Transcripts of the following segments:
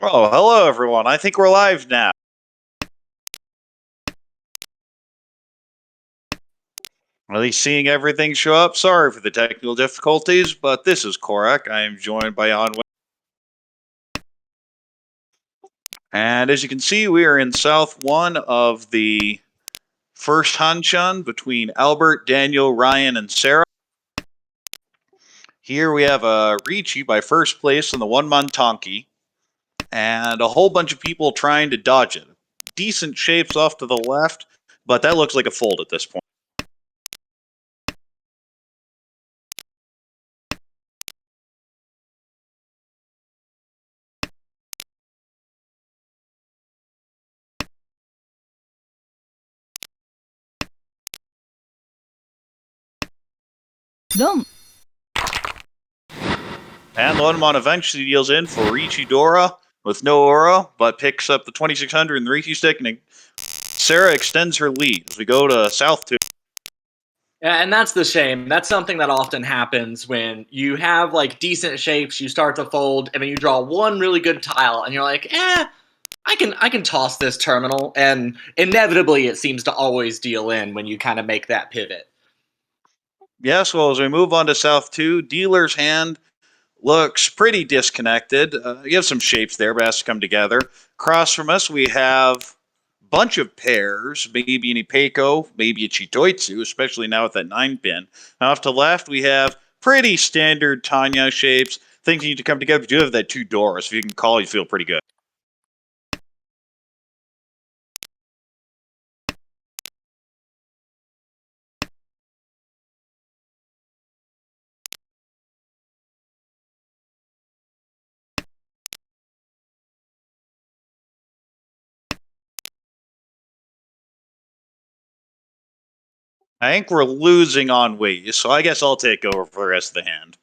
Oh, hello everyone. I think we're live now. At least seeing everything show up. Sorry for the technical difficulties, but this is Korak. I am joined by Anwen. And as you can see, we are in South 1 of the first Hanshan between Albert, Daniel, Ryan, and Sarah. Here we have Ricci by first place in the one-man Tonki, and a whole bunch of people trying to dodge it. Decent shapes off to the left, but that looks like a fold at this point. Dom. And Lonmon eventually deals in for Richidora with no aura, but picks up the 2600 and the Rikishi stick, and Sarah extends her lead as we go to South 2. Yeah, and that's the shame. That's something that often happens when you have like decent shapes, you start to fold, and then you draw one really good tile, and you're like, I can toss this terminal, and inevitably it seems to always deal in when you kind of make that pivot. Yes, well, as we move on to South 2, Dealer's Hand looks pretty disconnected. You have some shapes there, but it has to come together. Across from us, we have a bunch of pairs, maybe an Ipeco, maybe a Chitoitsu, especially now with that 9-pin. Off to the left, we have pretty standard Tanya shapes. Things need to come together. We do have that 2 doors. If you can call, you feel pretty good. I think we're losing on Wii, so I guess I'll take over for the rest of the hand.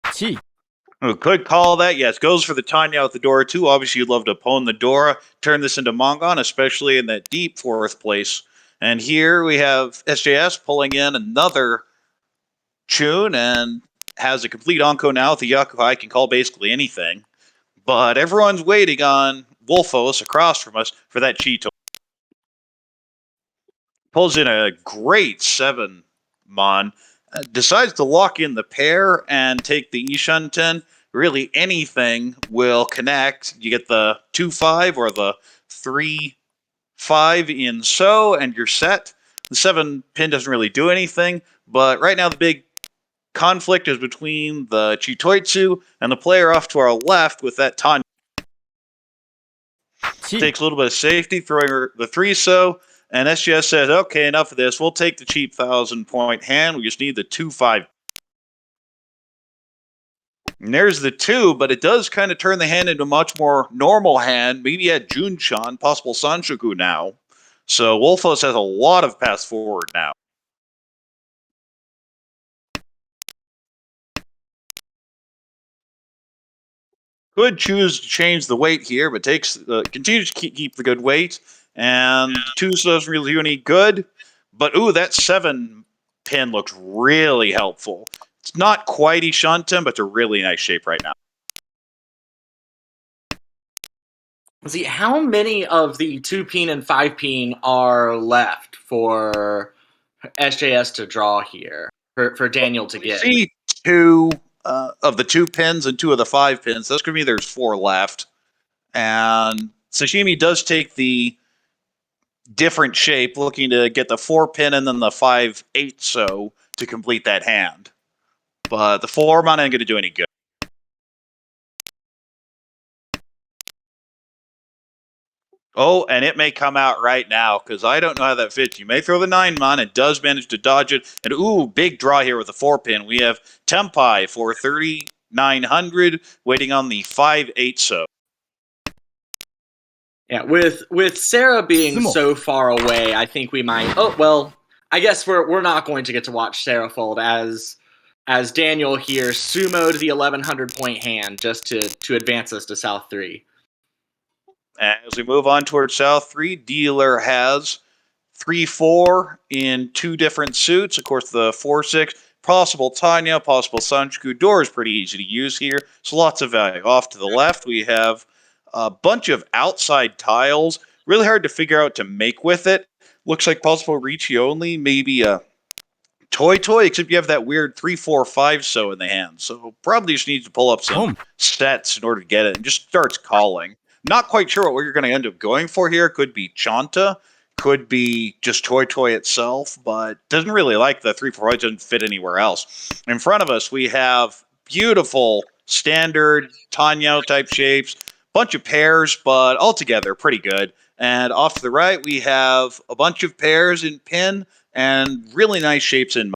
Chi. Could call that. Yes, goes for the Tanya out the Dora too. Obviously, you'd love to pwn the Dora, turn this into Mongon, especially in that deep fourth place. And here we have SJS pulling in another Chun and has a complete Onko now with the Yakuhai, can call basically anything. But everyone's waiting on Wolfos across from us for that Cheeto. Pulls in a great 7 Mon. Decides to lock in the pair and take the Ishan 10. Really, anything will connect. You get the 2-5 or the 3-5 in so, and you're set. The 7 pin doesn't really do anything, but right now the big conflict is between the Chitoitsu and the player off to our left with that Tanya. Takes a little bit of safety, throwing her the 3-so. And SGS says, okay, enough of this. We'll take the cheap 1,000-point hand. We just need the 2-5. And there's the 2, but it does kind of turn the hand into a much more normal hand. Maybe at Junchan, possible Sanshoku now. So Wolfos has a lot of paths forward now. Could choose to change the weight here, but continues to keep the good weight. And 2 doesn't really do any good. But ooh, that 7 pin looks really helpful. It's not quite Ishanten, but it's a really nice shape right now. See, how many of the 2-pin and 5-pin are left for SJS to draw here? For Daniel to get? See 2 of the 2 pins and 2 of the 5 pins. That's going to mean there's 4 left. And Sashimi does take the different shape, looking to get the 4 pin and then the 5-8 so to complete that hand. But the 4 mana ain't going to do any good. Oh, and it may come out right now, because I don't know how that fits. You may throw the 9 mana, it does manage to dodge it. And ooh, big draw here with the 4 pin. We have Tempai for 3,900, waiting on the 5-8 so. Yeah, with Sarah being so far away, I think we might. Oh well, I guess we're not going to get to watch Sarah fold as Daniel here sumoed the 1,100-point hand just to advance us to South 3. As we move on towards South 3, Dealer has 3-4 in 2 different suits. Of course, the 4-6, possible Tanya, possible Sanchiku. Door is pretty easy to use here, so lots of value. Off to the left, we have a bunch of outside tiles. Really hard to figure out to make with it. Looks like possible Ricci only, maybe a toy, except you have that weird 3, 4, 5 so in the hand. So probably just needs to pull up some sets in order to get it and just starts calling. Not quite sure what you're going to end up going for here. Could be Chanta, could be just Toy itself, but doesn't really like the 3, 4, 5, doesn't fit anywhere else. In front of us, we have beautiful standard Tanya type shapes, bunch of pairs, but altogether pretty good. And off to the right, we have a bunch of pairs in pin and really nice shapes in.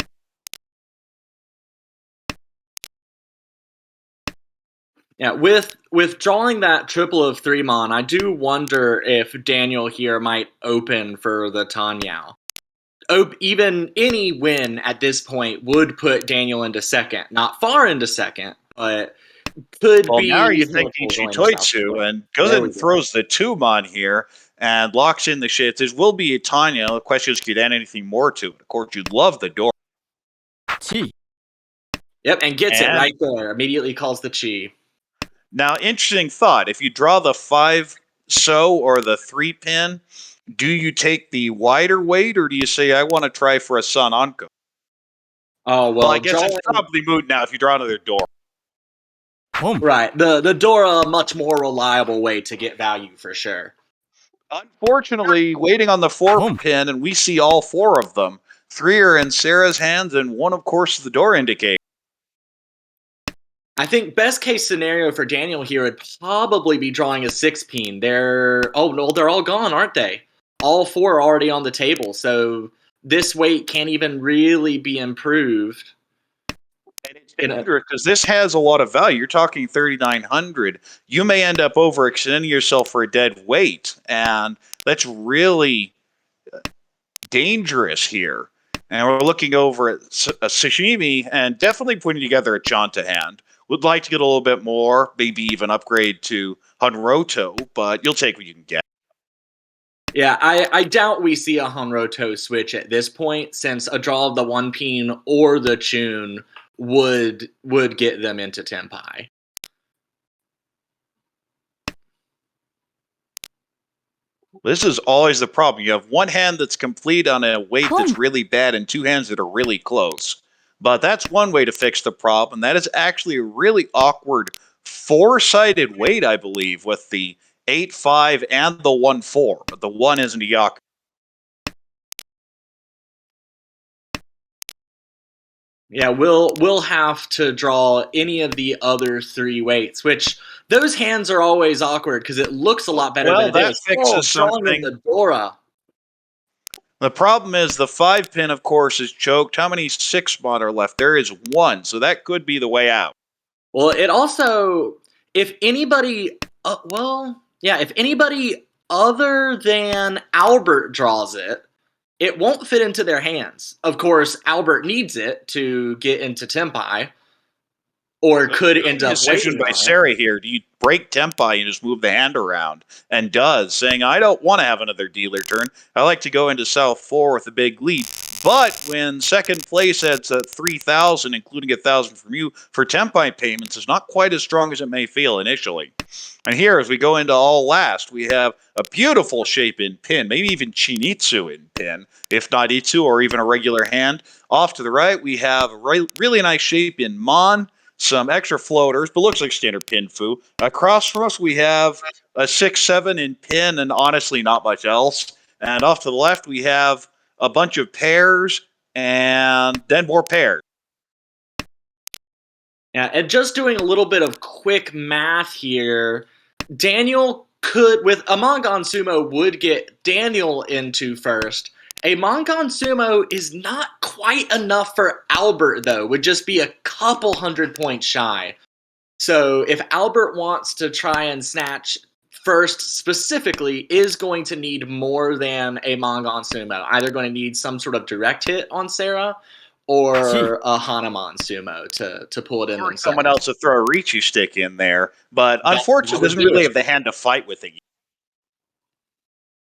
Yeah, with drawing that triple of 3 mon, I do wonder if Daniel here might open for the Tanyao. Even any win at this point would put Daniel into second. Not far into second, but could be. Now you think Ichitoitsu and goes in and throws the 2 mon here and locks in the shit. This will be a Tanya. The question is, could add anything more to it? Of course, you'd love the door. Chi. Yep, and gets it right there. Immediately calls the Chi. Now, interesting thought. If you draw the 5 so or the 3 pin, do you take the wider weight or do you say, I want to try for a Sun Anko? Oh, well, I guess it's probably moot now if you draw another door. Right. The Dora, much more reliable way to get value for sure. Unfortunately, waiting on the 4 pin, and we see all 4 of them. 3 are in Sarah's hands, and 1, of course, is the door indicator. I think best case scenario for Daniel here would probably be drawing a 6 pin. They're all gone, aren't they? All 4 are already on the table, so this weight can't even really be improved. And it's dangerous because this has a lot of value. You're talking 3,900. You may end up overextending yourself for a dead weight, and that's really dangerous here. And we're looking over at a Sashimi and definitely putting together a Chanta hand. Would like to get a little bit more, maybe even upgrade to Hanroto, but you'll take what you can get. Yeah, I doubt we see a Hanroto switch at this point, since a draw of the 1 pin or the Chun would get them into Tenpai. This is always the problem. You have one hand that's complete on a weight that's really bad and 2 hands that are really close. But that's one way to fix the problem. That is actually a really awkward 4-sided weight, I believe, with the 8-5 and the 1-4. But the 1 isn't a Yaku. Yeah, we'll have to draw any of the other 3 weights, which those hands are always awkward because it looks a lot better than it is. Fixes something. The Dora. The problem is the 5 pin, of course, is choked. How many 6 mon are left? There is 1, so that could be the way out. Well, it also, if anybody, if anybody other than Albert draws it, it won't fit into their hands. Of course, Albert needs it to get into Tenpai, or could end up decision by Sarah here. Do you break Tenpai and just move the hand around? And does, saying, I don't want to have another dealer turn. I like to go into South 4 with a big lead. But when second place adds 3,000, including 1,000 from you, for Tenpai payments is not quite as strong as it may feel initially. And here, as we go into all last, we have a beautiful shape in pin, maybe even Chinitsu in pin, if not Itsu or even a regular hand. Off to the right, we have a really nice shape in Mon, some extra floaters, but looks like standard pin fu. Across from us, we have a 6-7 in pin, and honestly, not much else. And off to the left, we have a bunch of pairs, and then more pairs. Yeah, and just doing a little bit of quick math here, Daniel could, with a Mangan Sumo, would get Daniel into first. A Mangan Sumo is not quite enough for Albert, though. Would just be a couple 100 points shy. So if Albert wants to try and snatch first specifically, is going to need more than a Mangan Sumo. Either going to need some sort of direct hit on Sarah, or a Hanuman Sumo to pull it in themselves. Someone else to throw a Ricci stick in there. But unfortunately, doesn't really have the hand to fight with it.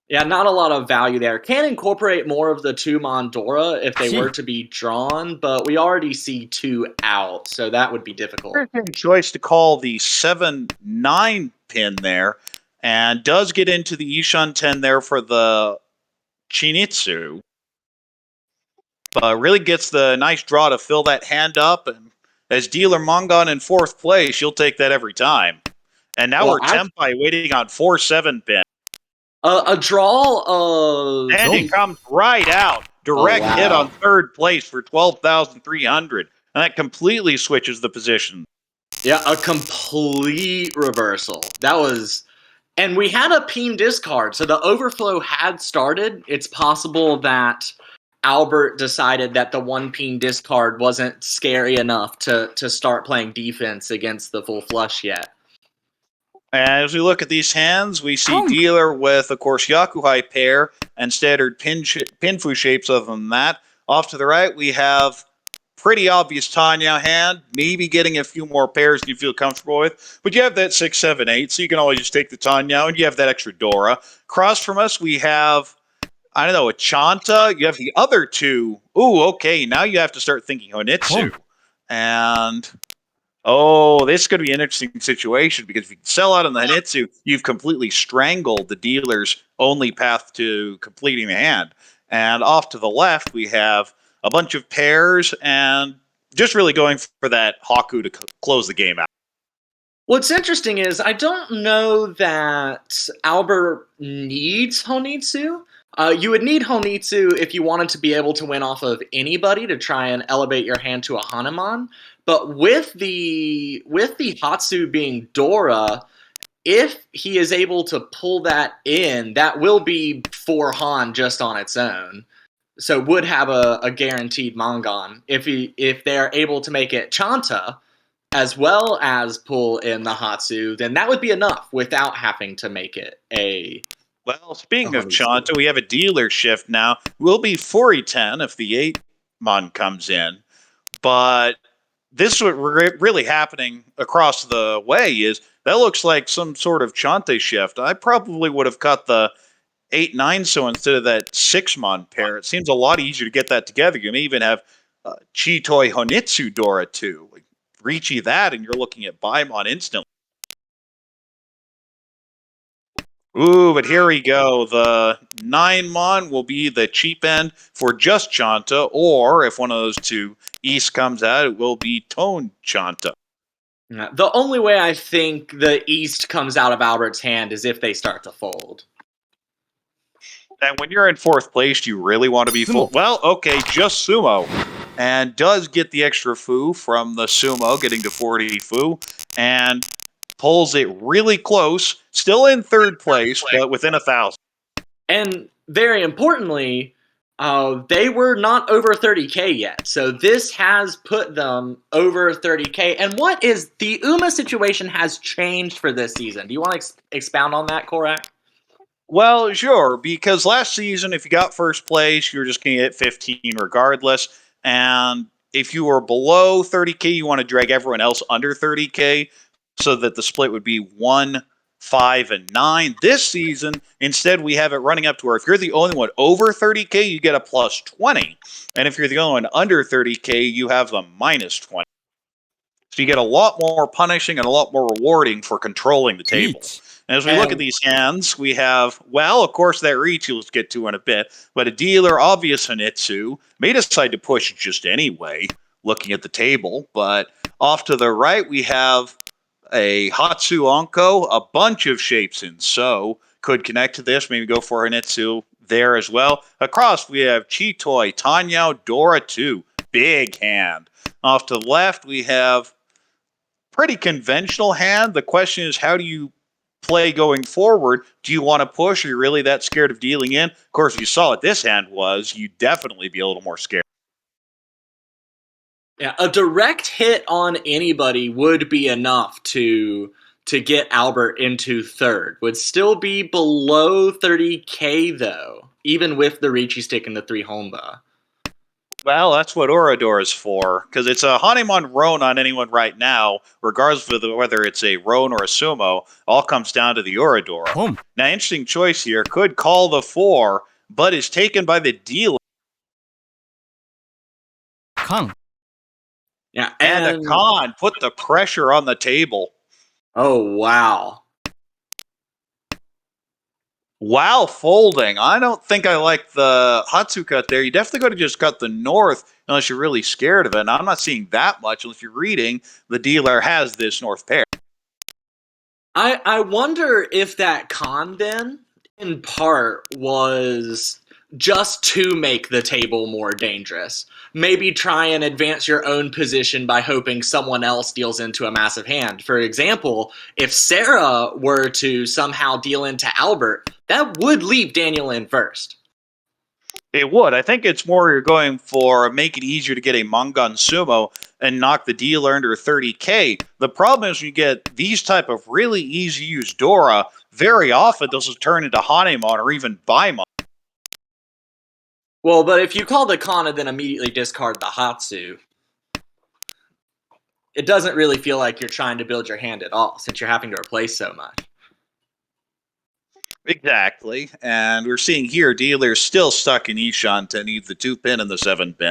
Yeah, not a lot of value there. Can incorporate more of the 2 mon Dora if they were to be drawn, but we already see 2 out, so that would be difficult. Choice to call the 7-9 pin there. and does get into the Ishan 10 there for the Chinitsu, but really gets the nice draw to fill that hand up. And as dealer Mongon in fourth place, you'll take that every time. And now we're Tempai waiting on 4-7 pin. A draw of... And it comes right out. Direct hit on third place for 12,300. And that completely switches the position. Yeah, a complete reversal. That was... And we had a peen discard, so the overflow had started. It's possible that Albert decided that the one peen discard wasn't scary enough to start playing defense against the full flush yet. As we look at these hands, we see dealer with, of course, Yakuhai pair and standard pinfu shapes. Other than that, off to the right, we have pretty obvious Tanya hand, maybe getting a few more pairs you feel comfortable with. But you have that 6, 7, 8, so you can always just take the Tanya, and you have that extra Dora. Across from us, we have, I don't know, a Chanta. You have the other two. Ooh, okay, now you have to start thinking Honitsu. And... oh, this could be an interesting situation because if you sell out on the Hanitsu, you've completely strangled the dealer's only path to completing the hand. And off to the left, we have a bunch of pairs and just really going for that Haku to close the game out. What's interesting is I don't know that Albert needs Honitsu. You would need Honitsu if you wanted to be able to win off of anybody to try and elevate your hand to a Hanuman. But with the Hatsu being Dora, if he is able to pull that in, that will be 4 Han just on its own. So would have a guaranteed Mongon. If they're able to make it Chanta, as well as pull in the Hatsu, then that would be enough without having to make it a... Well, speaking of Chanta, we have a dealer shift now. We'll be 4-10 if the 8 Mon comes in. But this is what really happening across the way is that looks like some sort of Chante shift. I probably would have cut the 8-9 so instead of that 6-mon pair. It seems a lot easier to get that together. You may even have Chitoi Honitsu Dora too. Like, Riichi that, and you're looking at Baimon instantly. Ooh, but here we go. The 9-mon will be the cheap end for just Chanta, or if one of those two East comes out, it will be Tone Chanta. The only way I think the East comes out of Albert's hand is if they start to fold. And when you're in fourth place, do you really want to be full? Well, okay, just Sumo. And does get the extra Fu from the Sumo, getting to 40 Fu. And pulls it really close, still in third place, but within 1,000. And very importantly, they were not over 30K yet. So this has put them over 30K. And what is the UMA situation has changed for this season? Do you want to expound on that, Korak? Well, sure, because last season, if you got first place, you were just going to get 15 regardless. And if you were below 30K, you want to drag everyone else under 30K so that the split would be 1, 5, and 9. This season, instead, we have it running up to where if you're the only one over 30K, you get a plus 20. And if you're the only one under 30K, you have a minus 20. So you get a lot more punishing and a lot more rewarding for controlling the table. And as we look at these hands, we have, well, of course, that Riichi we'll get to in a bit, but a dealer, obvious Hanitsu, may decide to push it just anyway, looking at the table. But off to the right, we have a Hatsu Onko, a bunch of shapes in So, could connect to this, maybe go for Hanitsu there as well. Across, we have Chitoi, Tanyao, Dora 2, big hand. Off to the left, we have pretty conventional hand. The question is, how do you play going forward? Do you want to push? Are you really that scared of dealing in? Of course, if you saw what this hand was, you'd definitely be a little more scared. Yeah, a direct hit on anybody would be enough to get Albert into third. Would still be below 30K though, even with the Riichi stick and the 3 Honba. Well, that's what Orador is for, because it's a Hanemon Roan on anyone right now, regardless of whether it's a Roan or a Sumo, all comes down to the Orador. Now, interesting choice here, could call the 4, but is taken by the dealer. Kang. Yeah, and a Khan put the pressure on the table. Oh, wow. Wow, folding. I don't think I like the Hatsu cut there. You definitely got to just cut the north unless you're really scared of it. And I'm not seeing that much unless you're reading the dealer has this north pair. I wonder if that con then, in part, was just to make the table more dangerous. Maybe try and advance your own position by hoping someone else deals into a massive hand. For example, if Sarah were to somehow deal into Albert, that would leave Daniel in first. It would. I think it's more you're going for make it easier to get a Mangan Sumo and knock the dealer under 30K. The problem is you get these type of really easy to use Dora, very often those will turn into Hanemon or even Baimon. Well, but if you call the con and then immediately discard the Hatsu, it doesn't really feel like you're trying to build your hand at all, since you're having to replace so much. Exactly. And we're seeing here dealers still stuck in Ishan to need the 2-pin and the 7-pin.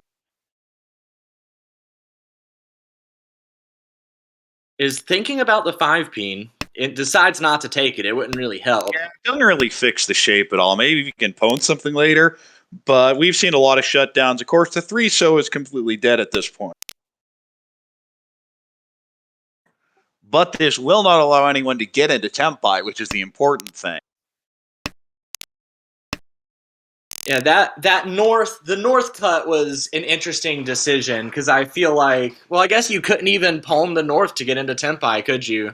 Is thinking about the 5-pin, it decides not to take it. It wouldn't really help. Yeah, it doesn't really fix the shape at all. Maybe you can pwn something later, but we've seen a lot of shutdowns. Of course, the 3-so is completely dead at this point. But this will not allow anyone to get into Tempai, which is the important thing. Yeah, the north cut was an interesting decision because I feel like, well, I guess you couldn't even palm the north to get into Tempai, could you?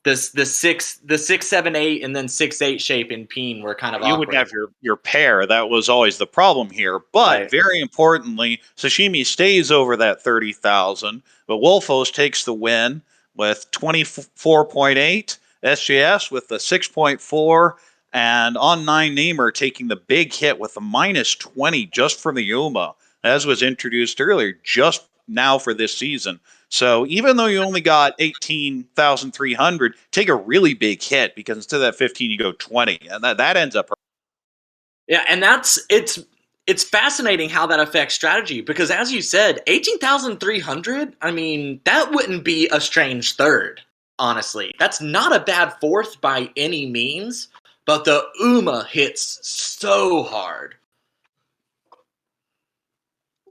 The 6-7-8 and then 6-8 shape in Peen were kind of You would awkward. have your pair. That was always the problem here. But Right. very importantly, Sashimi stays over that 30,000, but Wolfos takes the win with 24.8, SJS with the 6.4, and on 9 Namer taking the big hit with the minus 20 just from the Yuma, as was introduced earlier, just now for this season. So even though you only got 18,300, take a really big hit because instead of that 15, you go 20, and that ends up. Yeah, and it's fascinating how that affects strategy because as you said, 18,300, I mean, that wouldn't be a strange third, honestly. That's not a bad fourth by any means, but the Uma hits so hard.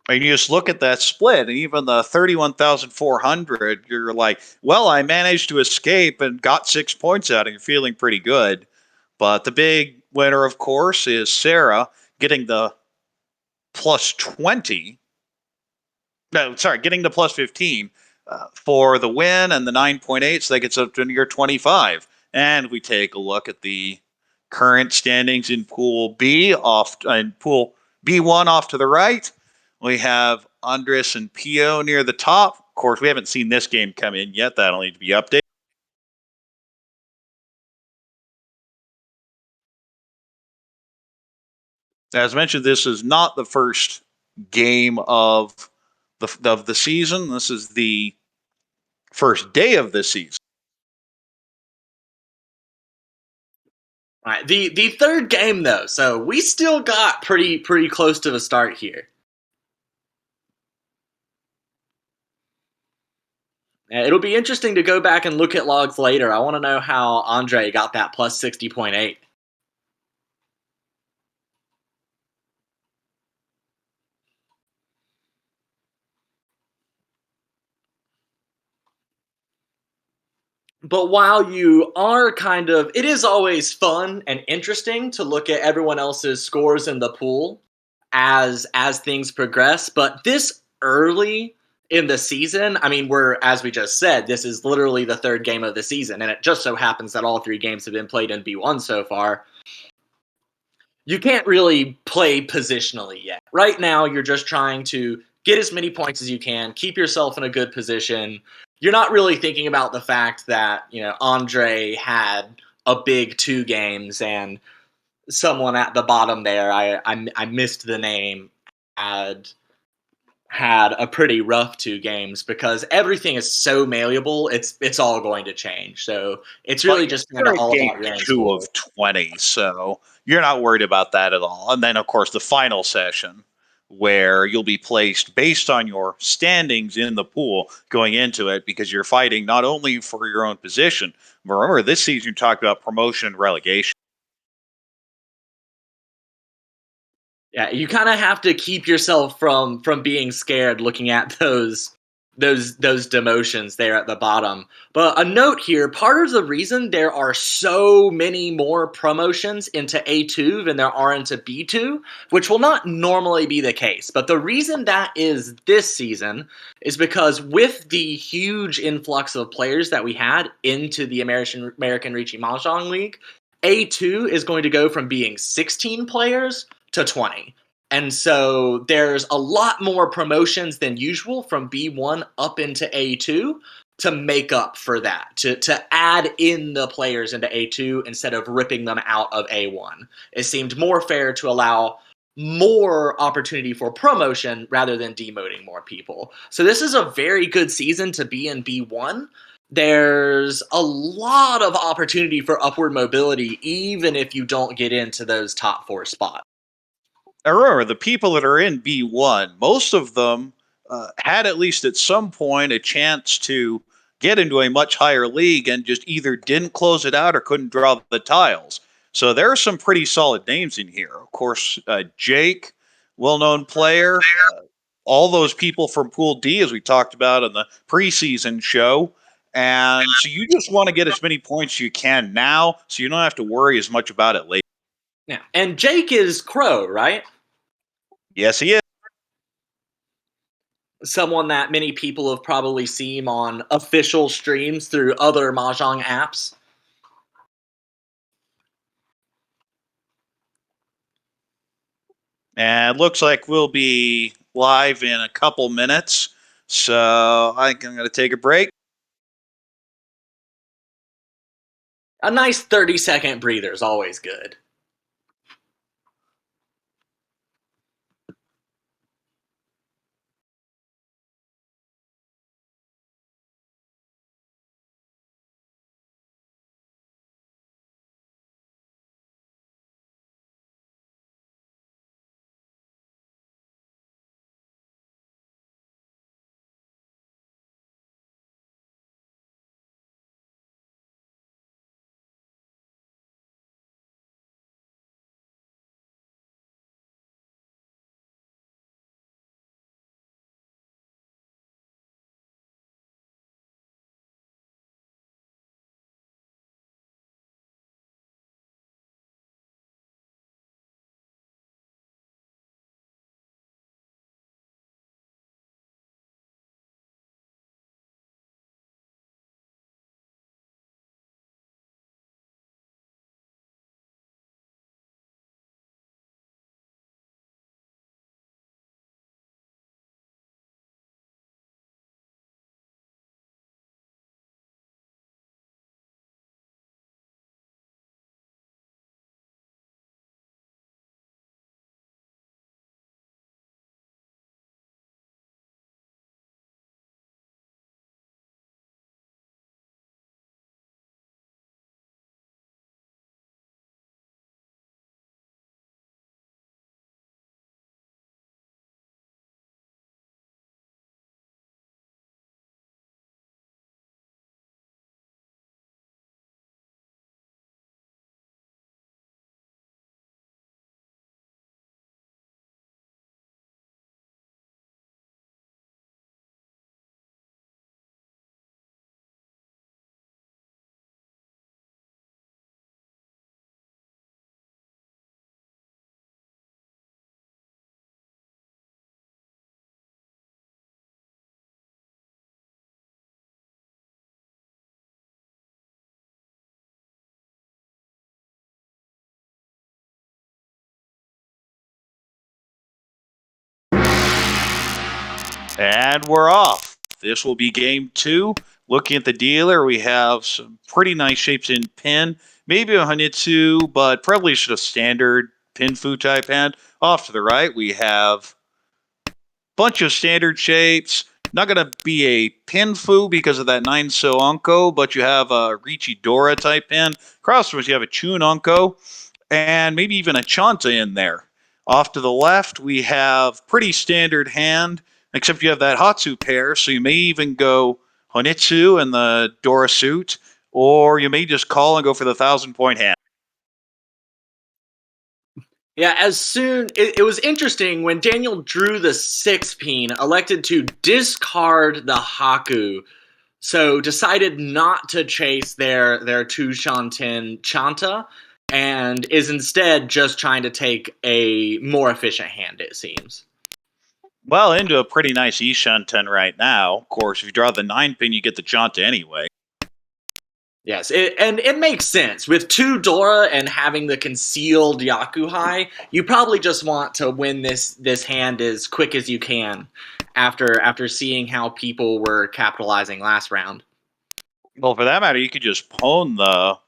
And you just look at that split, and even the 31,400, you're like, well, I managed to escape and got 6 points out, and you're feeling pretty good. But the big winner, of course, is Sarah getting the plus 20. No, sorry, getting the plus 15 for the win and the 9.8, so that gets up to near 25. And we take a look at the current standings in Pool B off in Pool B1 off to the right. We have Andres and Pio near the top. Of course, we haven't seen this game come in yet. That'll need to be updated. As mentioned, this is not the first game of the season. This is the first day of the season. All right, the third game though, so we still got pretty close to the start here. It'll be interesting to go back and look at logs later. I want to know how Andre got that plus 60.8. But while you are kind of, it is always fun and interesting to look at everyone else's scores in the pool as things progress. But this early in the season, I mean, we're, as we just said, this is literally the third game of the season, and it just so happens that all 3 games have been played in B1 so far. You can't really play positionally yet. Right now, you're just trying to get as many points as you can, keep yourself in a good position. You're not really thinking about the fact that, Andre had a big 2 games and someone at the bottom there, I missed the name, had a pretty rough 2 games because everything is so malleable. It's all going to change. So it's really just kind of all game about your own 2 score. of 20, so you're not worried about that at all. And then, of course, the final session where you'll be placed based on your standings in the pool going into it because you're fighting not only for your own position, but remember, this season you talked about promotion and relegation. Yeah, you kind of have to keep yourself from being scared looking at those demotions there at the bottom. But a note here, part of the reason there are so many more promotions into A2 than there are into B2, which will not normally be the case. But the reason that is this season is because with the huge influx of players that we had into the American Ricci Mahjong League, A2 is going to go from being 16 players to 20. And so there's a lot more promotions than usual from B1 up into A2 to make up for that, to add in the players into A2 instead of ripping them out of A1. It seemed more fair to allow more opportunity for promotion rather than demoting more people. So this is a very good season to be in B1. There's a lot of opportunity for upward mobility, even if you don't get into those top 4 spots. I remember the people that are in B1, most of them had at least at some point a chance to get into a much higher league and just either didn't close it out or couldn't draw the tiles. So there are some pretty solid names in here. Of course, Jake, well-known player. All those people from Pool D, as we talked about in the preseason show. And so you just want to get as many points as you can now so you don't have to worry as much about it later. Yeah. And Jake is Crow, right? Yes, he is. Someone that many people have probably seen on official streams through other Mahjong apps. And it looks like we'll be live in a couple minutes. So I think I'm going to take a break. A nice 30-second breather is always good. And we're off. This will be game 2. Looking at the dealer, we have some pretty nice shapes in pin. Maybe a Hanitsu, but probably should have standard pin fu type hand. Off to the right, we have a bunch of standard shapes. Not going to be a pin fu because of that 9 so unko, but you have a Ricci Dora type pin. Across from us, you have a Chun unko, and maybe even a Chanta in there. Off to the left, we have pretty standard hand, except you have that Hatsu pair, so you may even go Honitsu and the Dora suit, or you may just call and go for the 1,000-point hand. Yeah, it was interesting when Daniel drew the 6 pin, elected to discard the Haku, so decided not to chase their 2 Shanten Chanta, and is instead just trying to take a more efficient hand, it seems. Well, into a pretty nice Ishan 10 right now. Of course, if you draw the 9 pin, you get the Chanta anyway. Yes, and it makes sense. With 2 Dora and having the concealed Yakuhai, you probably just want to win this hand as quick as you can after seeing how people were capitalizing last round. Well, for that matter, you could just pawn the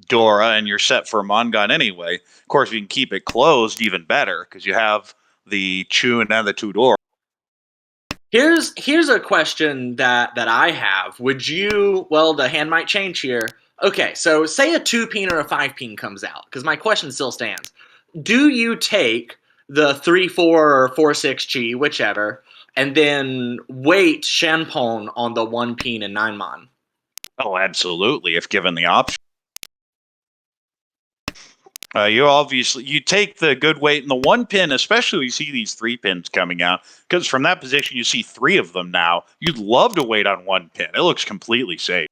Dora and you're set for Mongon anyway. Of course, if you can keep it closed, even better, because you have the Chun and the 2 Dora. Here's a question that I have. Would you? Well, the hand might change here. Okay, so say a 2 pin or a 5 pin comes out, because my question still stands. Do you take the 3-4 or 4-6 chi, whichever, and then wait Shenpon on the 1 pin and 9 mon? Oh, absolutely, if given the option. You take the good weight in the 1 pin, especially you see these 3 pins coming out, because from that position you see 3 of them now. You'd love to wait on 1 pin. It looks completely safe.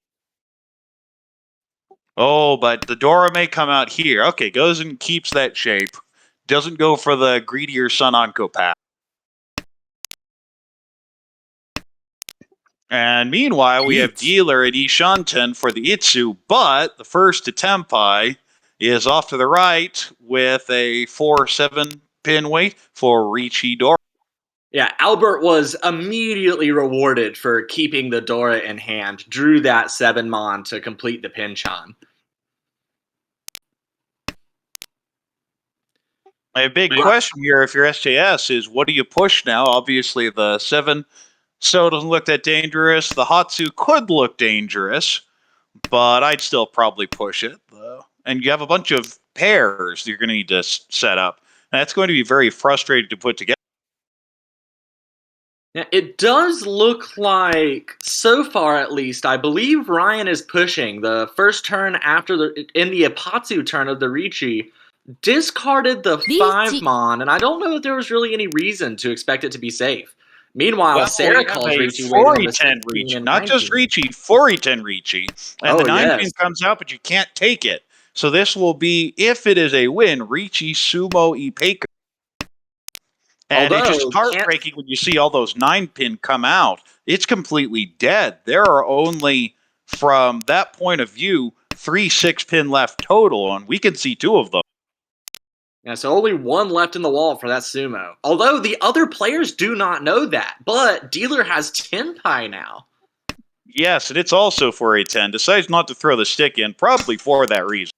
Oh, but the Dora may come out here. Okay, goes and keeps that shape. Doesn't go for the greedier Sun Onko path. And meanwhile, we have Dealer at Ishanten for the Itsu, but the first to Tempai is off to the right with a 4-7 pin weight for Ricci Dora. Yeah, Albert was immediately rewarded for keeping the Dora in hand, drew that 7 mon to complete the Pinchan. My big question here, if you're SJS, is what do you push now? Obviously, the 7 so doesn't look that dangerous. The Hatsu could look dangerous, but I'd still probably push it. And you have a bunch of pairs you're going to need to set up. And that's going to be very frustrating to put together. Yeah, it does look like, so far at least, I believe Ryan is pushing. The first turn in the Apatsu turn of the Ricci, discarded the 5 mon, and I don't know if there was really any reason to expect it to be safe. Meanwhile, Sarah calls Ricci waiting on the Ricci, not just Ricci, 4-10 Ricci. And the 9-pin comes out, but you can't take it. So this will be, if it is a win, Ricci Sumo Ipeka. And it's just heartbreaking when you see all those 9-pin come out. It's completely dead. There are only, from that point of view, 3 6-pin left total, and we can see 2 of them. Yeah, so only 1 left in the wall for that Sumo. Although the other players do not know that, but Dealer has Tenpai now. Yes, and it's also for a 10. Decides not to throw the stick in, probably for that reason.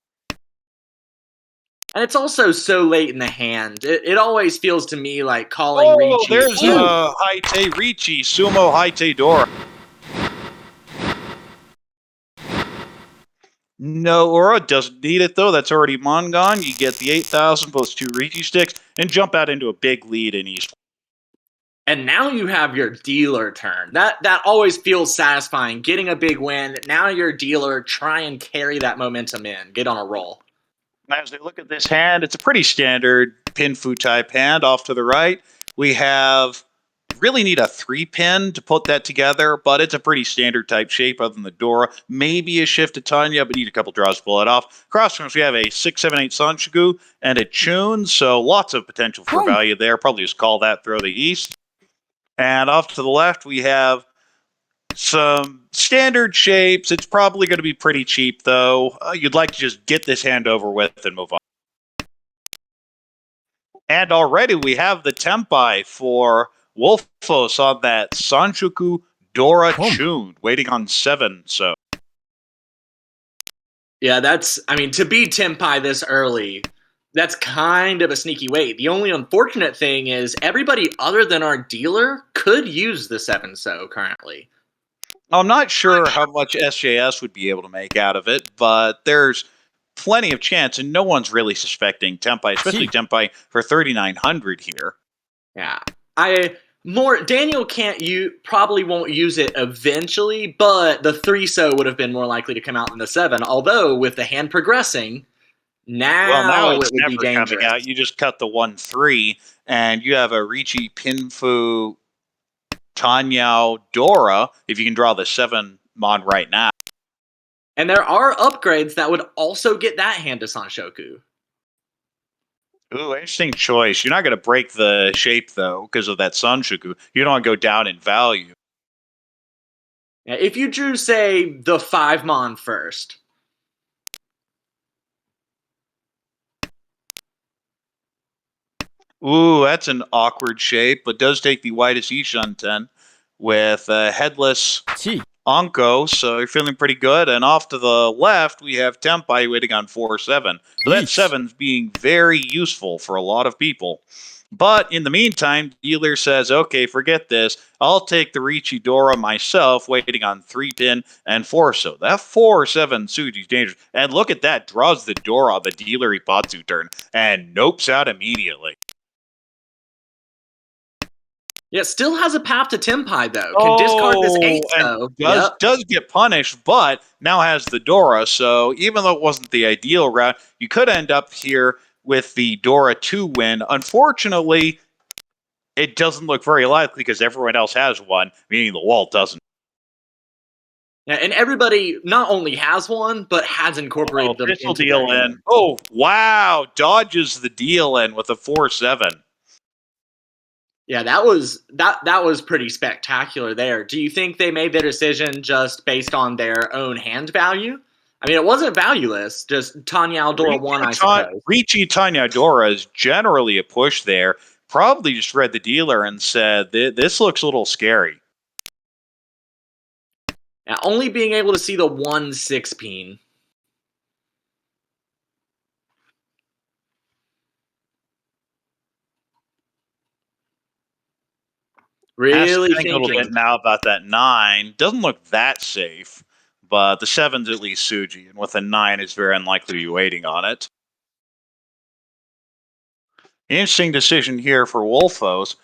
And it's also so late in the hand. It always feels to me like calling Ricci. Oh, there's Haite Ricci, Sumo Haite Dora. No, Aura doesn't need it, though. That's already Mongon. You get the 8,000 plus 2 Ricci sticks and jump out into a big lead in East. And now you have your Dealer turn. That always feels satisfying. Getting a big win. Now your Dealer, try and carry that momentum in. Get on a roll. As they look at this hand, it's a pretty standard Pinfu type hand. Off to the right, we have really need a 3-pin to put that together, but it's a pretty standard type shape other than the Dora. Maybe a shift to Tanya, but need a couple draws to pull it off. Across from us, we have a 6-7-8 Sanshigu and a Chun, so lots of potential for value there. Probably just call that throw the East. And off to the left, we have some standard shapes. It's probably going to be pretty cheap, though. You'd like to just get this hand over with and move on. And already we have the Tempai for Wolfos on that Sanshuku Dora Chun, waiting on 7, so. Yeah, to be Tempai this early, that's kind of a sneaky wait. The only unfortunate thing is everybody other than our Dealer could use the 7-so currently. I'm not sure how much SJS would be able to make out of it, but there's plenty of chance, and no one's really suspecting Tempai, especially Tempai for 3,900 here. Yeah, Daniel probably won't use it eventually, but the 3-so would have been more likely to come out than the 7. Although with the hand progressing, Well, now Now it's it would be never coming dangerous. out. You just cut the 1-3, and you have a Ricci Pinfu Tanyao Dora, if you can draw the 7 mon right now. And there are upgrades that would also get that hand to Sanshoku. Ooh, interesting choice. You're not going to break the shape, though, because of that Sanshoku. You don't want to go down in value. Yeah, if you drew, say, the 5 mon first. Ooh, that's an awkward shape, but does take the widest Ishanten with a headless Gee. Anko, so you're feeling pretty good. And off to the left, we have Tempai waiting on 4-7. So that Yeesh. 7's being very useful for a lot of people. But in the meantime, dealer says, okay, forget this. I'll take the Ricci Dora myself, waiting on 3-pin and 4. So that 4-7 Suji's dangerous. And look at that, draws the Dora on the dealer Ipatsu turn and nopes out immediately. Yeah, still has a path to Tempai, though. Can discard this 8, and though. does get punished, but now has the Dora. So even though it wasn't the ideal route, you could end up here with the Dora 2 win. Unfortunately, it doesn't look very likely because everyone else has one, meaning the wall doesn't. Yeah, and everybody not only has one, but has incorporated them Official into deal their in. hand. Oh, wow. Dodges the deal in with a 4-7. Yeah, that was pretty spectacular there. Do you think they made their decision just based on their own hand value? I mean, it wasn't valueless, just Tanya Aldora won, I suppose. Ricci Tanya Dora is generally a push there. Probably just read the dealer and said, this looks a little scary. Yeah, only being able to see the 1/6 Has to really think a little bit thinking. now about that 9. Doesn't look that safe, but the 7's at least Suji, and with a 9, it's very unlikely to be waiting on it. Interesting decision here for Wolfos.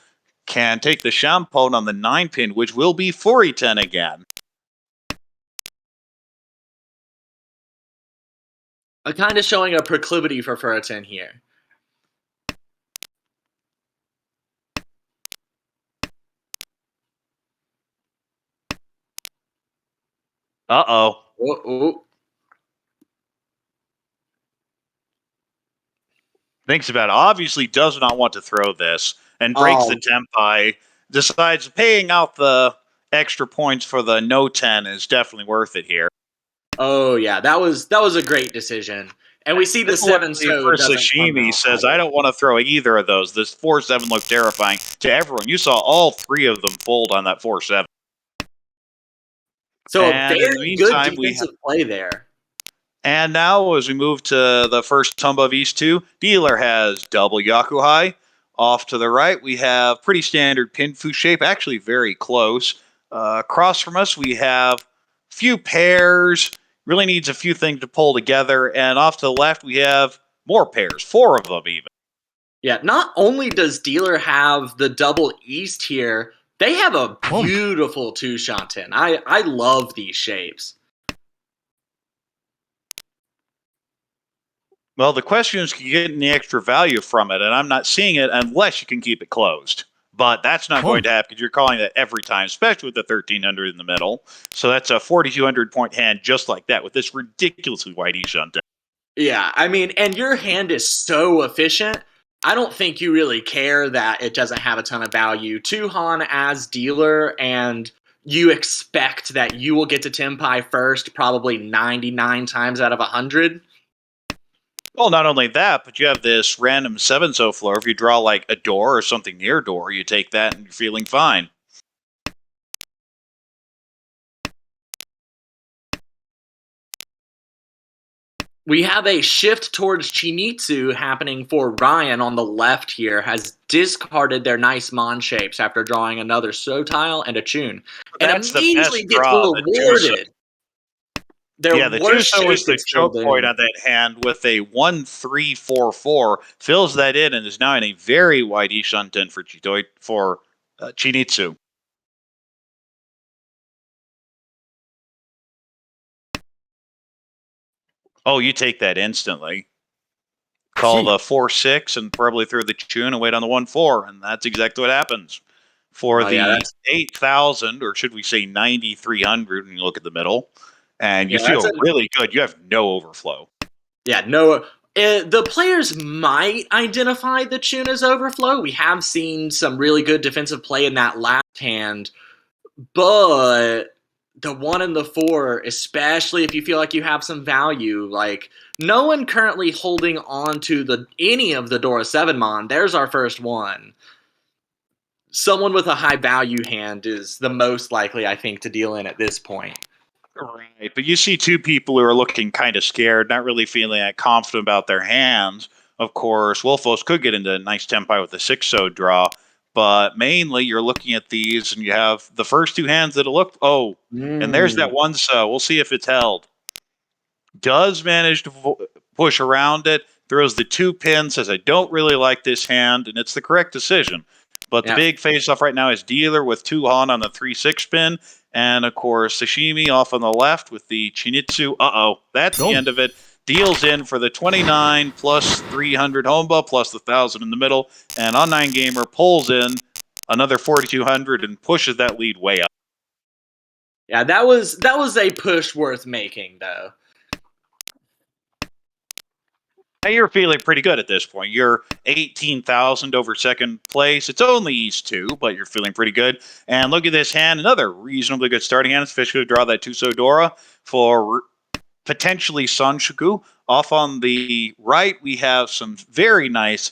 Can take the Shampone on the 9 pin, which will be 4-10 again. Kind of showing a proclivity for Furitan here. Uh-oh. Oh. Thinks about it. Obviously does not want to throw this and breaks the Oh, Tempai. Decides paying out the extra points for the no 10 is definitely worth it here. oh yeah, that was a great decision. And we see the 7 Similarly, so for doesn't come Sashimi out says, either. I don't want to throw either of those. This 4-7 looked terrifying to everyone. You saw all 3 of them fold on that 4-7. So a And in the very good meantime, defensive play there. and now as we move to the first Tumba of East 2, dealer has double Yakuhai. Off to the right, we have pretty standard Pinfu shape, actually very close. Across from us, we have few pairs. Really needs a few things to pull together. And off to the left, we have more pairs, 4 of them even. Yeah, not only does Dealer have the double East here, they have a beautiful two Shanten. I love these shapes. Well, the question is, can you get any extra value from it? And I'm not seeing it unless you can keep it closed. But that's not going to happen because you're calling that every time, especially with the 1300 in the middle. So that's a 4,200 point hand just like that with this ridiculously wide E-shunt. Yeah, I mean, and your hand is so efficient. I don't think you really care that it doesn't have a ton of value. Tuhan as Dealer, and you expect that you will get to Tempai first probably 99 times out of 100. Well, not only that, but you have this random 7-so floor. If you draw like a door or something near a door, you take that and you're feeling fine. We have a shift towards Chinitsu happening for Ryan on the left here, has discarded their nice Mon shapes after drawing another So tile and a Chun. And That's the immediately best gets draw, the Tuso. rewarded. Their Yeah, the worst Tuso shape is the gets choke filled point in. on that hand with a 1-3-4-4, fills that in, and is now in a very wide Ishunten for Chinitsu. Oh, you take that instantly. call the 4-6 and probably throw the tune and wait on the 1-4, and that's exactly what happens. For Oh, yeah, the that's 8,000, or should we say 9,300 when you look at the middle, and you yeah, that's feel really good. You have no overflow. no. The players might identify the tune as overflow. We have seen some really good defensive play in that last hand, but the 1 and the 4, especially if you feel like you have some value, like no one currently holding on to any of the Dora 7 Mon. There's our first one. Someone with a high value hand is the most likely, I think, to deal in at this point. Right, but you see two people who are looking kind of scared, not really feeling that confident about their hands. Of course, Wolfos could get into a nice tempi with a 6-0 draw, but mainly you're looking at these and you have the first two hands that look. Oh, and there's that 1-so. We'll see if it's held. Does manage to push around it, throws the 2 pins, says, I don't really like this hand, and it's the correct decision. But the big face-off right now is Dealer with 2 Han on the 3-6 pin, and of course Sashimi off on the left with the Chinitsu. That's the end of it. Deals in for the 29 plus 300 Homba plus the 1,000 in the middle, and on 9Gamer pulls in another 4,200 and pushes that lead way up. Yeah, that was a push worth making, though. Now you're feeling pretty good at this point. You're 18,000 over second place. It's only East 2, but you're feeling pretty good. And look at this hand. Another reasonably good starting hand. It's Fish to draw that Tuso Dora for potentially Sanshoku. Off on the right, we have some very nice,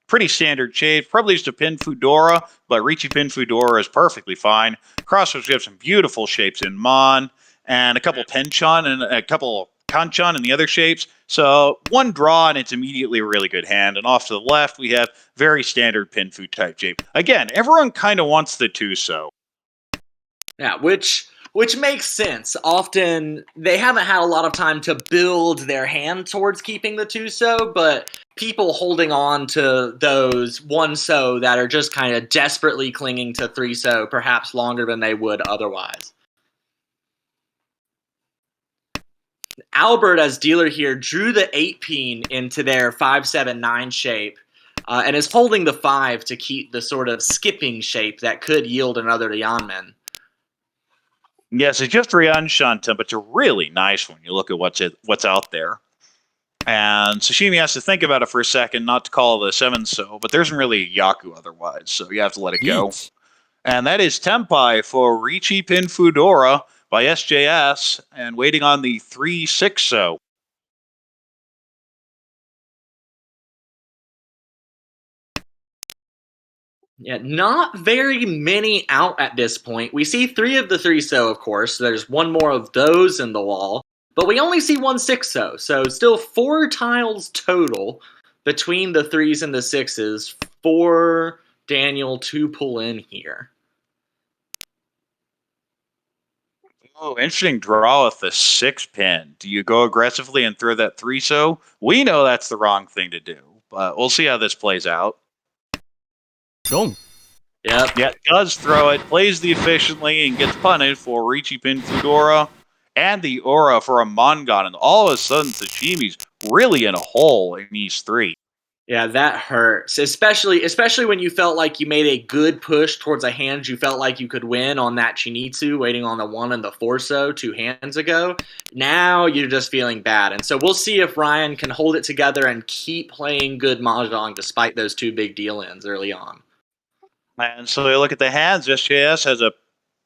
pretty standard shapes. Probably just a Pin Fudora, but Ricci Pin Fudora is perfectly fine. Crossroads, we have some beautiful shapes in Mon, and a couple Tenchan and a couple Kanchan and the other shapes. So one draw and it's immediately a really good hand. And off to the left, we have very standard Pinfu type shape. Again, everyone kind of wants the Tuso. Yeah, which makes sense. Often they haven't had a lot of time to build their hand towards keeping the 2-so, but people holding on to those 1-so that are just kind of desperately clinging to 3-so perhaps longer than they would otherwise. Albert, as dealer here, drew the 8-peen into their 5-7-9 shape and is holding the 5 to keep the sort of skipping shape that could yield another Yanmen. Yes, it's just Ryan Shanta, but it's a really nice one. You look at what's out there. And Sashimi has to think about it for a second, not to call the 7-so, but there isn't really a Yaku otherwise, so you have to let it go. And that is Tempai for Ricci Pin Fudora by SJS, and waiting on the 3-6-so. Yeah, not very many out at this point. We see 3 of the 3-so, of course. There's one more of those in the wall. But we only see 1 6-so, so still 4 tiles total between the 3s and the 6s for Daniel to pull in here. Oh, interesting draw with the 6 pin. Do you go aggressively and throw that 3-so? We know that's the wrong thing to do, but we'll see how this plays out. Boom. Yep. Yeah, does throw it, plays the efficiently, and gets punished for Ricci Pin Fudora and the Aura for a Mongon. And all of a sudden, Sashimi's really in a hole in these 3. Yeah, that hurts. Especially when you felt like you made a good push towards a hand you felt like you could win on that Chinitsu, waiting on the 1 and the 4-so 2 hands ago. Now you're just feeling bad. And so we'll see if Ryan can hold it together and keep playing good Mahjong despite those 2 big deal-ins early on. And so you look at the hands. SJS has a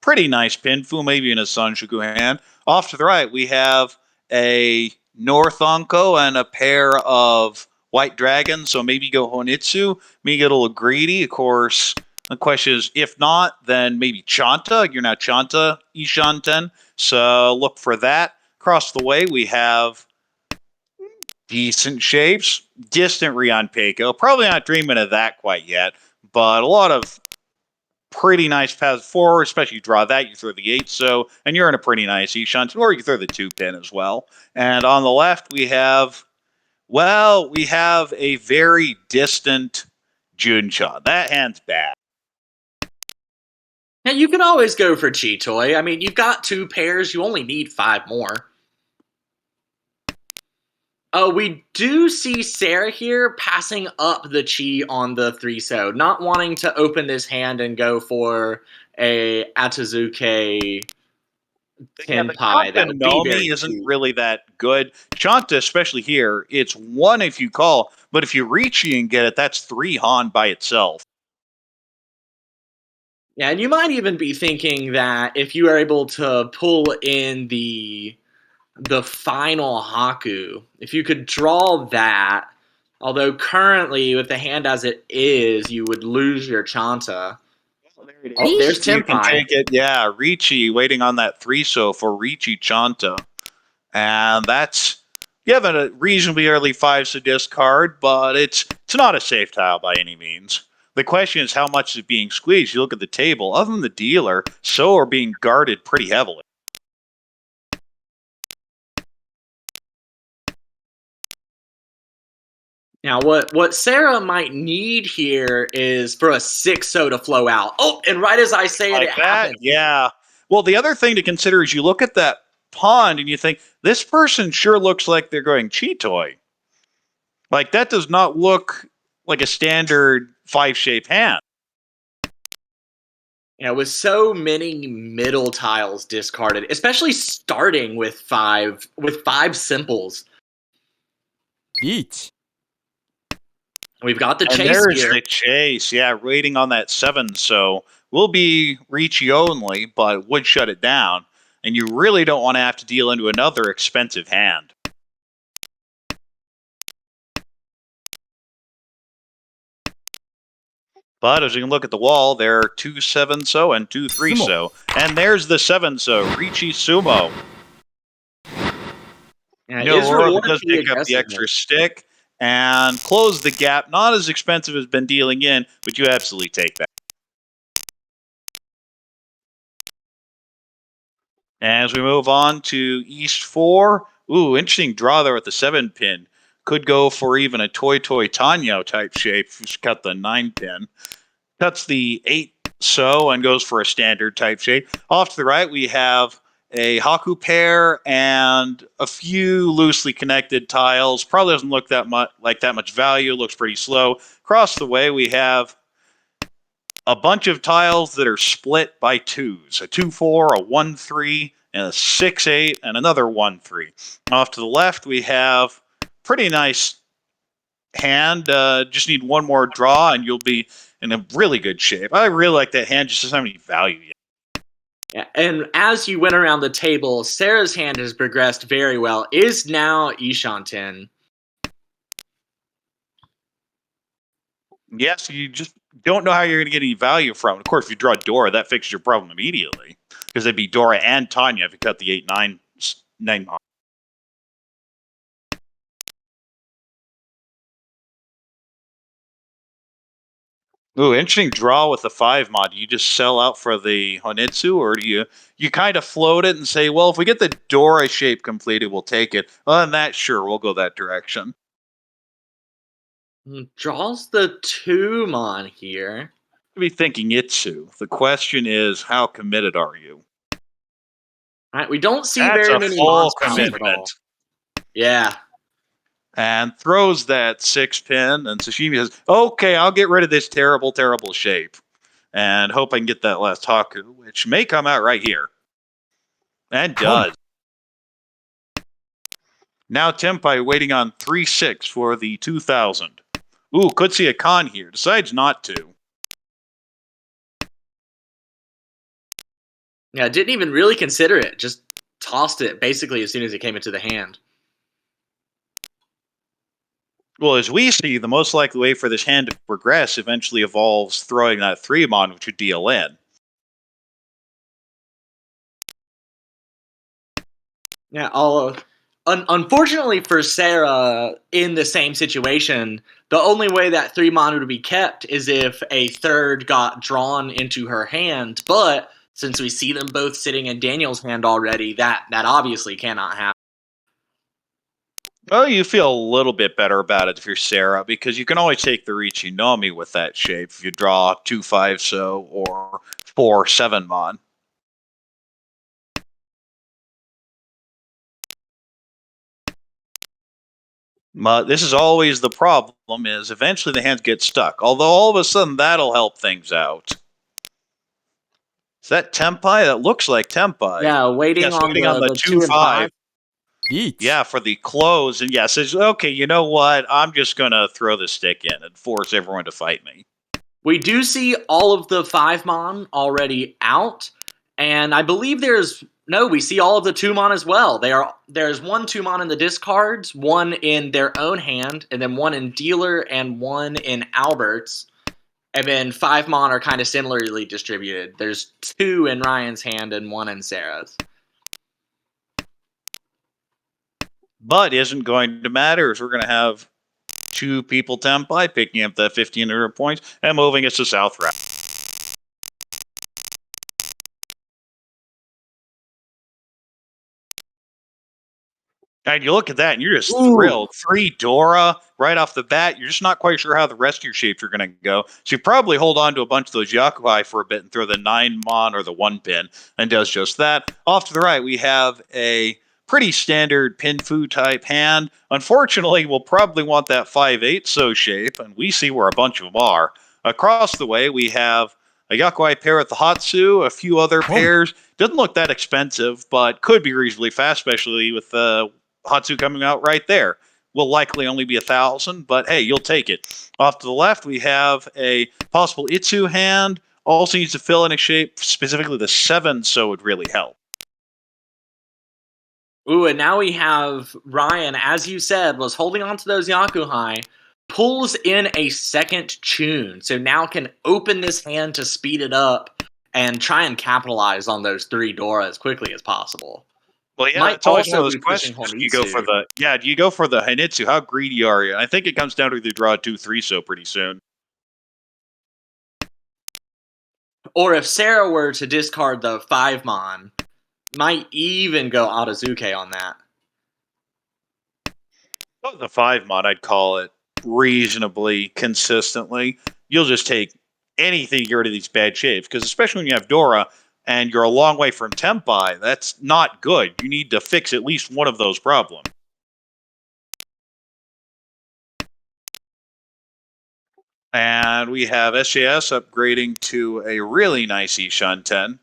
pretty nice Pinfu, maybe in a Sanshoku hand. Off to the right, we have a North Onko and a pair of White Dragons. So maybe go Honitsu, maybe get a little greedy. Of course, the question is, if not, then maybe Chanta. You're now Chanta Ishanten. So look for that. Across the way, we have decent shapes. Distant Rion Peiko. Probably not dreaming of that quite yet, but a lot of pretty nice paths forward, especially you draw that, you throw the 8-so, and you're in a pretty nice Ishanten, or you throw the 2 pin as well. And on the left, we have a very distant Juncha. That hand's bad. Now, you can always go for Chitoy. I mean, you've got 2 pairs. You only need 5 more. We do see Sarah here passing up the chi on the 3-so, not wanting to open this hand and go for a Atazuke Yeah, the Tenpai. That Chanta would be very Nomi isn't cute. really that good. Chanta, especially here, it's one if you call, but if you reach and get it, that's 3 Han by itself. Yeah, and you might even be thinking that if you are able to pull in the final Haku, if you could draw that, although currently with the hand as it is, you would lose your Chanta. Oh, there's You can Tenpai. take it, yeah. Ricci waiting on that 3-so for Ricci Chanta. And that's, you have a reasonably early 5-so discard, but it's not a safe tile by any means. The question is how much is being squeezed. You look at the table, other than the dealer, so are being guarded pretty heavily. Now, what Sarah might need here is for a 6-so to flow out. Oh, and right as I say it, Like it that, happens. yeah. Well, the other thing to consider is you look at that pond and you think, this person sure looks like they're going Cheetoy. Like, that does not look like a standard 5-shape hand. Yeah, with so many middle tiles discarded, especially starting with five simples. Each. We've got the And chase there's here. the chase, yeah, waiting on that 7, so will be Ricci only, but would shut it down. And you really don't want to have to deal into another expensive hand. But as you can look at the wall, there are 2 7-so and 2 3-so. And there's the 7-so, Ricci Sumo. Yeah, No, is Rourke rewarded does for the pick up the aggressiveness. extra stick and close the gap. Not as expensive as been dealing in, but you absolutely take that. As we move on to East 4, ooh, interesting draw there with the 7-pin. Could go for even a Toy Tanyo type shape if you cut the 9-pin. Cuts the 8-so and goes for a standard type shape. Off to the right, we have a Haku pair and a few loosely connected tiles. Probably doesn't look that much value. Looks pretty slow. Across the way, we have a bunch of tiles that are split by 2s. A 2-4, a 1-3, and a 6-8, and another 1-3. Off to the left, we have pretty nice hand. Just need one more draw, and you'll be in a really good shape. I really like that hand, just doesn't have any value yet. Yeah, and as you went around the table, Sarah's hand has progressed very well. Is now Ishanten. Yes, you just don't know how you're going to get any value from it. Of course, if you draw Dora, that fixes your problem immediately. Because it'd be Dora and Tanya if you cut the 8-9 9 mod. Ooh, interesting draw with the 5 mod. Do you just sell out for the Honitsu, or do you kind of float it and say, well, if we get the Dora shape completed, we'll take it. Other than that, sure, we'll go that direction. Draws the 2-mon here. To be thinking Itsu. The question is, how committed are you? All right, we don't see That's very a many full monster at all. commitment. Yeah. And throws that 6-pin, and Sashimi says, okay, I'll get rid of this terrible, terrible shape. And hope I can get that last Haku, which may come out right here. And does. Now Tenpai waiting on 3-6 for the 2000. Ooh, could see a con here. Decides not to. Yeah, didn't even really consider it. Just tossed it basically as soon as it came into the hand. Well, as we see, the most likely way for this hand to progress eventually evolves throwing that 3-mon, which would deal in. Yeah, unfortunately for Sarah, in the same situation, the only way that 3-mon would be kept is if a third got drawn into her hand. But since we see them both sitting in Daniel's hand already, that obviously cannot happen. Well, you feel a little bit better about it if you're Sarah, because you can always take the Richinomi with that shape if you draw 2 5-so or 4 7-mon. But this is always the problem, is eventually the hands get stuck. Although all of a sudden that'll help things out. Is that Tempai? That looks like Tempai. Yeah, waiting Yes, on waiting on the the 2 and 5. 2-5. リーチ。 Yeah, for the close. And yes, it's okay, you know what? I'm just going to throw the stick in and force everyone to fight me. We do see all of the 5-mon already out, and I believe we see all of the 2-mon as well. There's one 2-mon in the discards, one in their own hand, and then one in dealer and one in Albert's. And then 5-mon are kind of similarly distributed. There's 2 in Ryan's hand and 1 in Sarah's. But isn't going to matter, as we're going to have 2 people Tempai picking up the 1,500 points and moving us to South Route. And you look at that and you're just thrilled. 3 Dora right off the bat. You're just not quite sure how the rest of your shapes are going to go. So you probably hold on to a bunch of those Yakuai for a bit and throw the 9-mon or the 1-pin and does just that. Off to the right, we have a pretty standard Pinfu type hand. Unfortunately, we'll probably want that 5-8 so shape, and we see where a bunch of them are. Across the way, we have a Yakuai pair with the Hatsu, a few other pairs. Doesn't look that expensive, but could be reasonably fast, especially with the Hatsu coming out right there. Will likely only be 1,000, but hey, you'll take it. Off to the left, we have a possible Itsu hand. Also needs to fill in a shape, specifically the 7, so would really help. Ooh, and now we have Ryan, as you said, was holding on to those Yakuhai, pulls in a second Chun, so now can open this hand to speed it up and try and capitalize on those 3 Dora as quickly as possible. Well, yeah, Might it's always one also of those be pushing questions. Do you go Honitsu. for do you go for the Hinitsu? How greedy are you? I think it comes down to either draw 2-3 so pretty soon. Or if Sarah were to discard the 5-mon, might even go Atazuke on that. Oh, the 5-mon, I'd call it reasonably consistently. You'll just take anything to get rid of these bad shapes, because especially when you have Dora and you're a long way from Tempai, that's not good. You need to fix at least one of those problems. And we have SJS upgrading to a really nice Ishan 10.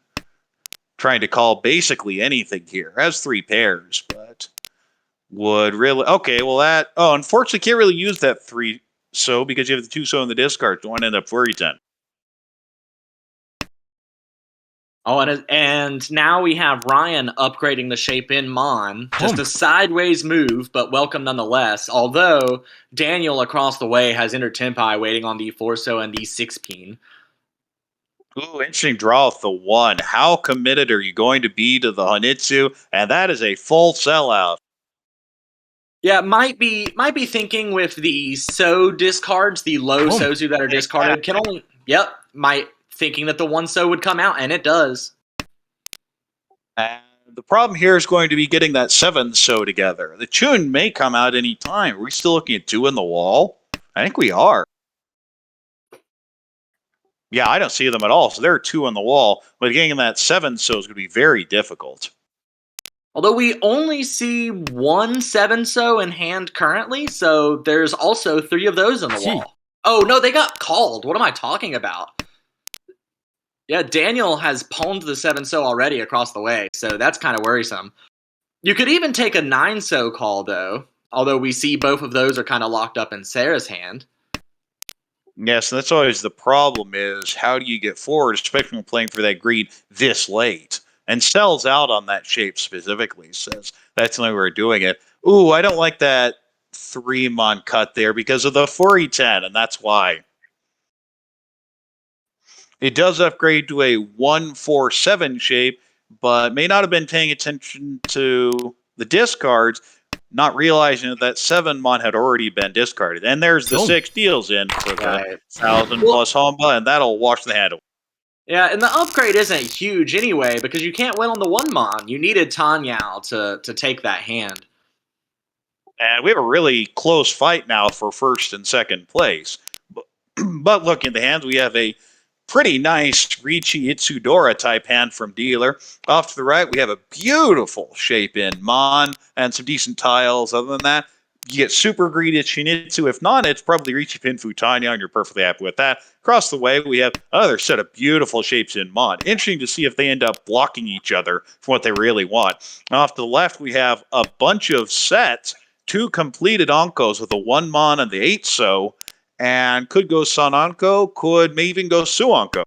Trying to call basically anything here. Has 3 pairs, but would really... Okay, well that... Oh, unfortunately can't really use that 3 so because you have the 2 so in the discard. Don't want to end up Furry 10. Oh, and now we have Ryan upgrading the shape in Mon. Just a sideways move, but welcome nonetheless. Although Daniel across the way has Inner Tempai waiting on the 4-so and the 6-pin. Ooh, interesting draw with the 1. How committed are you going to be to the Honitsu? And that is a full sellout. Yeah, might be thinking with the so discards, the low Sozu that are discarded can only thinking that the 1-so would come out, and it does. And the problem here is going to be getting that 7-so together. The Chun may come out any time. Are we still looking at 2 in the wall? I think we are. Yeah, I don't see them at all. So there are 2 on the wall, but getting that 7-so is going to be very difficult. Although we only see 1 7-so in hand currently, so there's also 3 of those on the wall. Oh, no, they got called. What am I talking about? Yeah, Daniel has pawned the 7-so already across the way, so that's kind of worrisome. You could even take a 9-so call, though, although we see both of those are kind of locked up in Sarah's hand. Yes, and that's always the problem, is how do you get forward, especially when playing for that greed this late? And sells out on that shape specifically, says that's the only way we're doing it. Ooh, I don't like that 3-mon cut there because of the 4E10, and that's why. It does upgrade to a 1-4-7 shape, but may not have been paying attention to the discards, not realizing that 7-mon had already been discarded. And there's the 6 deals in for the 1,000 plus Homba, and that'll wash the hand away. Yeah, and the upgrade isn't huge anyway, because you can't win on the 1-mon. You needed Tanyao to take that hand. And we have a really close fight now for first and second place. But look, in the hands, we have a pretty nice Ricci Itsudora type hand from dealer. Off to the right, we have a beautiful shape in Mon and some decent tiles. Other than that, You get super greedy at Shinitsu. If not, it's probably Riichi Pinfu Tanya, and you're perfectly happy with that. Across the way, we have another set of beautiful shapes in Mon. Interesting to see if they end up blocking each other for what they really want. And off to the left, we have a bunch of sets, 2 completed Onkos with a 1 Mon and the 8 So, and could go San Onko, could maybe even go Su Onko.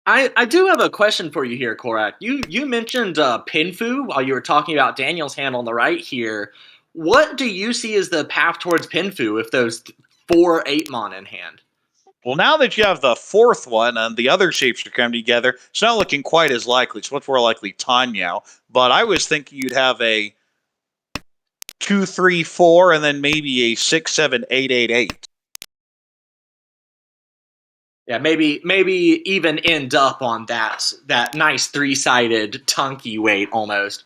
I do have a question for you here, Korak. You mentioned Pinfu while you were talking about Daniel's hand on the right here. What do you see as the path towards Pinfu if those 4 8-mon in hand? Well, now that you have the 4th one and the other shapes are coming together, it's not looking quite as likely. It's much more likely Tanyao. But I was thinking you'd have a 2, 3, 4, and then maybe a 6, 7, 8, 8, 8. Yeah, maybe even end up on that nice 3-sided Tunky weight almost.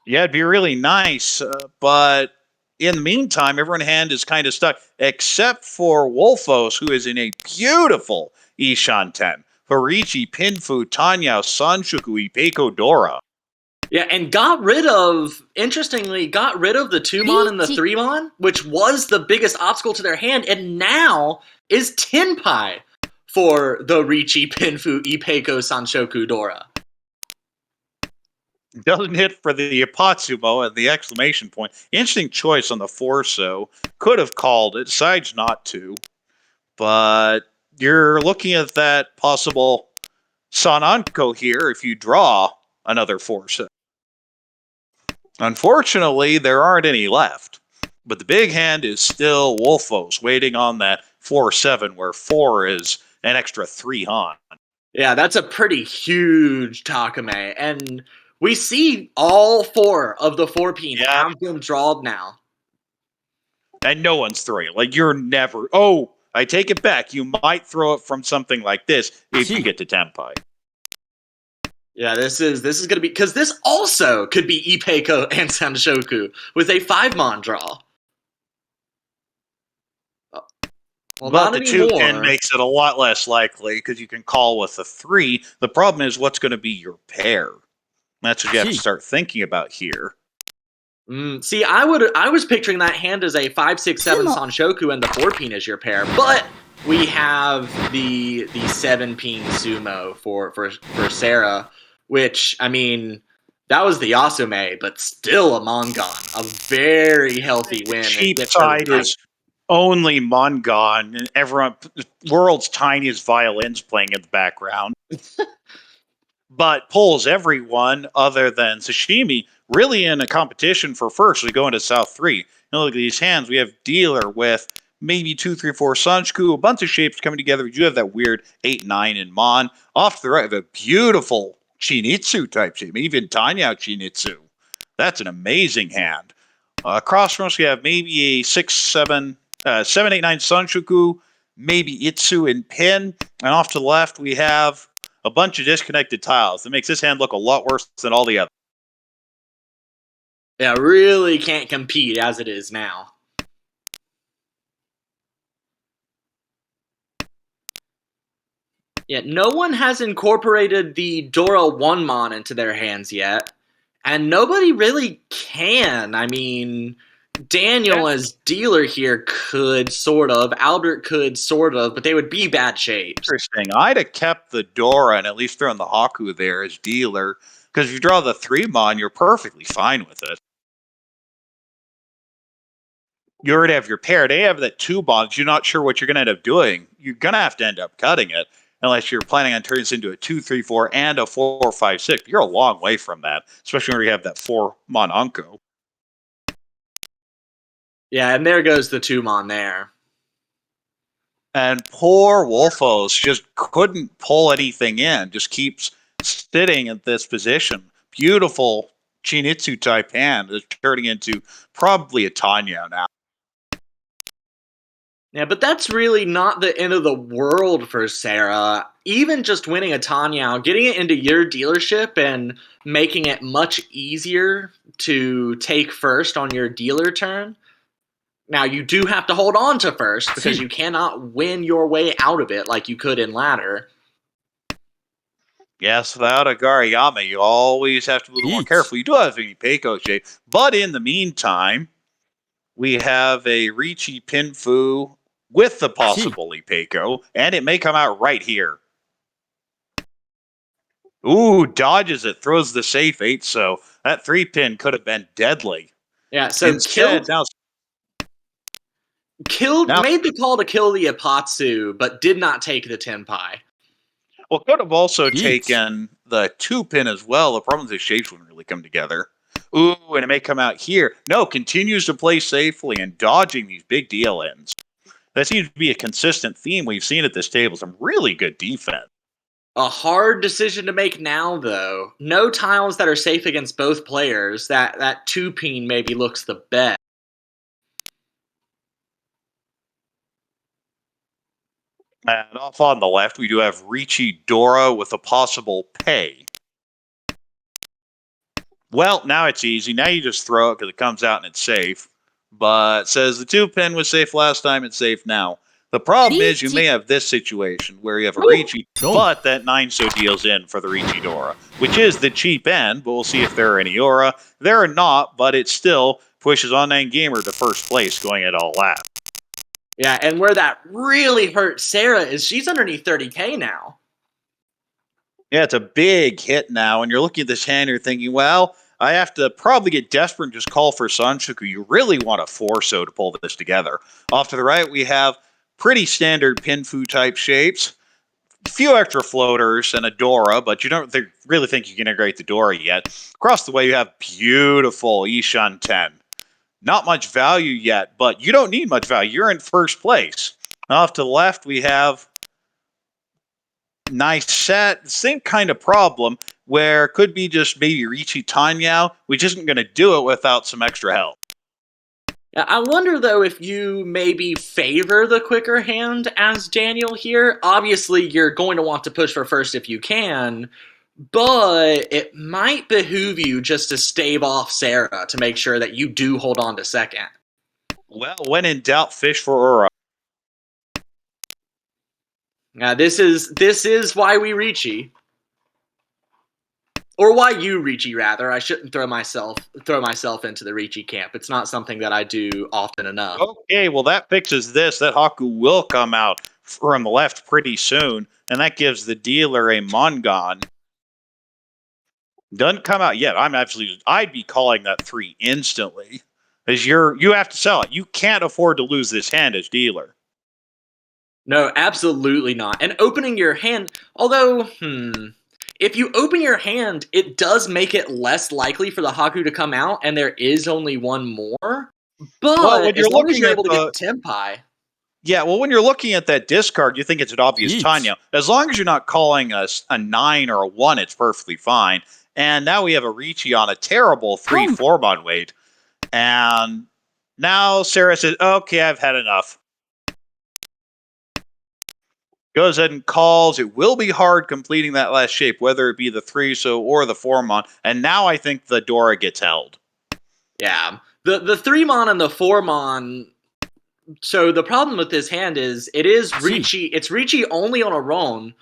Yeah, it'd be really nice. But in the meantime, everyone in hand is kind of stuck, except for Wolfos, who is in a beautiful Ishan 10. Horichi, Pinfu, Tanyao, Sanshoku, Ipeko, Dora. Yeah, and interestingly, got rid of the 2-mon and the 3-mon, which was the biggest obstacle to their hand, and now is Tenpai for the Riichi, Pinfu, Ipeko, Sanshoku, Dora. Doesn't hit for the Apatsumo and the exclamation point. Interesting choice on the 4 So. Could have called it, decides not to. But you're looking at that possible Sananko here if you draw another 4 So. Unfortunately, there aren't any left. But the big hand is still Wolfos, waiting on that 4-7, where 4 is an extra 3 Han. Yeah, that's a pretty huge Takame. And we see all 4 of the 4-peen have been drawed now. And no one's throwing it. Like, you're never... Oh, I take it back. You might throw it from something like this if you get to Tenpai. Yeah, this is going to be... Because this also could be Ipeko and Sanshoku with a 5-mon draw. Well, but the 2-pin makes it a lot less likely because you can call with a 3. The problem is what's going to be your pair. That's what you have to start thinking about here. See, I was picturing that hand as a 5, 6, 7 Sanshoku and the 4-peen as your pair, but we have the 7-peen Sumo for Sarah, which, I mean, that was the Yasume, but still a Mongon. A very healthy win. Cheap side is only Mongon, and everyone, world's tiniest violins playing in the background. But pulls everyone other than Sashimi really in a competition for first. We go into South 3. Now look at these hands. We have Dealer with maybe 2, 3, 4 Sanshku, a bunch of shapes coming together. We do have that weird 8, 9 in Mon. Off to the right, we have a beautiful Chinitsu type shape, even Tanyao Chinitsu. That's an amazing hand. Across from us, we have maybe a 6, 7, 7, 8, 9 Sanshoku, maybe Itsu in Pin. And off to the left, we have a bunch of disconnected tiles. That makes this hand look a lot worse than all the others. Yeah, really can't compete as it is now. Yeah, no one has incorporated the Dora 1-mon into their hands yet. And nobody really can. I mean, Daniel as Dealer here could, sort of. Albert could, sort of, but they would be bad shapes. Interesting. I'd have kept the Dora and at least thrown the Haku there as Dealer. Because if you draw the 3-mon, you're perfectly fine with it. You already have your pair. They have that 2-mon. You're not sure what you're going to end up doing. You're going to have to end up cutting it. Unless you're planning on turning this into a 2, 3, 4 and a 4, 5, 6. You're a long way from that. Especially when you have that 4-mon Anko. Yeah, and there goes the 2-mon there. And poor Wolfos just couldn't pull anything in. Just keeps sitting at this position. Beautiful Chinitsu type hand is turning into probably a Tanya now. Yeah, but that's really not the end of the world for Sarah. Even just winning a Tanyao, getting it into your dealership and making it much easier to take first on your dealer turn. Now, you do have to hold on to first because you cannot win your way out of it like you could in ladder. Yes, without a Gariyama, you always have to be a little more Each. careful. You do have a Peiko shape, but in the meantime, we have a Ricci Pinfu with the possible Peiko, and it may come out right here. Ooh, dodges it, throws the safe 8, so that 3-pin could have been deadly. Yeah, so Instead, now made the call to kill the Apatsu, but did not take the Tenpai. well, could have also Each. taken the 2-pin as well. The problem is the shapes wouldn't really come together. Ooh, and it may come out here. No, continues to play safely and dodging these big DLNs. That seems to be a consistent theme we've seen at this table. Some really good defense. A hard decision to make now, though. No tiles that are safe against both players. That 2-pin maybe looks the best. And off on the left, we do have Ricci Dora with a possible pay. Well, now it's easy. Now you just throw it because it comes out and it's safe. But it says the 2-pin was safe last time, it's safe now. The problem is you may have this situation where you have a Ricci, but that 9-so deals in for the Ricci Dora, which is the cheap end, but we'll see if there are any Aura. There are not, but it still pushes Online Gamer to first place going at all out. Yeah, and where that really hurt Sarah is she's underneath 30K now. Yeah, it's a big hit now, and you're looking at this hand, you're thinking, well, I have to probably get desperate and just call for Sanshoku. You really want a 4-so to pull this together. Off to the right, we have pretty standard Pinfu type shapes. A few extra floaters and a Dora, but you don't really think you can integrate the Dora yet. Across the way, you have beautiful Ishan 10. Not much value yet, but you don't need much value. You're in first place. Off to the left, we have nice set. Same kind of problem where it could be just maybe Ricci Tanyao, which isn't going to do it without some extra help. I wonder, though, if you maybe favor the quicker hand as Daniel here. Obviously, you're going to want to push for first if you can, but it might behoove you just to stave off Sarah to make sure that you do hold on to second. Well, when in doubt, fish for Aura. This is why we Ricci. Or why you Ricci, rather. I shouldn't throw myself into the Ricci camp. It's not something that I do often enough. Okay, well, that fixes this. That Haku will come out from the left pretty soon, and that gives the dealer a Mongon. Doesn't come out yet. I'd be calling that 3 instantly. As you have to sell it. You can't afford to lose this hand as dealer. No, absolutely not. And opening your hand, although, if you open your hand, it does make it less likely for the Haku to come out, and there is only one more. But as long as you're able to get Tenpai. Yeah, well, when you're looking at that discard, you think it's an obvious Tanya. As long as you're not calling us a 9 or a 1, it's perfectly fine. And now we have a Ricci on a terrible 3-4 weight. And now Sarah says, okay, I've had enough. Goes ahead and calls. It will be hard completing that last shape, whether it be the 3-so or the 4-mon. And now I think the Dora gets held. Yeah. The 3-mon and the 4-mon. So the problem with this hand is it is Ricci. It's Ricci only on a Ron.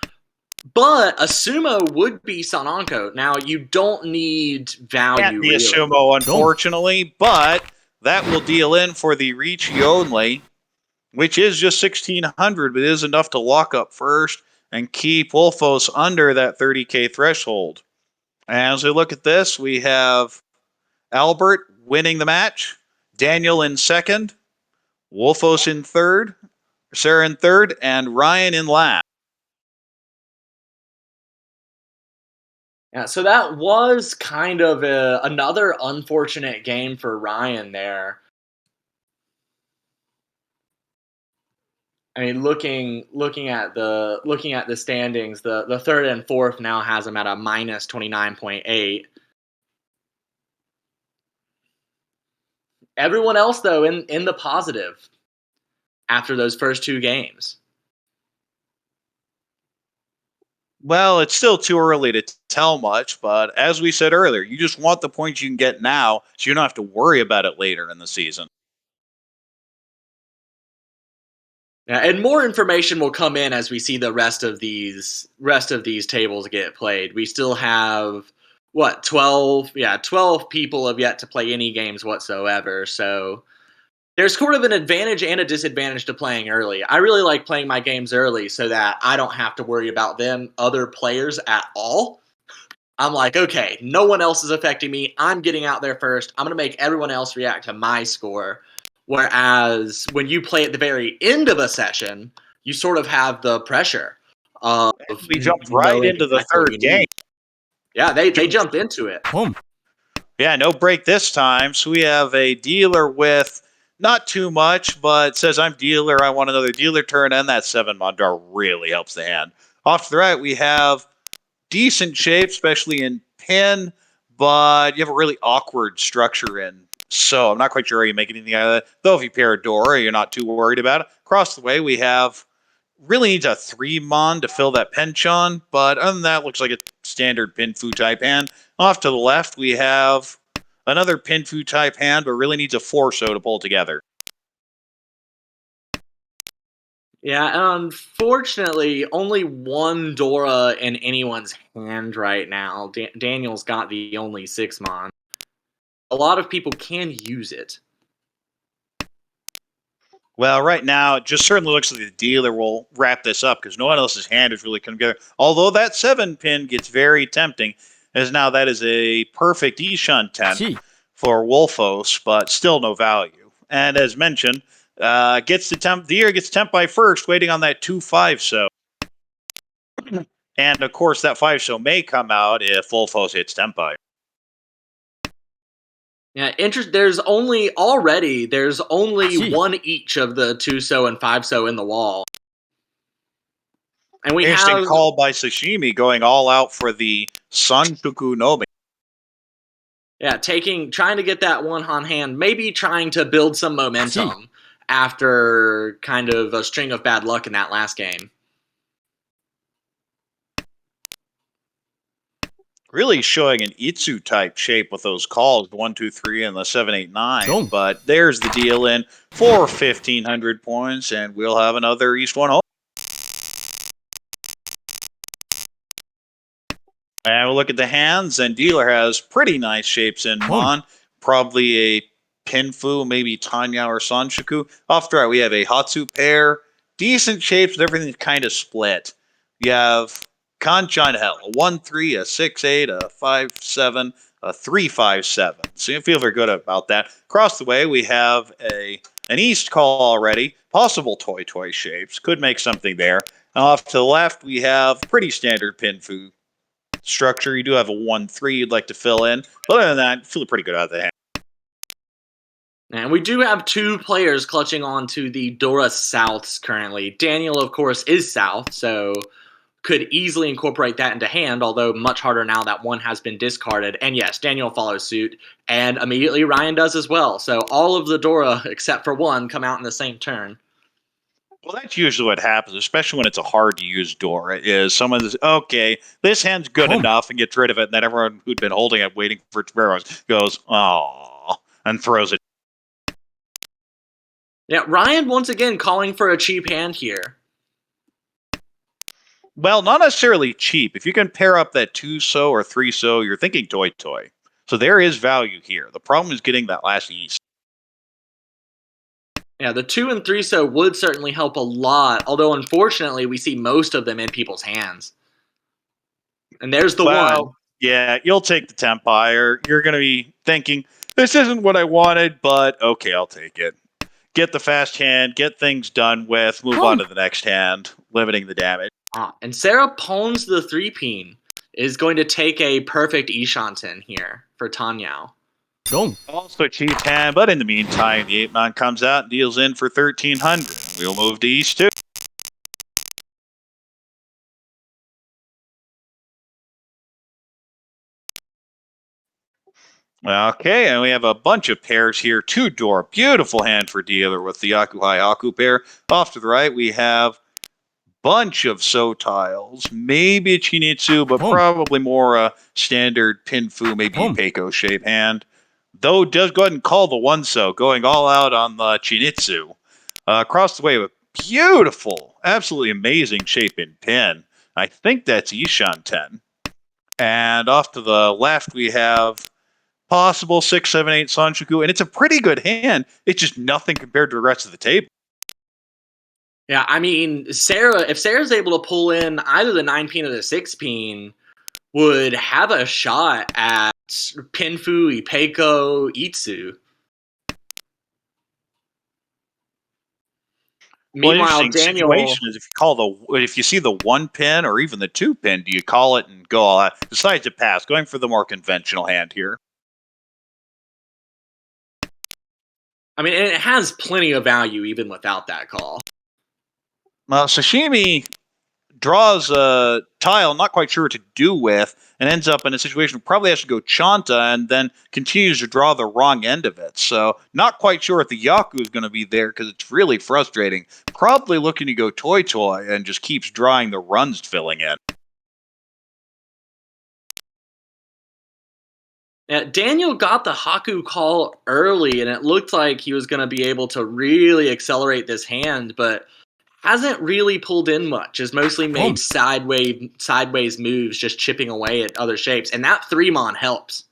But a sumo would be Sananko. Now, you don't need value. Can't be a sumo, unfortunately, but that will deal in for the Ricci only, which is just 1,600, but it is enough to lock up first and keep Wolfos under that 30K threshold. As we look at this, we have Albert winning the match, Daniel in second, Wolfos in third, Sarah in third, and Ryan in last. Yeah, so that was kind of another unfortunate game for Ryan there. I mean, looking at the standings, the third and fourth now has him at a minus 29.8. Everyone else, though, in the positive after those first 2 games. Well, it's still too early to tell much, but as we said earlier, you just want the points you can get now so you don't have to worry about it later in the season. Yeah, and more information will come in as we see the rest of these tables get played. We still have what 12? Yeah, 12 people have yet to play any games whatsoever. So there's sort of an advantage and a disadvantage to playing early. I really like playing my games early so that I don't have to worry about other players at all. I'm like, okay, no one else is affecting me. I'm getting out there first. I'm going to make everyone else react to my score. Whereas when you play at the very end of a session, you sort of have the pressure of We jumped right knowing into the exactly what third you game. need. Yeah, they jumped into it. Home. Yeah, no break this time. So we have a dealer with not too much, but says, I'm dealer. I want another dealer turn, and that 7 Mondar really helps the hand. Off to the right, we have decent shape, especially in pin, but you have a really awkward structure in. So I'm not quite sure how you make anything out of that. Though if you pair a Dora, you're not too worried about it. Across the way, we have really needs a 3 Mon to fill that penchant, but other than that, looks like a standard Pinfu type hand. Off to the left, we have another Pinfu type hand, but really needs a 4-so to pull together. Yeah, unfortunately, only one Dora in anyone's hand right now. Daniel's got the only 6 Mon. A lot of people can use it. Well, right now, it just certainly looks like the dealer will wrap this up because no one else's hand is really coming together. Although that 7 pin gets very tempting, as now that is a perfect Ishan 10 Chi. for Wolfos, but still no value. And as mentioned, gets the dealer gets temp by first, waiting on that 2-5-so. And of course, that 5-so may come out if Wolfos hits temp by. Yeah, there's only Gee. one each of the 2-so and 5-so in the wall. And we Interesting have call by Sashimi going all out for the Sanjuku Nomi. trying to get that one on hand, maybe trying to build some momentum after kind of a string of bad luck in that last game. Really showing an Itsu type shape with those calls, the 1, 2, 3, and the 7, 8, 9. Boom. But there's the deal in for 1,500 points, and we'll have another East 1 home. And we'll look at the hands, and dealer has pretty nice shapes in Mon. Probably a Pinfu, maybe Tanya or Sanshoku. Off the right, we have a Hatsu pair. Decent shapes, but everything's kind of split. You have Kanchan Hell, a 1-3, a 6-8, a 5-7, a 3-5-7. So you feel very good about that. Across the way, we have an East call already. Possible toy shapes. Could make something there. Off to the left, we have pretty standard Pinfu structure. You do have a 1-3 you'd like to fill in. But other than that, feel pretty good out of the hand. And we do have 2 players clutching on to the Dora Souths currently. Daniel, of course, is South, so could easily incorporate that into hand, although much harder now that one has been discarded. And yes, Daniel follows suit, and immediately Ryan does as well. So all of the Dora, except for one, come out in the same turn. Well, that's usually what happens, especially when it's a hard-to-use Dora, is someone says, okay, this hand's good enough, and gets rid of it, and then everyone who'd been holding it, waiting for its arrows, goes, oh, and throws it. Yeah, Ryan, once again, calling for a cheap hand here. Well, not necessarily cheap. If you can pair up that 2-so or 3-so, you're thinking toy. So there is value here. The problem is getting that last East. Yeah, the 2 and 3-so would certainly help a lot, although unfortunately we see most of them in people's hands. And there's the one. Yeah, you'll take the Tempire. You're going to be thinking, this isn't what I wanted, but okay, I'll take it. Get the fast hand, get things done with, move on to the next hand, limiting the damage. And Sarah Pons the 3-peen is going to take a perfect Ishanten here for Tanyao. Dong. Also a cheap hand, but in the meantime, the 8-man comes out and deals in for 1,300. We'll move to East 2. Okay, and we have a bunch of pairs here. 2-door, beautiful hand for dealer with the Yakuhai Haku pair. Off to the right, we have bunch of So tiles, maybe a Chinitsu, but probably more a standard Pinfu, maybe Peiko shape hand. Though does go ahead and call the 1-so, going all out on the Chinitsu. Across the way, beautiful, absolutely amazing shape in pin. I think that's Ishan 10. And off to the left, we have possible 6, 7, 8 Sanchoku, and it's a pretty good hand. It's just nothing compared to the rest of the table. Yeah, I mean, if Sarah's able to pull in either the 9-pin or the 6-pin, would have a shot at Pinfu, Ipeiko, Itsu. Well, Meanwhile, interesting Daniel, situation is if you see the 1 pin or even the 2 pin, do you call it and go all out? Decides to pass, going for the more conventional hand here. I mean, and it has plenty of value even without that call. Well, Sashimi draws a tile, not quite sure what to do with, and ends up in a situation where probably has to go Chanta and then continues to draw the wrong end of it. So, not quite sure if the Yaku is going to be there because it's really frustrating. Probably looking to go Toy Toy and just keeps drawing the runs filling in. Yeah, Daniel got the Haku call early, and it looked like he was going to be able to really accelerate this hand, but hasn't really pulled in much. Has mostly made sideways moves, just chipping away at other shapes, and that 3-mon helps.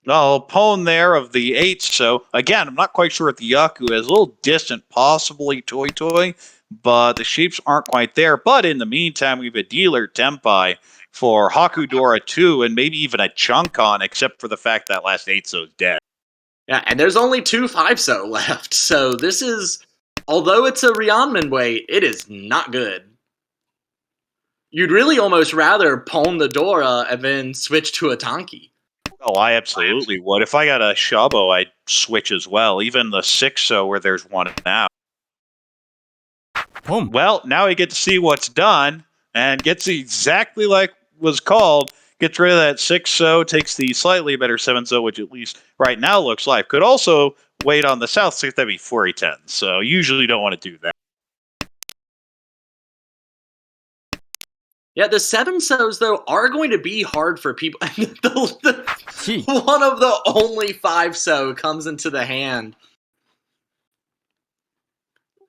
Oh, Pone there of the 8. So, again, I'm not quite sure what the Yaku is. A little distant, possibly Toy Toy, but the shapes aren't quite there. But in the meantime, we have a Dealer Tempai for Hakudora 2 and maybe even a Chunkon, except for the fact that last 8 so is dead. Yeah, and there's only 2 5-so left, so this is, although it's a Ryanman weight, it is not good. You'd really almost rather Pone the Dora and then switch to a Tanki. Oh, I absolutely would. If I got a Shabo, I'd switch as well. Even the 6 so where there's one now. Boom. Well, now we get to see what's done and gets exactly like was called. Gets rid of that 6 so, takes the slightly better 7 so, which at least right now looks like. Could also wait on the south 6, that'd be 4-10. So usually don't want to do that. Yeah, the 7-sos, though, are going to be hard for people. One of the only 5-so comes into the hand.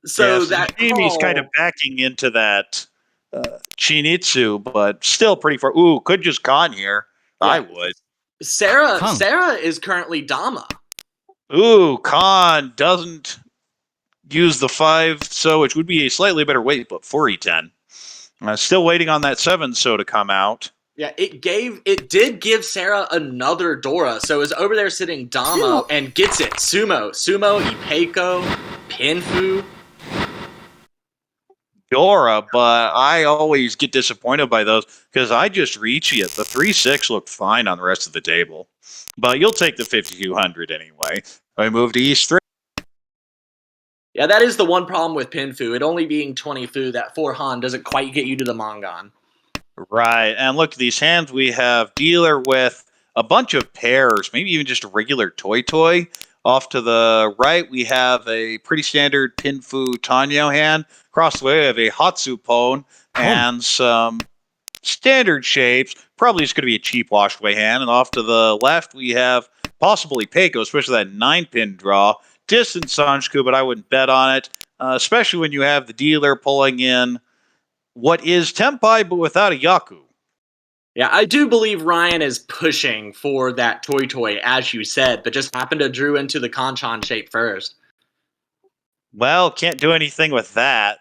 So that Jamie's kind of backing into that Chinitsu, but still pretty far. Ooh, could just con here. Yeah. I would. Sarah is currently Dama. Ooh, con doesn't use the 5 so, which would be a slightly better weight, but 4-10. Still waiting on that 7 so to come out. Yeah, it did give Sarah another Dora, so is over there sitting Dama and gets it. Sumo, Ipeiko, Pinfu. Dora, but I always get disappointed by those because I just reach it. The 3-6 looked fine on the rest of the table, but you'll take the 5200 anyway. I move to East 3. Yeah, that is the one problem with Pinfu. It only being 20 fu, that 4 Han doesn't quite get you to the Mongon. Right, and look at these hands. We have Dealer with a bunch of pairs, maybe even just a regular Toy Toy. Off to the right, we have a pretty standard Pinfu Tanyo hand. Across the way, we have a Hatsupon and some standard shapes. Probably just going to be a cheap washed away hand. And off to the left, we have possibly Peiko, especially that 9-pin draw. Distant Sanchoku, but I wouldn't bet on it, especially when you have the Dealer pulling in what is Tempai, but without a Yaku. Yeah, I do believe Ryan is pushing for that Toy Toy, as you said, but just happened to drew into the Kanchan shape first. Well, can't do anything with that.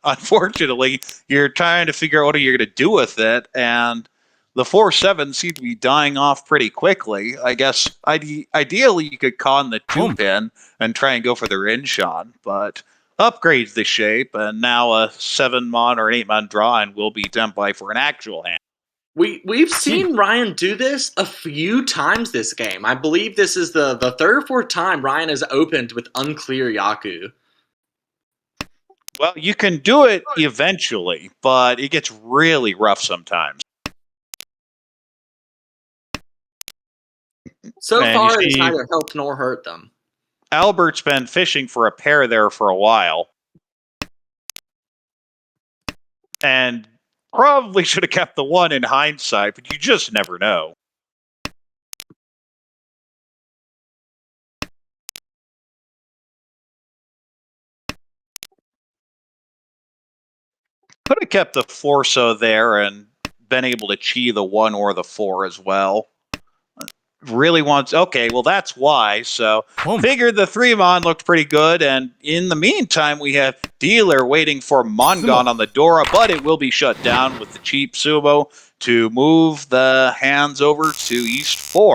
Unfortunately, you're trying to figure out what you're going to do with it, and the 4-7 seem to be dying off pretty quickly. I guess ideally you could con the 2-pin and try and go for the Rinshan, but upgrades the shape, and now a 7-mon or an 8-mon draw and will be Tempai for an actual hand. We've seen Ryan do this a few times this game. I believe this is the 3rd or 4th time Ryan has opened with unclear Yaku. Well, you can do it eventually, but it gets really rough sometimes. So far, it's neither helped nor hurt them. Albert's been fishing for a pair there for a while. And probably should have kept the 1 in hindsight, but you just never know. Could have kept the Forso there and been able to chi the 1 or the 4 as well. Really wants. Okay, well, that's why. So, figured the 3 Mon looked pretty good. And in the meantime, we have Dealer waiting for Mongon on the Dora, but it will be shut down with the cheap Sumo to move the hands over to East 4.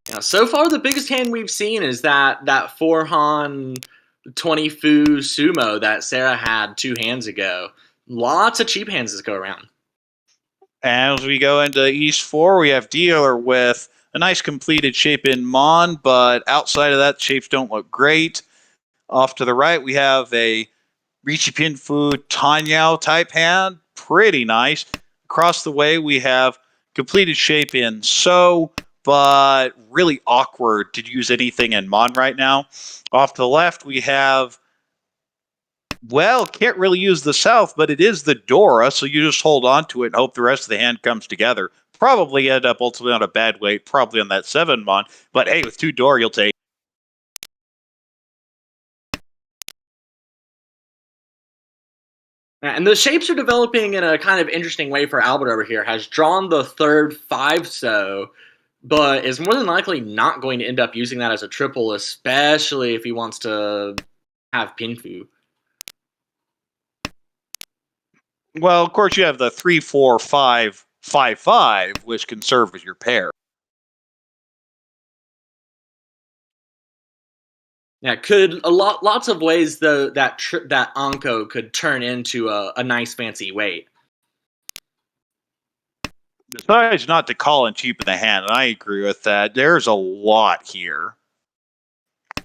Yeah, so far the biggest hand we've seen is that 4Han 20 Fu Sumo that Sarah had 2 hands ago. Lots of cheap hands that go around. As we go into East 4, we have Dealer with a nice completed shape in Mon, but outside of that, shapes don't look great. Off to the right, we have a Richi Pinfu Tanyao type hand. Pretty nice. Across the way, we have completed shape in So, but really awkward to use anything in Mon right now. Off to the left, we have, well, can't really use the South, but it is the Dora, so you just hold on to it and hope the rest of the hand comes together. Probably end up ultimately on a bad weight, probably on that 7 Mon, but hey, with 2 Dora, you'll take. And the shapes are developing in a kind of interesting way for Albert over here. Has drawn the third 5 So, but is more than likely not going to end up using that as a triple, especially if he wants to have Pinfu. Well, of course, you have the 3, 4, 5, 5, 5, which can serve as your pair. Yeah, could lots of ways though that that Anko could turn into a nice fancy weight. Besides not to call and cheapen the hand, and I agree with that. There's a lot here.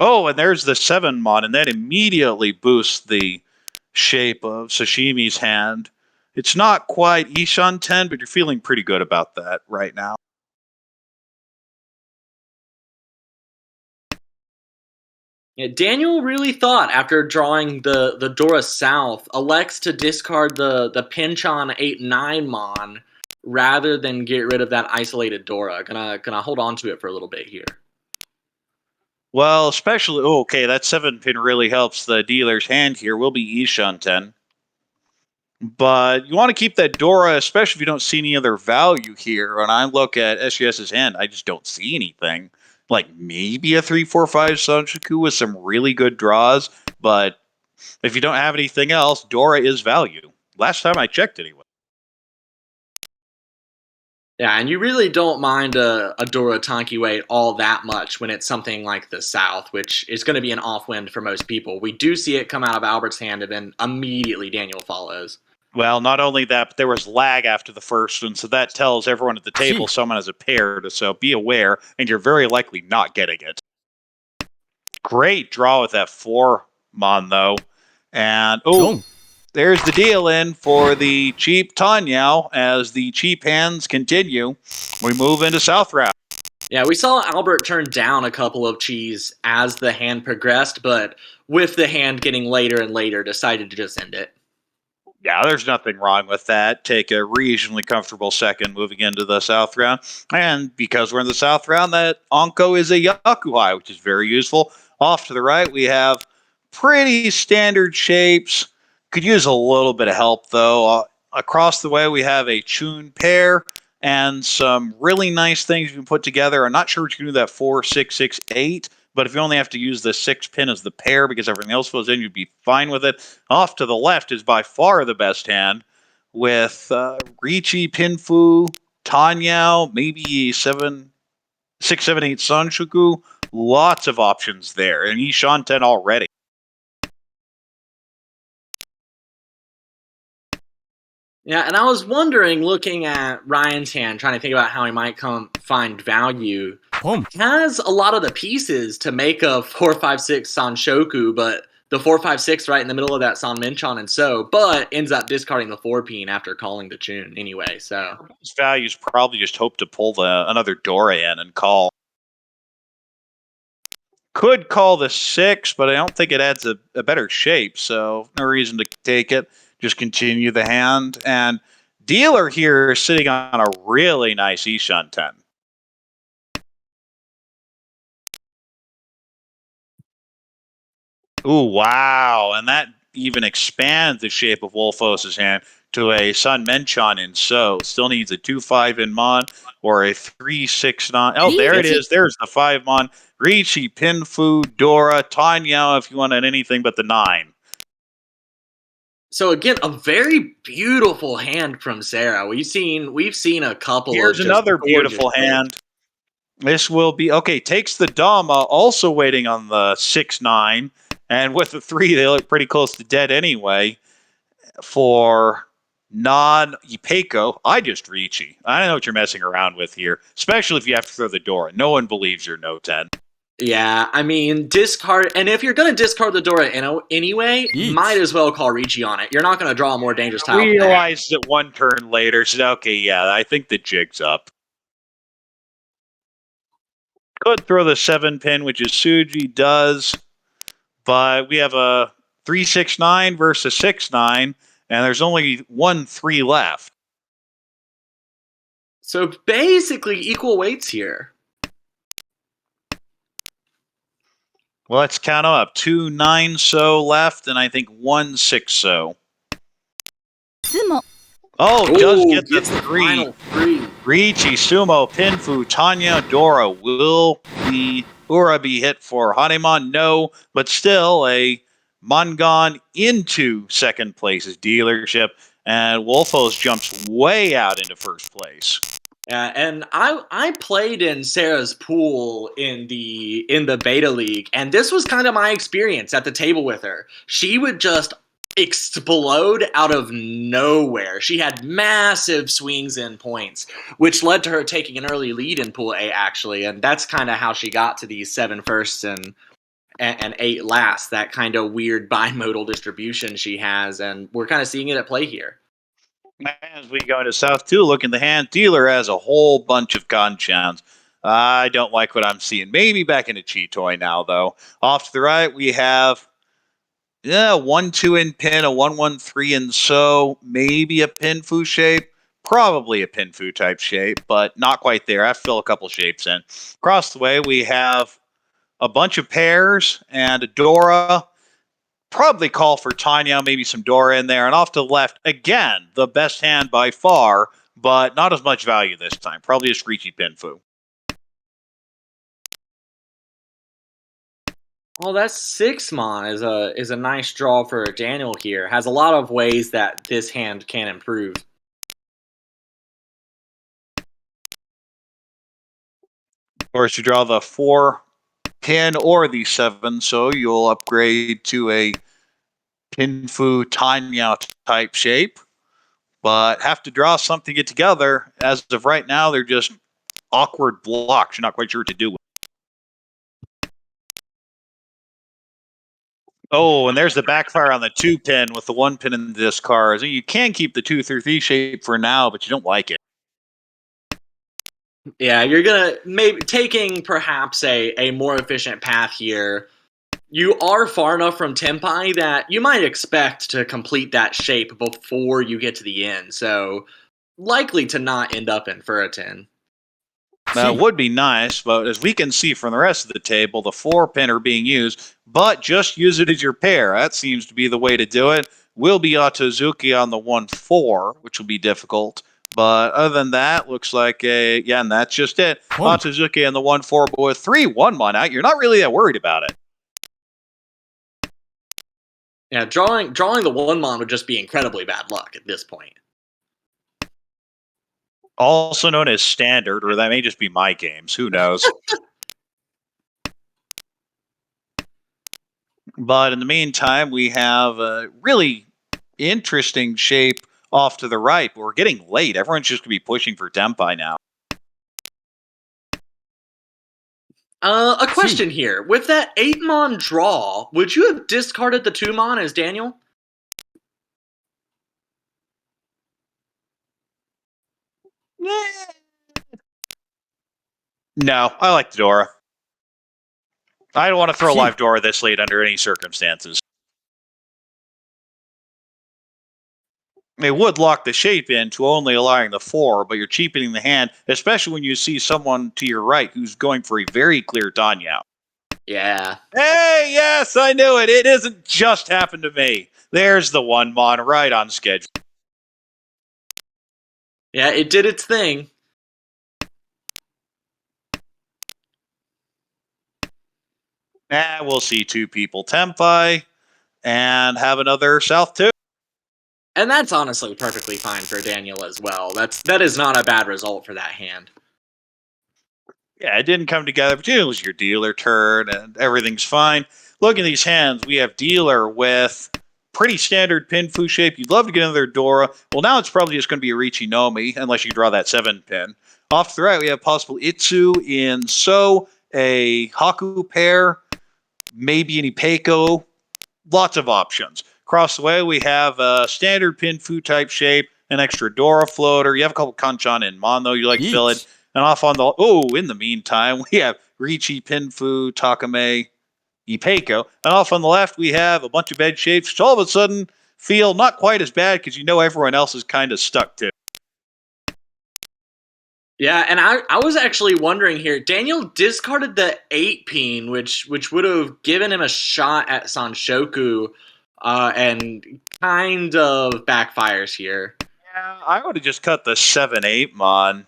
Oh, and there's the 7 Mon, and that immediately boosts the shape of Sashimi's hand. It's not quite Ishan 10, but you're feeling pretty good about that right now. Yeah, Daniel really thought after drawing the Dora South, elects to discard the Pinchon 8-9 Mon rather than get rid of that isolated Dora. Gonna hold on to it for a little bit here. Well, especially, okay, that 7 pin really helps the dealer's hand here. Will be Ishan 10. But you want to keep that Dora, especially if you don't see any other value here. When I look at SGS's hand, I just don't see anything. Like maybe a 3, 4, 5 Sanjuku with some really good draws. But if you don't have anything else, Dora is value. Last time I checked, anyway. Yeah, and you really don't mind a Dora Tonki weight all that much when it's something like the South, which is going to be an off-wind for most people. We do see it come out of Albert's hand, and then immediately Daniel follows. Well, not only that, but there was lag after the first one, so that tells everyone at the table someone has a pair, so be aware, and you're very likely not getting it. Great draw with that 4 Mon, though. And, there's the deal in for the cheap Tanyao as the cheap hands continue. We move into South Round. Yeah, we saw Albert turn down a couple of cheese as the hand progressed, but with the hand getting later and later, decided to just end it. Yeah, there's nothing wrong with that. Take a reasonably comfortable second moving into the South Round. And because we're in the South Round, that Anko is a Yakuhai, which is very useful. Off to the right, we have pretty standard shapes. Could use a little bit of help, though. Across the way, we have a Chun pair and some really nice things you can put together. I'm not sure what you can do that 4, 6, 6, 8. But if you only have to use the 6 pin as the pair because everything else goes in, you'd be fine with it. Off to the left is by far the best hand with Richi, Pinfu, Tanyao, maybe 6, 7, 8 Sanshuku. Lots of options there. And Ishan 10 already. Yeah, and I was wondering, looking at Ryan's hand, trying to think about how he might find value. Has a lot of the pieces to make a 4-5-6 Sanshoku, but the 4-5-6 right in the middle of that San Minchon and so, but ends up discarding the 4-peen after calling the Chun anyway. So His values probably just hope to pull another Dora in and call. Could call the 6, but I don't think it adds a better shape, so no reason to take it. Just continue the hand. And Dealer here is sitting on a really nice Ishan 10. Ooh, wow. And that even expands the shape of Wolfos's hand to a Sun Menchon in So. Still needs a 2-5 in Mon or a 3-6-9. Oh, there it is. There's the 5 Mon. Ricci, Pinfu, Dora, Tanya, if you wanted anything but the 9. So again, a very beautiful hand from Sarah. We've seen a couple. Here's of just another gorgeous beautiful plays. hand. This will be okay. Takes the Dama, also waiting on the 6-9, and with the 3, they look pretty close to dead anyway. For non-Ipeco, I just Ricci. I don't know what you're messing around with here, especially if you have to throw the Dora. No one believes you're no 10. Yeah, I mean, discard, and if you're going to discard the Dora anyway, Yeet. might as well call Ricci on it. You're not going to draw a more dangerous tile. Realized it one turn later. Said, okay, yeah, I think the jig's up. Could throw the 7-pin, which is Suji does, but we have a 3-6-9 versus 6-9, and there's only 1-3 left. So basically equal weights here. Well, let's count them up. 2 9-so left, and I think 1 6-so. Oh, does get the gets 3. final 3. Ricci, Sumo, Pinfu, Tanya, Dora. Will the Ura be hit for Hanemon? No, but still a Mongon into second place's dealership, and Wolfos jumps way out into first place. Yeah, and I played in Sarah's pool in the beta league, and this was kind of my experience at the table with her. She would just explode out of nowhere. She had massive swings in points, which led to her taking an early lead in Pool A, actually, and that's kind of how she got to these 7 firsts and 8 last. That kind of weird bimodal distribution she has, and we're kind of seeing it at play here. As we go into South 2, look in the hand. Dealer has a whole bunch of Ganchans. I don't like what I'm seeing. Maybe back into Cheetoy now, though. Off to the right, we have 1-2 in Pin, a 1-1-3 in So. Maybe a Pinfu shape. Probably a Pinfu type shape, but not quite there. I have to fill a couple shapes in. Across the way, we have a bunch of pairs and a Dora. Probably call for Tanya, maybe some Dora in there. And off to the left, again, the best hand by far, but not as much value this time. Probably a Screechy Pinfu. Well, that 6-mon is a nice draw for Daniel here. Has a lot of ways that this hand can improve. Of course, you draw the 4-pin or the 7, so you'll upgrade to a Pinfu Tanya type shape, but have to draw something to get together. As of right now, they're just awkward blocks. You're not quite sure what to do with. Oh, and there's the backfire on the 2-pin with the 1-pin in the discard. So you can keep the 2-3 shape for now, but you don't like it. Yeah, you're gonna maybe taking perhaps a more efficient path here. You are far enough from Tempai that you might expect to complete that shape before you get to the end, so likely to not end up in Furitin. Would be nice, but as we can see from the rest of the table, the 4-pin are being used, but just use it as your pair. That seems to be the way to do it. Will be Otozuki on the 1-4, which will be difficult. But other than that, looks like and that's just it. Otozuki on the 1-4, but with 3-1-1 out, you're not really that worried about it. Yeah, drawing the 1-mon would just be incredibly bad luck at this point. Also known as standard, or that may just be my games. Who knows? But in the meantime, we have a really interesting shape off to the right. But we're getting late. Everyone's just going to be pushing for Tempai now. A question here. With that 8-mon draw, would you have discarded the 2-mon as Daniel? No, I like the Dora. I don't want to throw a live Dora this late under any circumstances. They would lock the shape in to only allowing the 4, but you're cheapening the hand, especially when you see someone to your right who's going for a very clear Tanya. Yeah. Hey, yes, I knew it. It isn't just happened to me. There's the 1-mon right on schedule. Yeah, it did its thing. We'll see two people Tempai and have another South 2. And that's honestly perfectly fine for Daniel as well. That is not a bad result for that hand. Yeah, it didn't come together, but it was your dealer turn, and everything's fine. Look at these hands. We have dealer with pretty standard Pinfu shape. You'd love to get another Dora. Well, now it's probably just going to be a Richinomi, unless you draw that 7-pin. Off to the right, we have possible Itsu in So, a Haku pair, maybe an Ipeco. Lots of options. Across the way, we have a standard Pinfu type shape, an extra Dora floater. You have a couple Kanchan and Mon, though, you like to fill it. And off on the, in the meantime, we have Ricci, Pinfu, Takame, Ipeco. And off on the left, we have a bunch of bed shapes, which all of a sudden feel not quite as bad because you know everyone else is kind of stuck to. Yeah, and I was actually wondering here. Daniel discarded the 8-pin, which would have given him a shot at Sanshoku, and kind of backfires here. Yeah, I would have just cut the 7-8 Mon.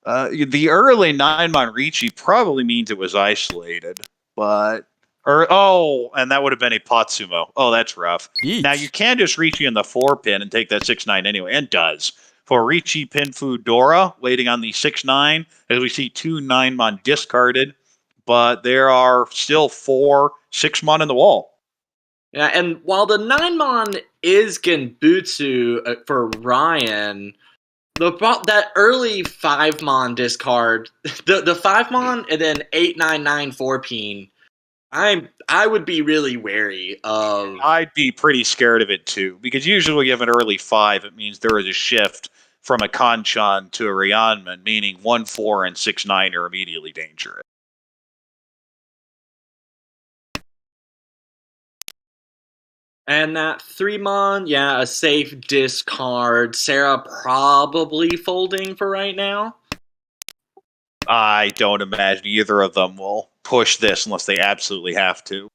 The early 9-Mon Ricci probably means it was isolated, but and that would have been a Potsumo. Oh, that's rough. Now you can just Ricci in the 4-pin and take that 6-9 anyway, and does. For Ricci Pinfu Dora, waiting on the 6-9, as we see 2 9-Mon discarded, but there are still 4 6-Mon in the wall. Yeah, and while the 9-Mon is Genbutsu for Ryan, that early 5-Mon discard, the 5-Mon and then 8-9-9 4-pin, I would be really wary of. I'd be pretty scared of it too, because usually when you have an early 5, it means there is a shift from a Kanchan to a Ryanman, meaning 1-4 and 6-9 are immediately dangerous. And that 3-Mon, yeah, a safe discard. Sarah probably folding for right now. I don't imagine either of them will push this unless they absolutely have to.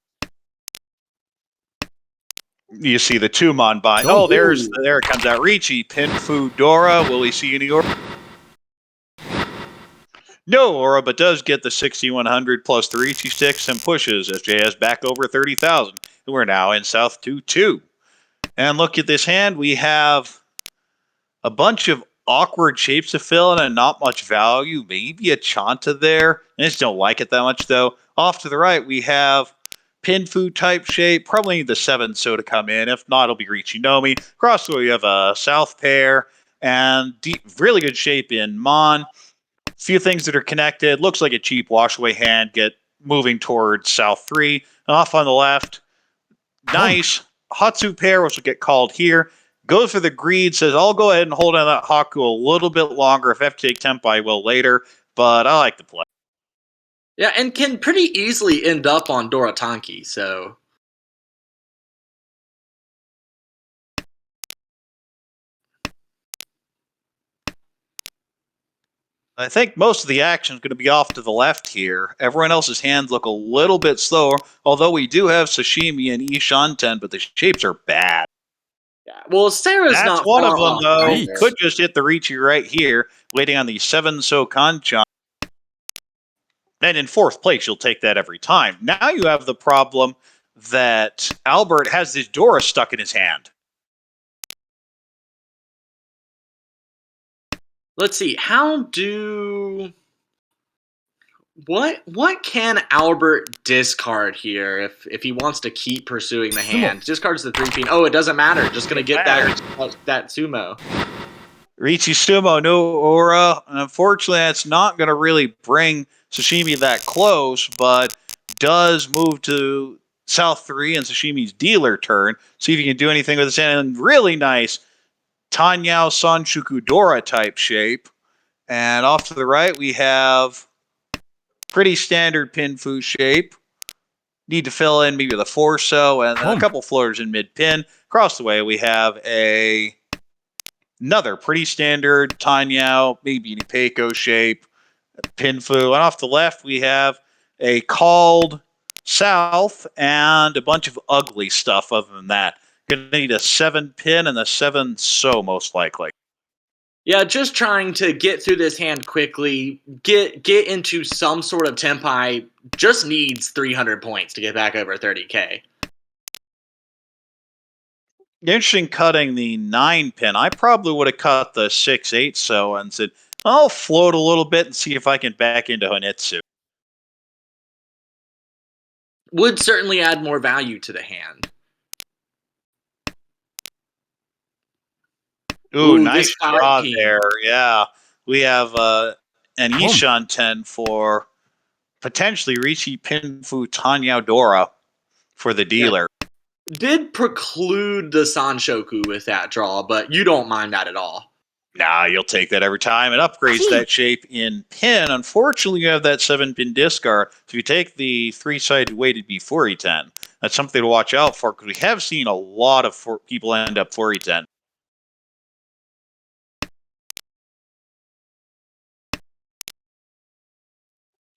You see the 2-Mon bind. Oh, there it comes out. Ricci, Pinfu, Dora. Will we see any Aura? No Aura, but does get the 6100 plus the Ricci sticks and pushes SJS back over 30,000. We're now in South 2-2. And look at this hand. We have a bunch of awkward shapes to fill in and not much value. Maybe a Chanta there. I just don't like it that much, though. Off to the right, we have Pinfu type shape. Probably need the 7-So to come in. If not, it'll be Richinomi. Across the way, we have a South pair and really good shape in Mon. Few things that are connected. Looks like a cheap washaway hand. Get moving towards South 3. And off on the left, nice Hatsu pair, which will get called here. Goes for the greed, says, I'll go ahead and hold on that Haku a little bit longer. If I have to take Tempo, I will later. But I like the play. Yeah, and can pretty easily end up on Dorotanki, so. I think most of the action is going to be off to the left here. Everyone else's hands look a little bit slower, although we do have Sashimi and Ishanten, but the shapes are bad. Yeah, well, Sarah's That's not one far of them, off though. either. Could just hit the Ricci right here, waiting on the 7-So Kanchan. Then in fourth place, you'll take that every time. Now you have the problem that Albert has this Dora stuck in his hand. Let's see. What can Albert discard here if he wants to keep pursuing the hand? Discards the 3-pin. Oh, it doesn't matter. Just gonna get that sumo. Ricci Sumo, no Aura. Unfortunately, that's not going to really bring Sashimi that close, but does move to South 3 and Sashimi's dealer turn. See if you can do anything with this. And really nice Tanyao Sanshuku Dora type shape. And off to the right, we have pretty standard Pinfu shape. Need to fill in maybe the 4-So and a couple floaters in mid-pin. Across the way, we have another pretty standard Tanyao, maybe an Ipeco shape, Pinfu. And off the left, we have a called South and a bunch of ugly stuff other than that. Going to need a 7-pin and a 7-So most likely. Yeah, just trying to get through this hand quickly, get into some sort of tempi, just needs 300 points to get back over 30k. Interesting cutting the 9 pin. I probably would have cut the 6-8 so and said, I'll float a little bit and see if I can back into Honitsu. Would certainly add more value to the hand. Ooh, nice this 5 draw pin. there. Yeah. We have an Ishan 10 for potentially Rishi Pinfu Tanyao for the dealer. Did preclude the Sanshoku with that draw, but you don't mind that at all. Nah, you'll take that every time. It upgrades that shape in pin. Unfortunately, you have that 7-pin discard. So if you take the 3-sided weighted B4 E10, that's something to watch out for because we have seen a lot of people end up 4 E10.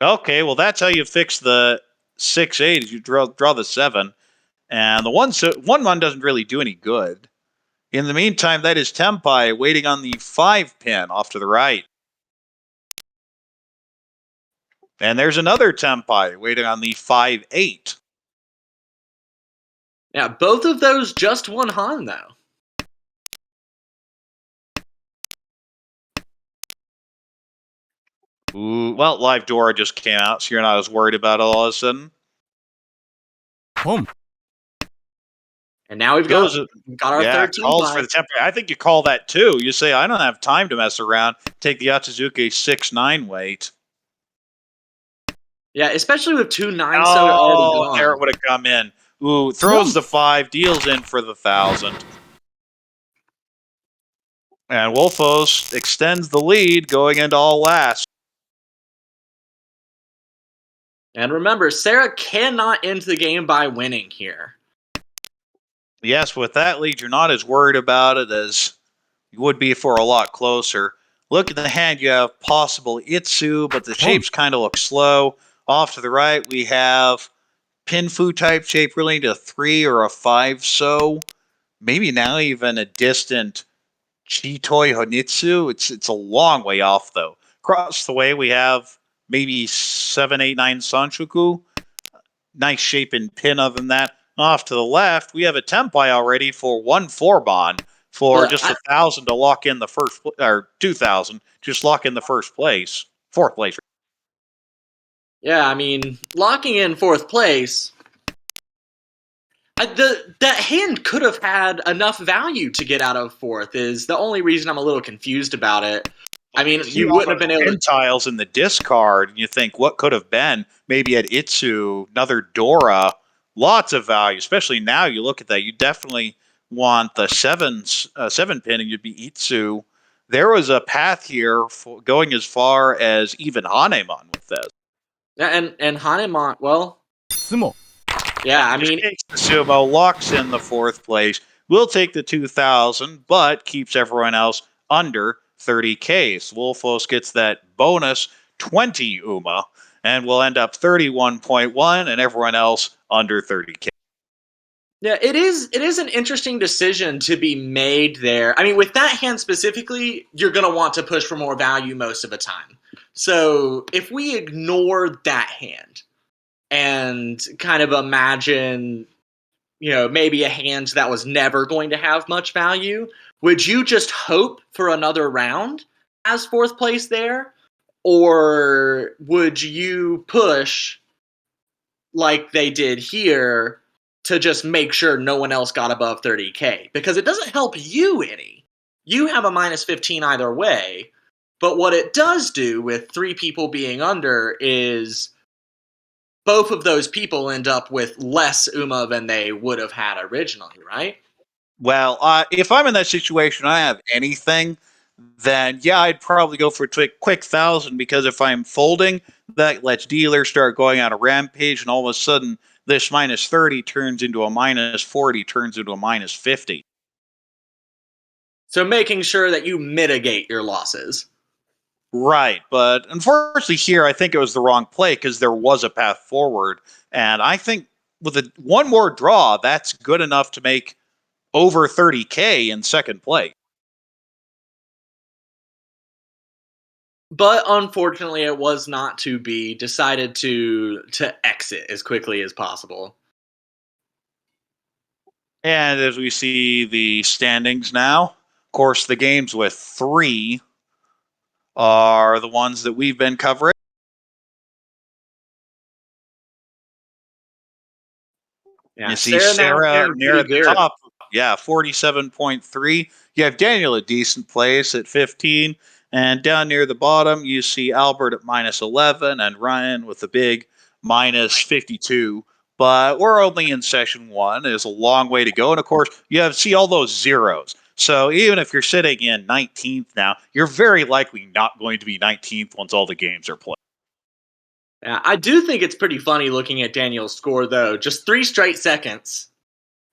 Okay, well, that's how you fix the 6-8 is you draw the 7. And the 1-1 doesn't really do any good. In the meantime, that is Tempai waiting on the 5 pin off to the right. And there's another Tempai waiting on the 5-8. Yeah, both of those just one Han, though. Ooh, well, Live Dora just came out, so you're not as worried about it all of a sudden. And now we've got our third calls for the Tempai. I think you call that too. You say, I don't have time to mess around. Take the Yatsuzuki 6-9 weight. Yeah, especially with 2 9s so already gone. There it would have come in. Ooh, throws the 5, deals in for the 1,000. And Wolfos extends the lead going into all last. And remember, Sarah cannot end the game by winning here. Yes, with that lead, you're not as worried about it as you would be for a lot closer. Look at the hand, you have possible Itsu, but the shapes kind of look slow. Off to the right, we have Pinfu type shape, really into a 3 or a 5 so. Maybe now even a distant Chitoi Honitsu. It's a long way off, though. Across the way, we have maybe 7, 8, 9 Sanshoku. Nice shape and pin other than that. Off to the left, we have a Tempai already for 1-4 bond for just 1,000 to lock in the first, or 2,000, just lock in the first place, fourth place. Yeah, I mean, locking in 4th place, that hand could have had enough value to get out of 4th is the only reason I'm a little confused about it. I mean, you wouldn't have been able to... tiles in the discard, and you think, what could have been? Maybe at Itsu, another Dora, lots of value, especially now you look at that. You definitely want the 7 pin, and you'd be Itsu. There was a path here for going as far as even Hanemon with this. Yeah, and Hanemon, well... Yeah, I mean... Takes the sumo, locks in the 4th place, will take the 2,000, but keeps everyone else under 30k. So Wolfos gets that bonus 20 UMA, and will end up 31.1, and everyone else under 30k. Yeah, it is an interesting decision to be made there. I mean, with that hand specifically, you're going to want to push for more value most of the time. So if we ignore that hand and kind of imagine, maybe a hand that was never going to have much value, would you just hope for another round as 4th place there? Or would you push like they did here to just make sure no one else got above 30k? Because it doesn't help you any. You have a minus 15 either way, but what it does do with 3 people being under is both of those people end up with less UMA than they would have had originally, right? Well, if I'm in that situation, I have anything, then yeah, I'd probably go for a quick 1,000, because if I'm folding, that lets dealers start going on a rampage, and all of a sudden, this minus 30 turns into a minus 40, turns into a minus 50. So making sure that you mitigate your losses. Right, but unfortunately here, I think it was the wrong play because there was a path forward, and I think with one more draw, that's good enough to make over 30k in second place. But unfortunately, it was not to be. Decided to exit as quickly as possible. And as we see the standings now, of course, the games with 3 are the ones that we've been covering. Yeah, You see now Sarah faring near at pretty the good. top. Yeah, 47.3. You have Daniel at decent place at 15. And down near the bottom, you see Albert at minus 11 and Ryan with a big minus 52. But we're only in session 1. There's a long way to go. And of course, see all those zeros. So even if you're sitting in 19th now, you're very likely not going to be 19th once all the games are played. Yeah, I do think it's pretty funny looking at Daniel's score, though. Just 3 straight seconds.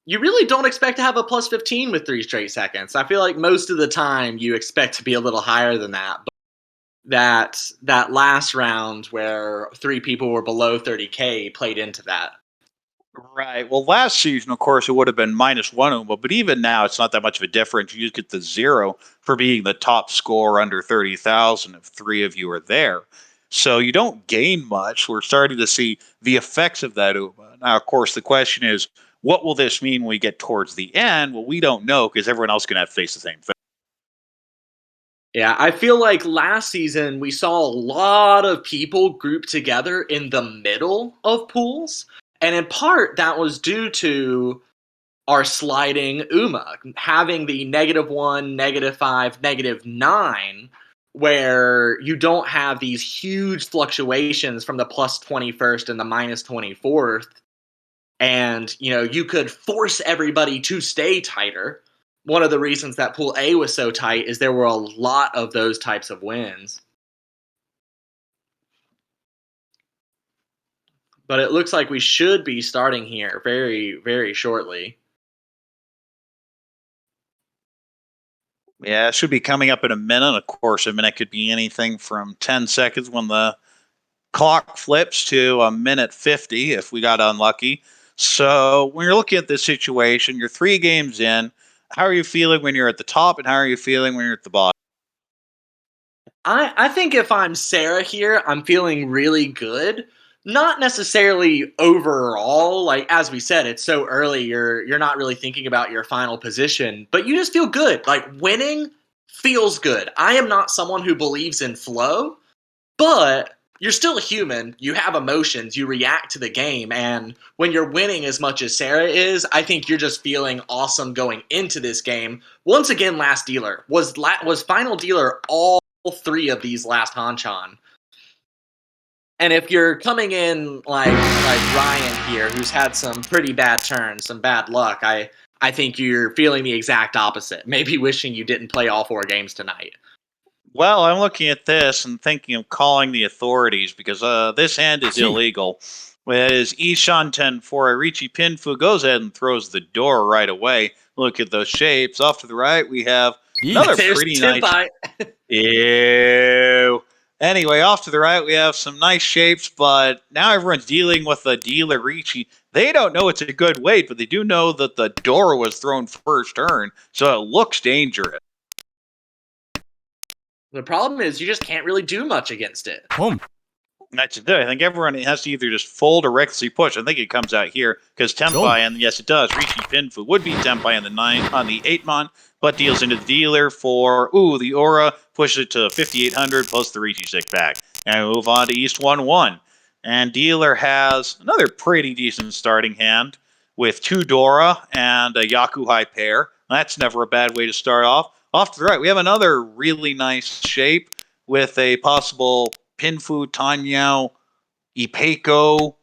You really don't expect to have a plus 15 with 3 straight seconds. I feel like most of the time you expect to be a little higher than that. But that last round where 3 people were below 30K played into that. Right. Well, last season, of course, it would have been minus 1 Uma, but even now, it's not that much of a difference. You just get the 0 for being the top score under 30,000 if 3 of you are there. So you don't gain much. We're starting to see the effects of that Uma. Now, of course, the question is, what will this mean when we get towards the end? Well, we don't know because everyone else is going to have to face the same thing. Yeah, I feel like last season we saw a lot of people grouped together in the middle of pools. And in part, that was due to our sliding UMA, having the -1, -5, -9, where you don't have these huge fluctuations from the plus 21st and the minus 24th. And, you could force everybody to stay tighter. One of the reasons that Pool A was so tight is there were a lot of those types of wins. But it looks like we should be starting here very, very shortly. Yeah, it should be coming up in a minute. Of course, a minute could be anything from 10 seconds when the clock flips to a minute 50 if we got unlucky. So when you're looking at this situation, you're 3 games in. How are you feeling when you're at the top, and how are you feeling when you're at the bottom? I think if I'm Sarah here, I'm feeling really good. Not necessarily overall, like as we said, it's so early, you're not really thinking about your final position, but you just feel good. Like winning feels good. I am not someone who believes in flow, but you're still a human. You have emotions. You react to the game. And when you're winning as much as Sarah is, I think you're just feeling awesome going into this game. Once again, last dealer. Was final dealer all 3 of these last Hanchan? And if you're coming in like Ryan here, who's had some pretty bad turns, some bad luck, I think you're feeling the exact opposite. Maybe wishing you didn't play all 4 games tonight. Well, I'm looking at this and thinking of calling the authorities because this hand is illegal. It is Ishan 10 for Arichi Pinfu goes ahead and throws the door right away. Look at those shapes. Off to the right, we have another pretty nice. Ew. Anyway, off to the right, we have some nice shapes, but now everyone's dealing with the dealer Ricci. They don't know it's a good weight, but they do know that the door was thrown first turn, so it looks dangerous. The problem is you just can't really do much against it. That's it. I think everyone has to either just fold or recklessly push. I think it comes out here because Tempai, and yes, it does. Rishi Pinfu would beat Tempai on the 8-mon, but deals into the dealer for the aura, pushes it to 5,800 plus the Rishi stick back. And we move on to East 1-1. And dealer has another pretty decent starting hand with 2 Dora and a Yakuhai pair. That's never a bad way to start off. Off to the right, we have another really nice shape with a possible Pinfu, Tanyao, Ipeko,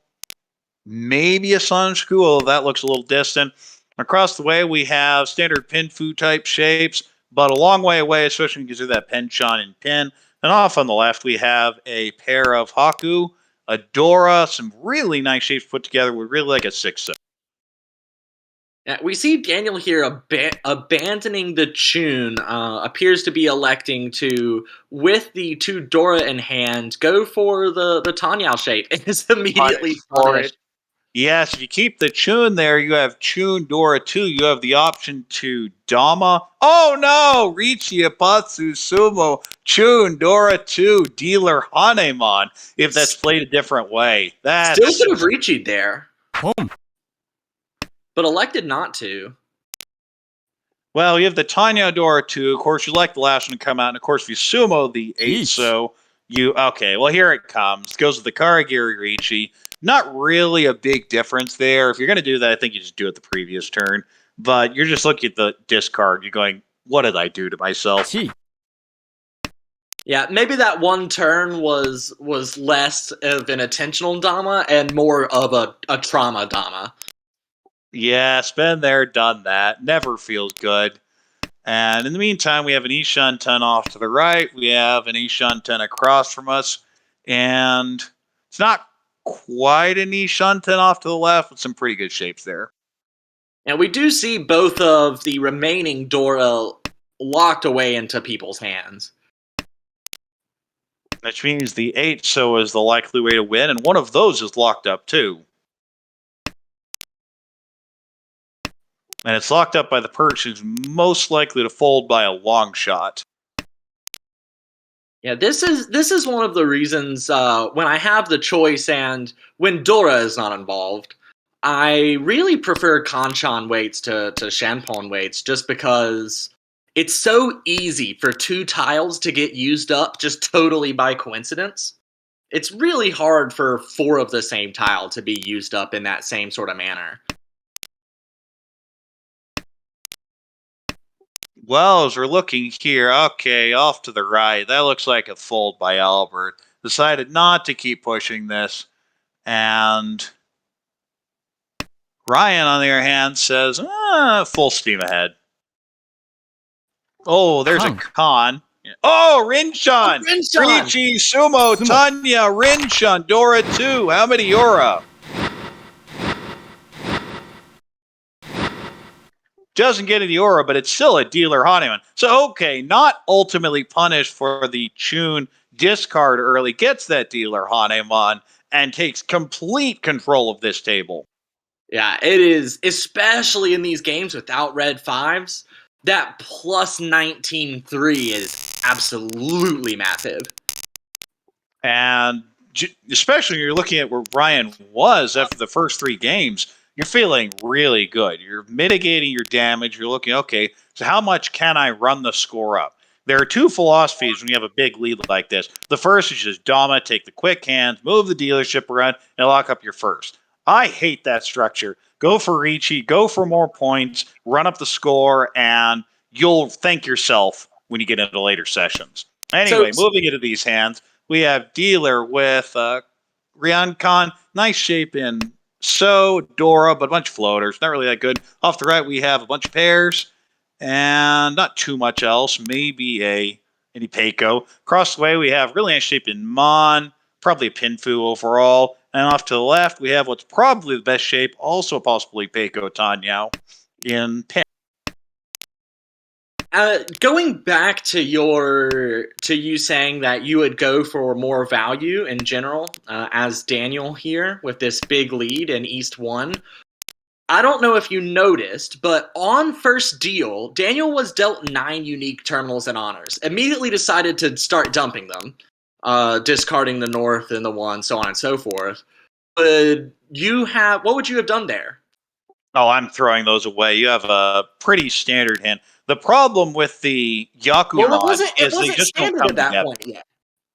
maybe a Sunshu, although that looks a little distant. Across the way, we have standard Pinfu type shapes, but a long way away, especially when you consider that Penchan and Pin. And off on the left, we have a pair of Haku, a Dora, some really nice shapes put together. We really like a 6-7. Yeah, we see Daniel here abandoning the tune, appears to be electing to, with the 2 Dora in hand, go for the Tanyao shape. And is immediately punished. Yes, if you keep the Chun there, you have Chun Dora 2. You have the option to Dama. Oh no! Richi Apatsu Sumo Chun Dora 2 Dealer Hanemon. If that's played a different way. Still That's could have reached there, Boom. but elected not to. well, you have the Tanya Dora 2. Of course, you like the last one to come out, and of course, if you sumo the 8, Yeesh. so you okay, well here it comes. Goes with the Karagiri Richi. Not really a big difference there. If you're gonna do that, I think you just do it the previous turn. But you're just looking at the discard, you're going, what did I do to myself? Chi. Yeah, maybe that one turn was less of an intentional Dama and more of a trauma Dama. Yes, been there, done that. Never feels good. And in the meantime, we have an Ishan 10 off to the right. We have an Ishan 10 across from us. And it's not quite an Ishan 10 off to the left, but some pretty good shapes there. And we do see both of the remaining Dora locked away into people's hands. Which means the 8 so is the likely way to win, and one of those is locked up too. And it's locked up by the perch who's most likely to fold by a long shot. Yeah, this is one of the reasons when I have the choice and when Dora is not involved, I really prefer Kanchan weights to Shanpon weights just because it's so easy for 2 tiles to get used up just totally by coincidence. It's really hard for 4 of the same tile to be used up in that same sort of manner. Well, as we're looking here, okay, off to the right. That looks like a fold by Albert. Decided not to keep pushing this. And Ryan, on the other hand, says, full steam ahead. Oh, there's a con. Oh, Rinshan! Rinshan! Richi, Sumo, Sumo. Tanya, Rinshan, Dora 2. How many Yora? Doesn't get any Aura, but it's still a dealer Hanuman. So, okay, not ultimately punished for the Chun discard early, gets that dealer Hanuman and takes complete control of this table. Yeah, it is, especially in these games without red 5s, that plus 19-3 is absolutely massive. And especially when you're looking at where Ryan was after the first 3 games, you're feeling really good. You're mitigating your damage. You're looking, okay, so how much can I run the score up? There are 2 philosophies when you have a big lead like this. The first is just Dama, take the quick hands, move the dealership around, and lock up your first. I hate that structure. Go for Ricci, go for more points, run up the score, and you'll thank yourself when you get into later sessions. Anyway, moving into these hands, we have dealer with Rian Khan, nice shape in So, Dora, but a bunch of floaters. Not really that good. Off the right, we have a bunch of pairs and not too much else. Maybe any Peiko. Across the way, we have really nice shape in Mon, probably a Pinfu overall. And off to the left, we have what's probably the best shape, also possibly Peiko Tanyao in Pin. Going back to you saying that you would go for more value in general, as Daniel here with this big lead in East 1. I don't know if you noticed, but on first deal, Daniel was dealt 9 unique terminals and honors. Immediately decided to start dumping them, discarding the North and the 1, so on and so forth. What would you have done there? Oh, I'm throwing those away. You have a pretty standard hand. The problem with the Yakuman it is they wasn't just don't standard come at that together. point yet.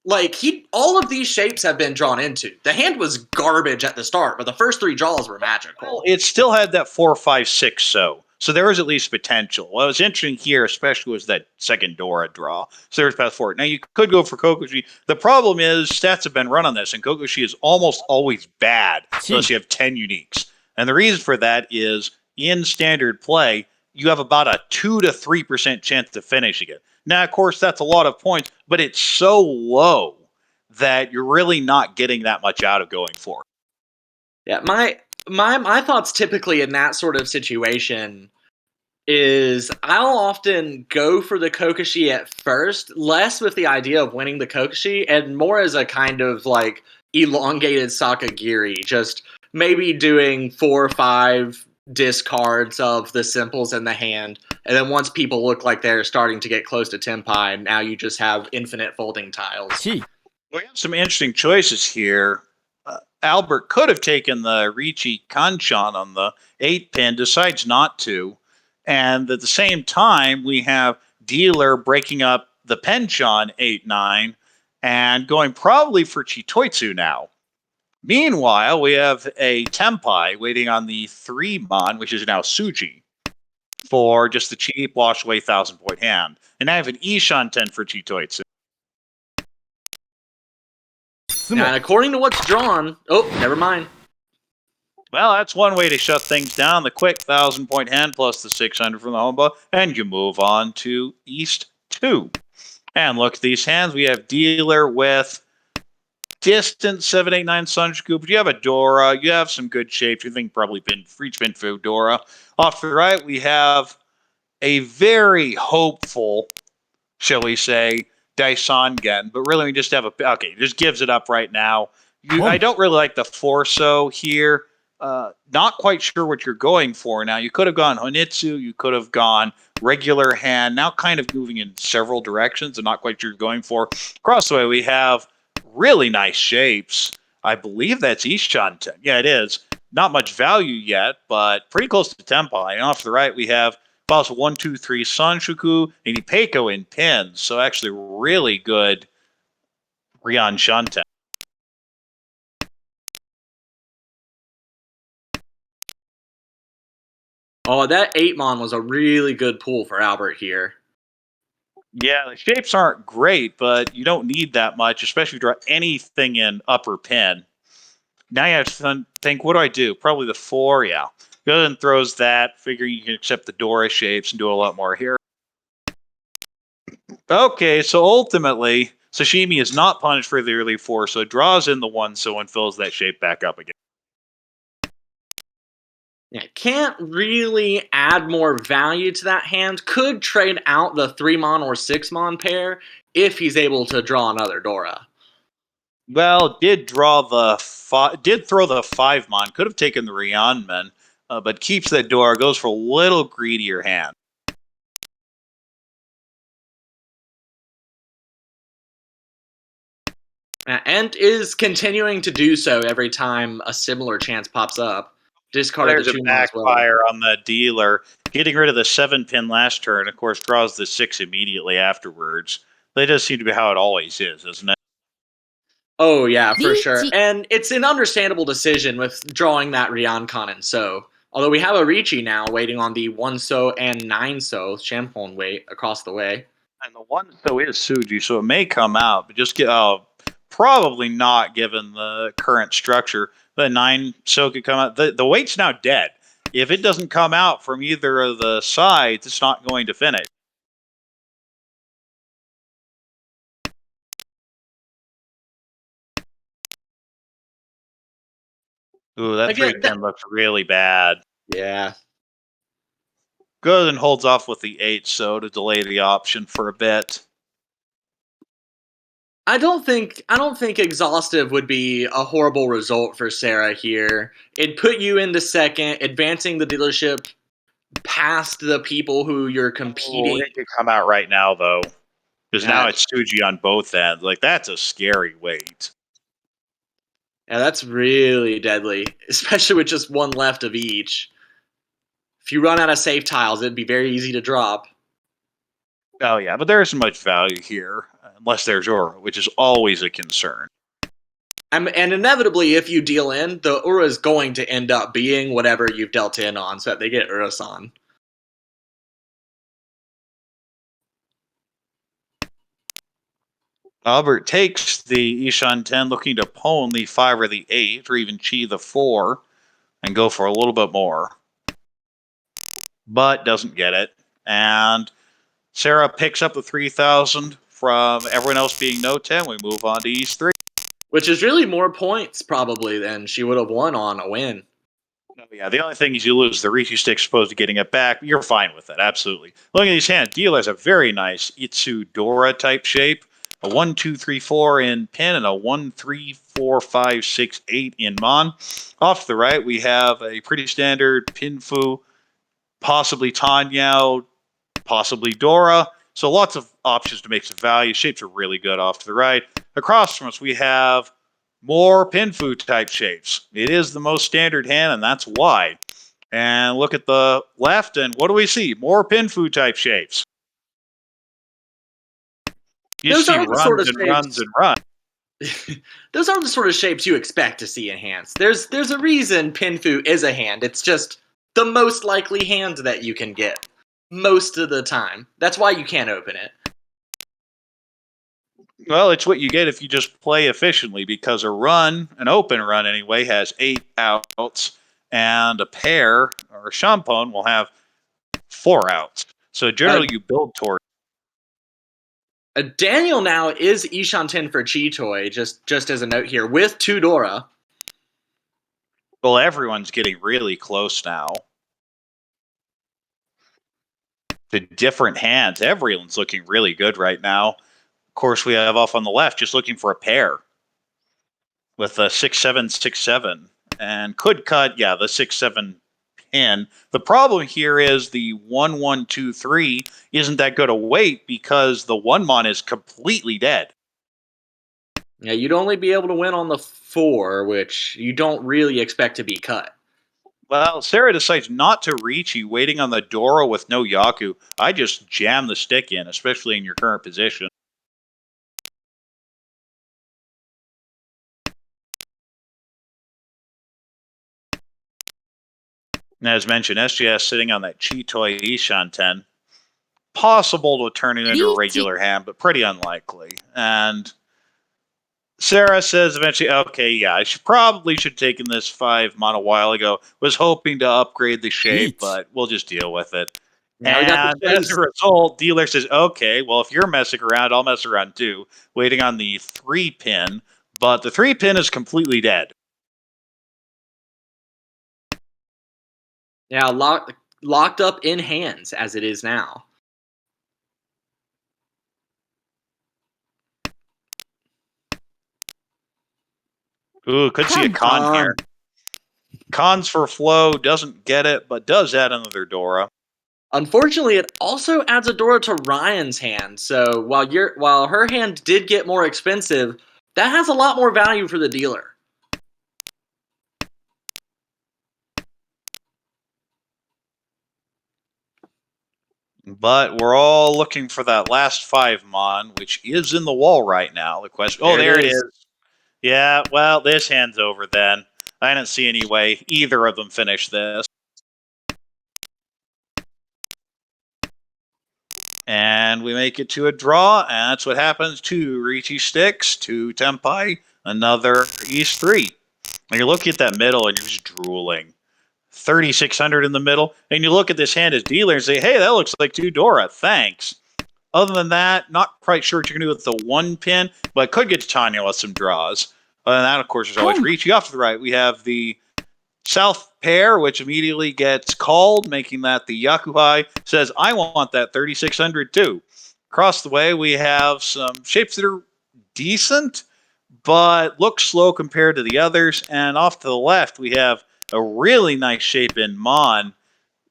Like, all of these shapes have been drawn into. The hand was garbage at the start, but the first 3 draws were magical. Well, it still had that 4, 5, 6 so there was at least potential. What was interesting here, especially, was that second Dora draw. So there's path forward. Now, you could go for Kokoshi. The problem is stats have been run on this, and Kokoshi is almost always bad unless you have 10 uniques. And the reason for that is, in standard play, you have about a 2 to 3% chance of finishing it. Now, of course, that's a lot of points, but it's so low that you're really not getting that much out of going for it. Yeah, my thoughts typically in that sort of situation is I'll often go for the Kokoshi at first, less with the idea of winning the Kokoshi, and more as a kind of like elongated Sakagiri, just maybe doing 4 or 5 discards of the simples in the hand, and then once people look like they're starting to get close to Tenpai, now you just have infinite folding tiles. 1 We have some interesting choices here. Albert could have taken the Ricci Kanchan on the 8 pin, decides not to. And at the same time, we have Dealer breaking up the Penchon 8-9 and going probably for Chitoitsu now. Meanwhile, we have a Tenpai waiting on the 3 Mon, which is now Suji, for just the cheap wash away 1,000-point hand. And I have an Ishan 10 for Chitoitsu. 質 And 問 according to what's drawn, oh, never mind. Well, that's one way to shut things down. The quick 1,000-point hand plus the 600 from the Homba, and you move on to East 2. And look at these hands. We have Dealer with distant 789 Sunjuku, but you have a Dora. You have some good shapes. You think probably Reach Binfu Dora. Off to the right, we have a very hopeful, shall we say, Daisongen, but really we just have a okay. Just gives it up right now. I don't really like the Forso here. Not quite sure what you're going for now. You could have gone Honitsu. You could have gone regular hand. Now kind of moving in several directions and not quite sure you're going for. Across the way we have really nice shapes. I believe that's Ishan 10. Yeah, it is. Not much value yet, but pretty close to Tenpai. And off to the right we have also 1, 2, 3 Sanshuku and Ipeko in pins. So actually really good Rian Shanten. Oh, that 8-mon was a really good pull for Albert here. Yeah, the shapes aren't great, but you don't need that much, especially if you draw anything in upper pin. Now you have to think, what do I do? Probably the 4, yeah. Go ahead and throws that, figuring you can accept the Dora shapes and do a lot more here. Okay, so ultimately, Sashimi is not punished for the early 4, so it draws in the 1, so and fills that shape back up again. Yeah, can't really add more value to that hand. Could trade out the 3-mon or 6-mon pair if he's able to draw another Dora. Well, did throw the 5 Mon, could have taken the Ryanman, but keeps that Dora, goes for a little greedier hand. And is continuing to do so every time a similar chance pops up. Discarded There's the a 2-mon as well. backfire on the Dealer. Getting rid of the 7-pin last turn, of course, draws the 6 immediately afterwards. That does seem to be how it always is, isn't it? Oh, yeah, for sure. Ricci. And it's an understandable decision with drawing that Ryankan and So. Although we have a Ricci now waiting on the 1-So and 9-So Champon wait across the way. And the 1 so is Suji, so it may come out, but just get probably not given the current structure. The 9 so could come out. The weight's now dead. If it doesn't come out from either of the sides, it's not going to finish. Ooh, that Again, 3-pin looks really bad. Yeah. Goes and holds off with the 8 so to delay the option for a bit. I don't think exhaustive would be a horrible result for Sarah here. It'd put you into second, advancing the dealership past the people who you're competing. It could come out right now, though. Because now Yeah. it's Suji on both ends. Like, that's a scary weight. Yeah, that's really deadly, especially with just one left of each. If you run out of safe tiles, it'd be very easy to drop. Oh, yeah, but there isn't much value here, unless there's Ura, which is always a concern. And inevitably, if you deal in, the Ura is going to end up being whatever you've dealt in on, so that they get Urasan. Albert takes the Ishan 10, looking to pwn the 5 or the 8, or even Chi the 4, and go for a little bit more. But doesn't get it. And Sarah picks up the 3,000 from everyone else being no 10. We move on to East 3. Which is really more points, probably, than she would have won on a win. Oh, yeah, the only thing is you lose the Rishi stick opposed to getting it back. You're fine with it, absolutely. Look at these hands. Dealer has a very nice Itsu Dora type shape. a 1, 2, 3, 4 in Pin, and a 1, 3, 4, 5, 6, 8 in Mon. Off to the right, we have a pretty standard Pin Fu, possibly Tanyao, possibly Dora. So lots of options to make some value. Shapes are really good off to the right. Across from us, we have more Pin Fu type shapes. It is the most standard hand, and that's why. And look at the left, and what do we see? More Pin Fu type shapes. You Those see are the sort of runs and shapes- runs and runs. Those are the sort of shapes you expect to see in hands. There's a reason Pinfu is a hand. It's just the most likely hand that you can get most of the time. That's why you can't open it. Well, it's what you get if you just play efficiently, because a run, an open run anyway, has 8 outs, and a pair or a Champon will have 4 outs. So generally, you build toward. Daniel now is Ishanten for Chitoy, just as a note here, with Tudora. Well, everyone's getting really close now. The different hands, everyone's looking really good right now. Of course, we have off on the left just looking for a pair with a 6-7, 6-7, and could cut, yeah, the 6-7 pin. The problem here is the 1-1-2-3 isn't that good a weight because the 1-mon is completely dead. Yeah, you'd only be able to win on the 4, which you don't really expect to be cut. Well, Sarah decides not to reach you, waiting on the Dora with no Yaku. I just jam the stick in, especially in your current position. And as mentioned, SGS sitting on that Chitoy Ishanten. Possible to turn it into a regular hand, but pretty unlikely. And Sarah says eventually, okay, yeah, I probably should have taken this 5-mon a while ago. Was hoping to upgrade the shape, but we'll just deal with it. Now we got And the as a result, dealer says, okay, well, if you're messing around, I'll mess around too, waiting on the 3-pin. But the 3-pin is completely dead. Yeah, locked up in hands as it is now. Ooh, could see a con here. Cons for flow, doesn't get it, but does add another Dora. Unfortunately, it also adds a Dora to Ryan's hand. So while her hand did get more expensive, that has a lot more value for the dealer. But we're all looking for that last 5-mon, which is in the wall right now. The question, oh, there it is. Yeah, well, this hand's over then. I don't see any way either of them finish this. And we make it to a draw, and that's what happens. 2 Ricci sticks, 2 Tempai, another East 3. And you're looking at that middle, and you're just drooling. 3,600 in the middle, and you look at this hand as dealer and say, hey, that looks like 2 Dora, thanks. Other than that, not quite sure what you're going to do with the 1-pin, but could get to Tanya with some draws. Other than that, of course, there's always Ricci. Off to the right, we have the South pair, which immediately gets called, making that the Yakuhai says, I want that 3,600 too. Across the way, we have some shapes that are decent, but look slow compared to the others. And off to the left, we have a really nice shape in Mon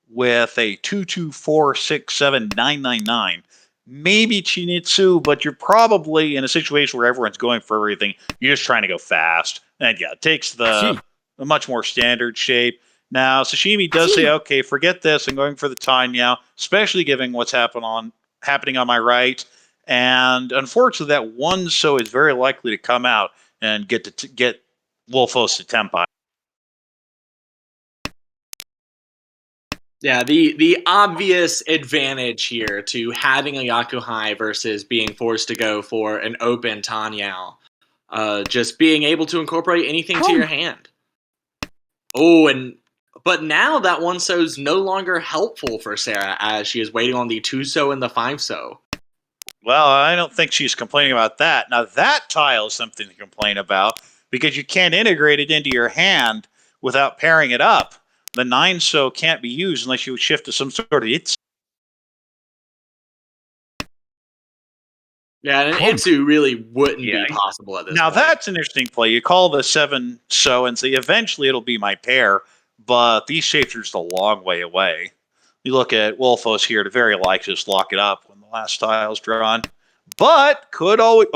with a 2246799. Maybe Chinitsu, but you're probably in a situation where everyone's going for everything. You're just trying to go fast. And yeah, it takes a much more standard shape. Now, Sashimi does say, okay, forget this. I'm going for the Tanya, especially given what's happening on my right. And unfortunately, that 1-so is very likely to come out and get Wolfos to Tempai. Yeah, the obvious advantage here to having a Yakuhai versus being forced to go for an open Tanyao, just being able to incorporate anything to your hand. Oh, but now that 1-so is no longer helpful for Sarah as she is waiting on the 2-so and the 5-so. Well, I don't think she's complaining about that. Now, that tile is something to complain about because you can't integrate it into your hand without pairing it up. The 9-so can't be used unless you shift to some sort of Yeah, and Boom. Itsu really wouldn't Yeah. be possible at this Now point. that's an interesting play. You call the 7 so and say eventually it'll be my pair, but these shapes are just a long way away. You look at Wolfos here to very likely just lock it up when the last tile's drawn. But could always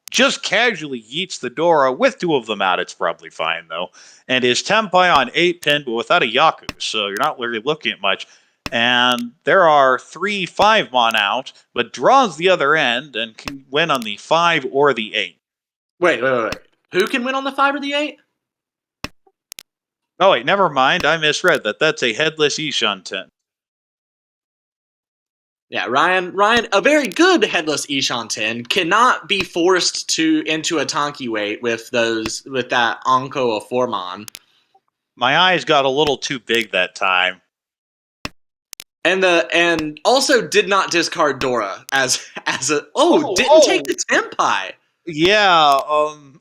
just casually yeets the Dora with 2 of them out. It's probably fine though. And his Tempai on 8 pin, but without a Yaku, so you're not really looking at much. And there are 3 5-mon out, but draws the other end and can win on the 5 or the 8. Wait. Who can win on the 5 or the 8? Oh wait, never mind. I misread that. That's a headless Ishan 10. Yeah, Ryan, a very good headless Ishan 10 cannot be forced into a Tonki weight with that Anko of Formon. My eyes got a little too big that time. And also did not discard Dora as a take the Tempai. Yeah,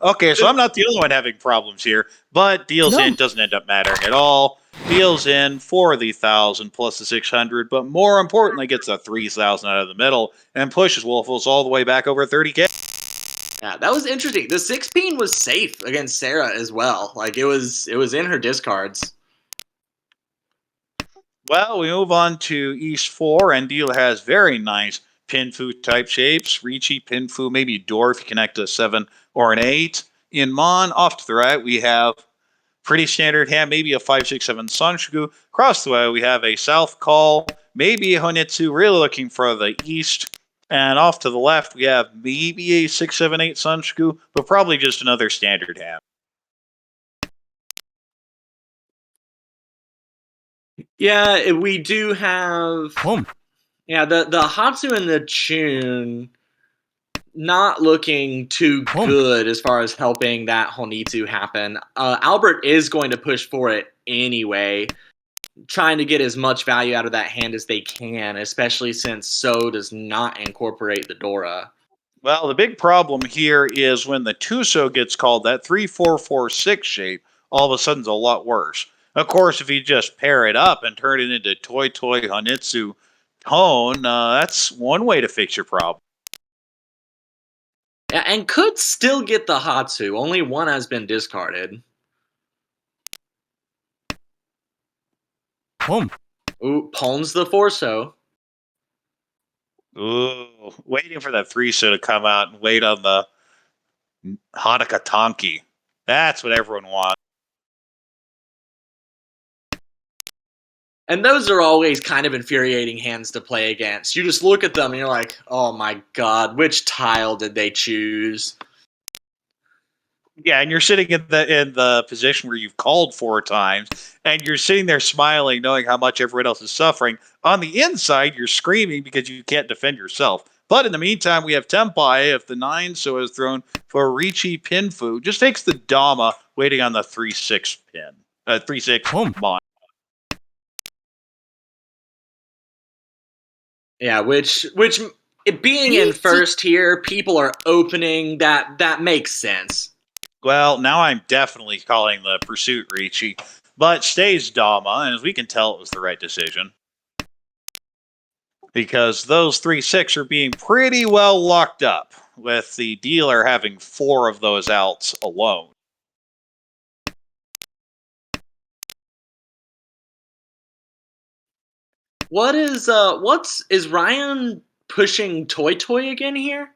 okay, so I'm not the only one having problems here, but deals in doesn't end up mattering at all. Deals in for the 1,000 plus the 600, but more importantly gets a 3,000 out of the middle and pushes Wolfos all the way back over 30k. Yeah, that was interesting. The 6-peen was safe against Sarah as well. Like it was in her discards. Well, we move on to East 4, and dealer has very nice Pinfu type shapes. Ricci, Pinfu, maybe Dwarf, you connect a 7 or an 8. In Mon, off to the right, we have pretty standard hand, maybe a 5, 6, 7 Sunshigu. Across the way, we have a South Call, maybe a Honitsu, really looking for the East. And off to the left, we have maybe a 6, 7, 8 Sunshigu, but probably just another standard hand. Yeah, we do have. Boom. Yeah, the Hatsu and the Chun not looking too good as far as helping that Honitsu happen. Albert is going to push for it anyway, trying to get as much value out of that hand as they can, especially since So does not incorporate the Dora. Well, the big problem here is when the Tuso gets called, that 3-4-4-6 shape all of a sudden is a lot worse. Of course, if you just pair it up and turn it into Toy Honitsu Tone, that's one way to fix your problem. Yeah, and could still get the Hatsu. Only one has been discarded. Boom. Ooh, pawns the Forso. Ooh, waiting for that 3-so to come out and wait on the Hanukkah Tonki. That's what everyone wants. And those are always kind of infuriating hands to play against. You just look at them and you're like, oh my god, which tile did they choose? Yeah, and you're sitting in the position where you've called 4 times, and you're sitting there smiling, knowing how much everyone else is suffering. On the inside, you're screaming because you can't defend yourself. But in the meantime, we have Tempai. If the 9-so is thrown for Ricci Pinfu, just takes the Dama, waiting on the 3-6 pin. 3-6 mon. Yeah, which it being in first here, people are opening. That makes sense. Well, now I'm definitely calling the Pursuit Ricci, but stays Dama, and as we can tell, it was the right decision. Because those 3-6 are being pretty well locked up, with the dealer having 4 of those outs alone. Is Ryan pushing Toy again here?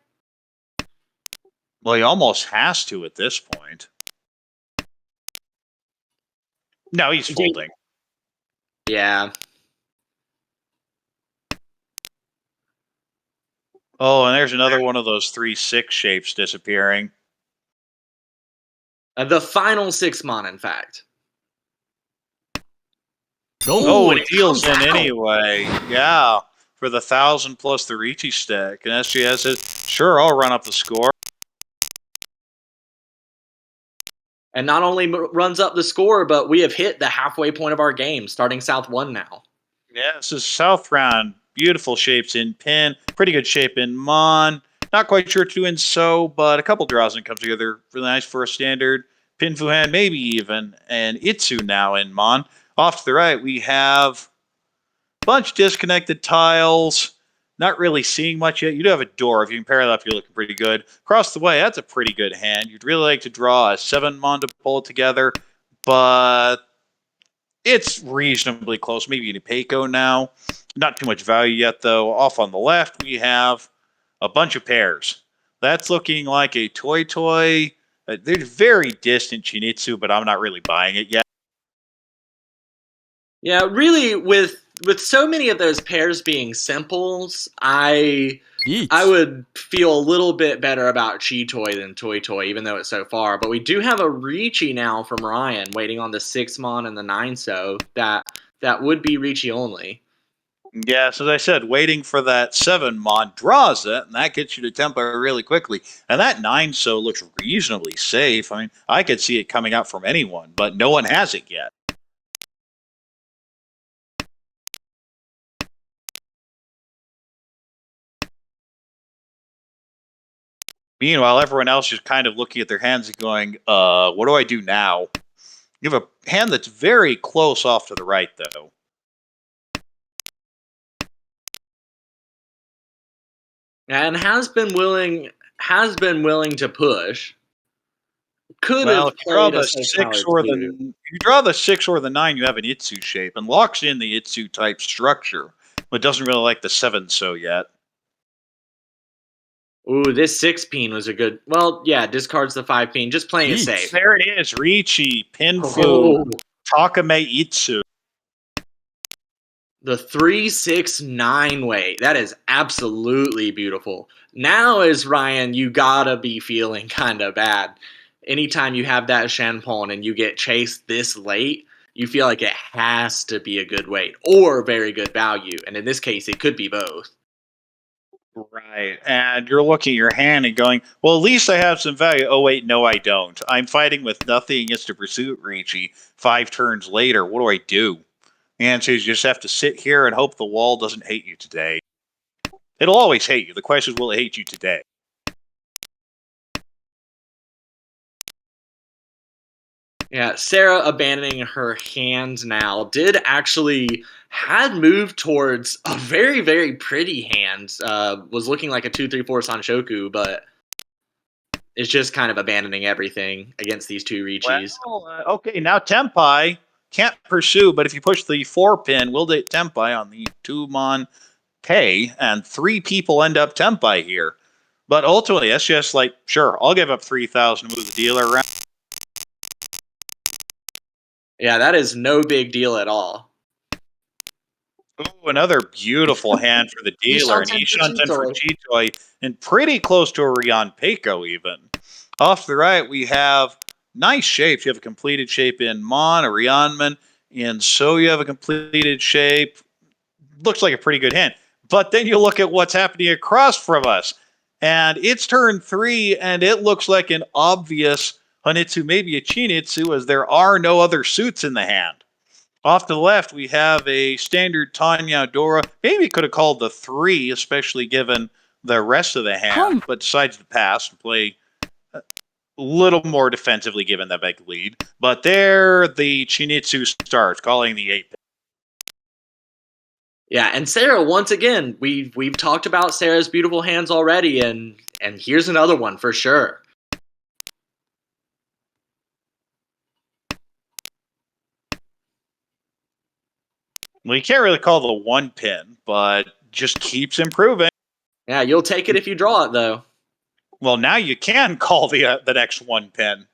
Well, he almost has to at this point. No, he's folding. Yeah. Oh, and there's another one of those 3-6 shapes disappearing. The final 6-mon, in fact. Oh, it deals in anyway. Yeah, for the 1,000 plus the Ricci stick. And SGS says, sure, I'll run up the score. And not only runs up the score, but we have hit the halfway point of our game, starting South 1 now. Yeah, this is South round. Beautiful shapes in Pin. Pretty good shape in Mon. Not quite sure what to do in So, but a couple draws and come together really nice for a standard. Pin Fuhan, maybe even. And Itsu now in Mon. Off to the right, we have a bunch of disconnected tiles. Not really seeing much yet. You do have a door. If you can pair that up, you're looking pretty good. Across the way, that's a pretty good hand. You'd really like to draw a 7-mon to pull it together, but it's reasonably close. Maybe an Peiko now. Not too much value yet, though. Off on the left, we have a bunch of pairs. That's looking like a Toy. They're very distant Chinitsu, but I'm not really buying it yet. Yeah, really, with so many of those pairs being simples, I would feel a little bit better about Chi-Toy than Toy, even though it's so far. But we do have a Ricci now from Ryan, waiting on the 6-mon and the 9-so. That would be Ricci only. Yes, as I said, waiting for that 7-mon draws it, and that gets you to tempo really quickly. And that 9-so looks reasonably safe. I mean, I could see it coming out from anyone, but no one has it yet. Meanwhile, everyone else is kind of looking at their hands and going, what do I do now? You have a hand that's very close off to the right, though. And has been willing to push. Could Well, have if you draw played a the safe 6 power or too. if you draw the 6 or the 9, you have an Itsu shape and locks in the Itsu type structure, but doesn't really like the 7-so yet. Ooh, this 6-peen was a good. Well, yeah, discards the 5-peen, just playing it safe. There it is, Ricci, Pinfu, Oh. Takame Itsu. The 3-6-9 weight. That is absolutely beautiful. Now, as Ryan, you gotta be feeling kind of bad. Anytime you have that Shenpon and you get chased this late, you feel like it has to be a good weight or very good value. And in this case, it could be both. Right. And you're looking at your hand and going, well, at least I have some value. Oh, wait, no, I don't. I'm fighting with nothing against a pursuit, Ricci. 5 turns later, what do I do? The answer is you just have to sit here and hope the wall doesn't hate you today. It'll always hate you. The question is, will it hate you today? Yeah, Sarah abandoning her hand now had moved towards a very, very pretty hand. Was looking like a 2-3-4 Sanshoku, but it's just kind of abandoning everything against these two Richis. Well, okay, now Tempai can't pursue, but if you push the 4-pin, we'll get Tempai on the 2-mon pay, and 3 people end up Tempai here. But ultimately, that's just like, sure, I'll give up 3,000 to move the dealer around. Yeah, that is no big deal at all. Ooh, another beautiful hand for the dealer, and Ishanten for Chi-Toy, and pretty close to a Rion Peiko even. Off to the right, we have nice shapes. You have a completed shape in Mon, a Rionman, and so you have a completed shape. Looks like a pretty good hand. But then you look at what's happening across from us, and it's turn 3, and it looks like an obvious Hanitsu, maybe a Chinitsu, as there are no other suits in the hand. Off to the left, we have a standard Tanya Dora. Maybe could have called the 3, especially given the rest of the hand, but decides to pass and play a little more defensively given that big lead. But there, the Chinitsu starts, calling the 8. Yeah, and Sarah, once again, we've talked about Sarah's beautiful hands already, and here's another one for sure. Well, you can't really call the 1-pin, but just keeps improving. Yeah, you'll take it if you draw it, though. Well, now you can call the next 1-pin.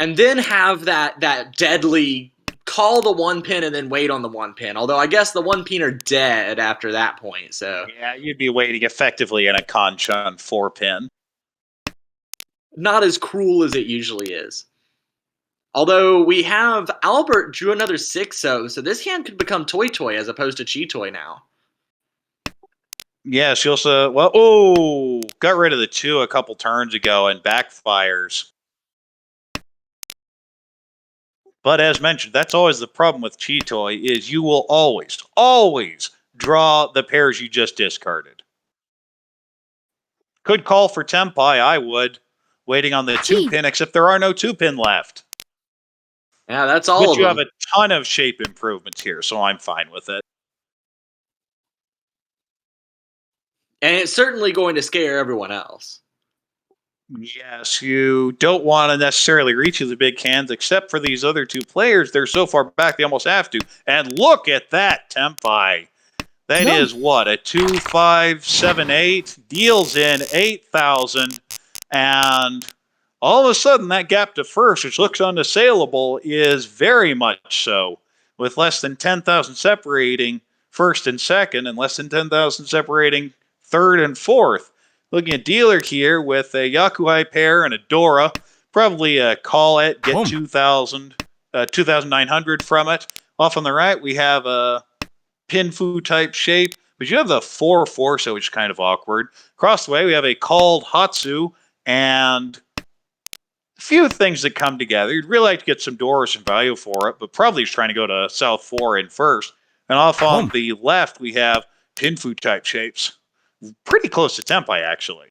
And then have that deadly call the 1-pin and then wait on the 1-pin. Although I guess the 1-pin are dead after that point, so. Yeah, you'd be waiting effectively in a Conchun 4-pin. Not as cruel as it usually is. Although we have Albert drew another 6-so, so this hand could become Toy as opposed to Chi-Toy now. Yeah, she also, got rid of the 2 a couple turns ago and backfires. But as mentioned, that's always the problem with Chi-Toy, is you will always draw the pairs you just discarded. Could call for Tempai, I would. Waiting on the 2-pin, except there are no 2-pin left. Yeah, that's all but of you them. have a ton of shape improvements here, so I'm fine with it. And it's certainly going to scare everyone else. Yes, you don't want to necessarily reach the big hands, except for these other two players. They're so far back they almost have to. And look at that Tempai. That No. is what, a 2,578 deals in 8,000, and all of a sudden that gap to first, which looks unassailable, is very much so, with less than 10,000 separating first and second, and less than 10,000 separating third and fourth. Looking at dealer here with a Yakuhai pair and a Dora, probably call it, get Boom. 2,900 from it. Off on the right, we have a Pinfu type shape, but you have the 4-4, so it's kind of awkward. Across the way, we have a called Hatsu and a few things that come together. You'd really like to get some Dora, some value for it, but probably he's trying to go to South 4 in first. And off on the left, we have Pinfu type shapes. Pretty close to Tempai, actually.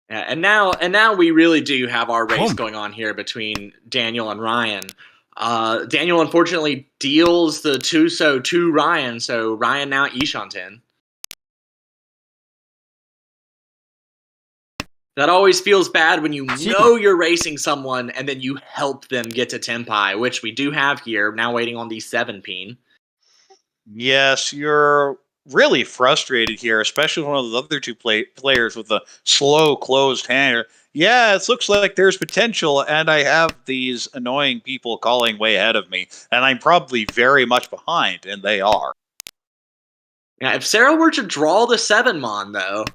Yeah, and now we really do have our race Boom. going on here between Daniel and Ryan. Daniel unfortunately deals the Tuso to Ryan, so Ryan now Ishanten. That always feels bad when you know you're racing someone and then you help them get to Tempai, which we do have here, now waiting on the 7-peen. Yes, you're really frustrated here, especially one of the other two players with the slow closed hand. Yeah, it looks like there's potential, and I have these annoying people calling way ahead of me, and I'm probably very much behind, and they are. Yeah, if Sarah were to draw the 7-mon, though,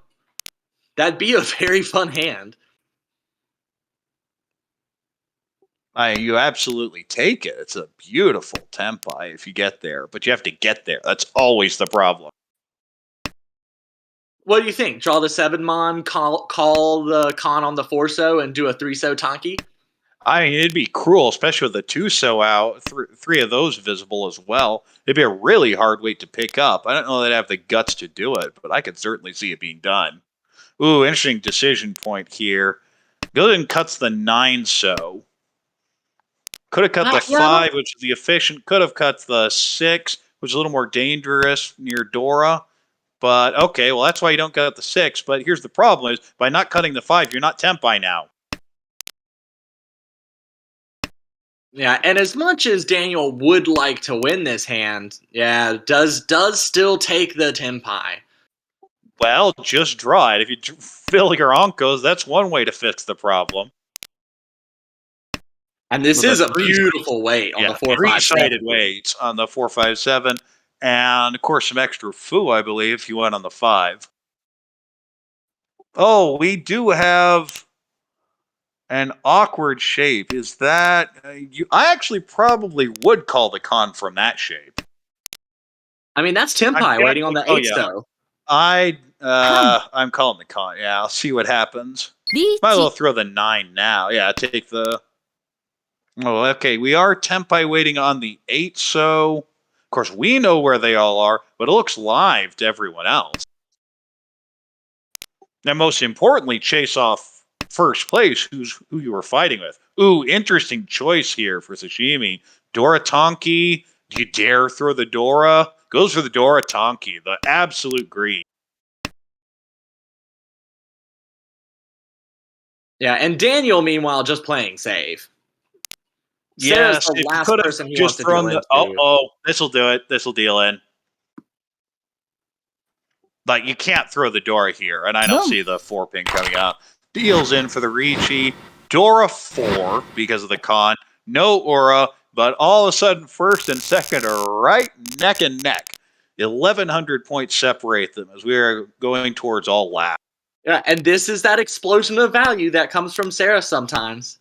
that'd be a very fun hand. You absolutely take it. It's a beautiful Tempai if you get there, but you have to get there. That's always the problem. What do you think? Draw the 7-mon, call the con on the 4-so, and do a 3-so Tonki? I mean, it'd be cruel, especially with the two so out, three of those visible as well. It'd be a really hard weight to pick up. I don't know that I have the guts to do it, but I could certainly see it being done. Ooh, interesting decision point here. Goes and cuts the 9 so. Could have cut the 5, which is the efficient. Could have cut the 6, which is a little more dangerous near Dora. But okay, well, that's why you don't cut the 6. But here's the problem is, by not cutting the 5, you're not Tempai now. Yeah, and as much as Daniel would like to win this hand, yeah, does still take the Tempai. Well, just draw it. If you fill your Onkos, that's one way to fix the problem. And this is a beautiful weight on the 4-5-7. Three-sided weights on the 4-5-7. And, of course, some extra foo, I believe, if you went on the 5. Oh, we do have an awkward shape. Is that... I actually probably would call the con from that shape. I mean, that's Tempai waiting on the 8, though. I'm calling the con. Yeah, I'll see what happens. Might as well throw the 9 now. Yeah, take the... Oh, okay. We are Tempai waiting on the 8, so... Of course, we know where they all are, but it looks live to everyone else. Now, most importantly, chase off first place, who you were fighting with. Ooh, interesting choice here for Sashimi. Dora Tonki. Do you dare throw the Dora? Goes for the Dora Tonki, the absolute greed. Yeah, and Daniel, meanwhile, just playing safe. Yes, the last person he wants to deal into. Oh, this will do it. This will deal in. Like, you can't throw the Dora here, and I don't see the 4-pin coming out. Deals in for the Ricci. Dora 4 because of the con. No Aura, but all of a sudden, first and second are right neck and neck. 1,100 points separate them as we are going towards all lap. Yeah, and this is that explosion of value that comes from Sarah sometimes.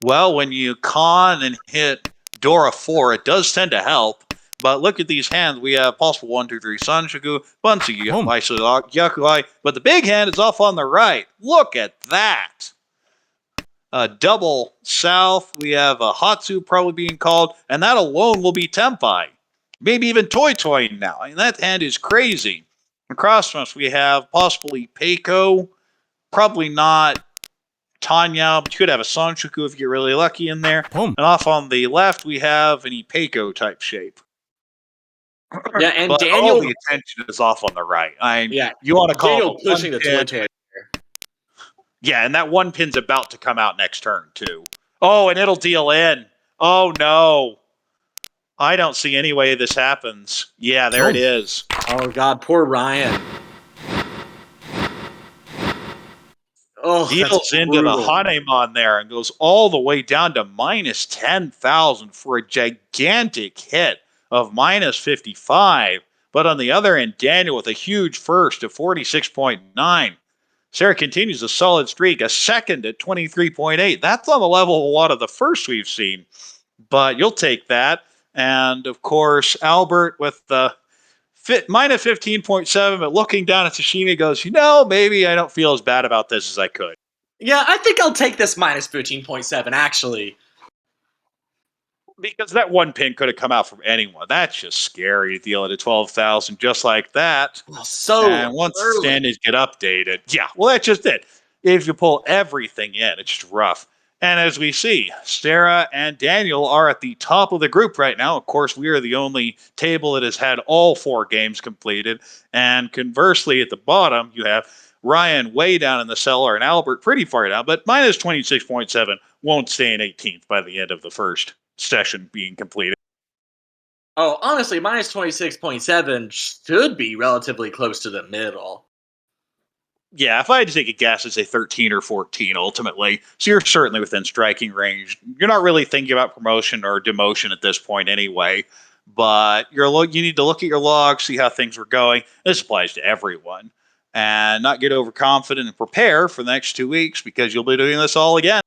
Well, when you con and hit Dora 4, it does tend to help. But look at these hands. We have possible 1, 2, 3 Sanshoku, Bunsei, Yakuhai. But the big hand is off on the right. Look at that. Double south. We have a Hatsu probably being called. And that alone will be Tempai. Maybe even Toy now. I mean, that hand is crazy. Across from us, we have possibly Peiko. Probably not Tanya, but you could have a Sanshoku if you get really lucky in there. And off on the left, we have an Ipeiko type shape. Yeah, and But Daniel. all the attention is off on the right. Yeah, you want to call Daniel it the pushing the one pin. twitch head. Yeah, and that one pin's about to come out next turn, too. Oh, and it'll deal in. Oh, no. I don't see any way this happens. Yeah, there it is. Oh God, poor Ryan. Oh, Deals into the Hanemon there and goes all the way down to minus 10,000 for a gigantic hit of minus 55. But on the other end, Daniel with a huge first of 46.9. Sarah continues a solid streak, a second at 23.8. That's on the level of a lot of the firsts we've seen, but you'll take that. And of course, Albert with the minus 15.7, but looking down at Tashimi goes, maybe I don't feel as bad about this as I could. Yeah, I think I'll take this minus 15.7, actually. Because that one pin could have come out from anyone. That's just scary to deal it at 12,000 just like that. So and once early. the standings get updated, yeah, well, that's just it. If you pull everything in, it's just rough. And as we see, Sarah and Daniel are at the top of the group right now. Of course, we are the only table that has had all 4 games completed. And conversely, at the bottom, you have Ryan way down in the cellar and Albert pretty far down, but minus 26.7 won't stay in 18th by the end of the first session being completed. Oh, honestly, minus 26.7 should be relatively close to the middle. Yeah, if I had to take a guess, I'd say 13 or 14 ultimately. So you're certainly within striking range. You're not really thinking about promotion or demotion at this point anyway, but you need to look at your logs, see how things were going. This applies to everyone. And not get overconfident and prepare for the next 2 weeks because you'll be doing this all again.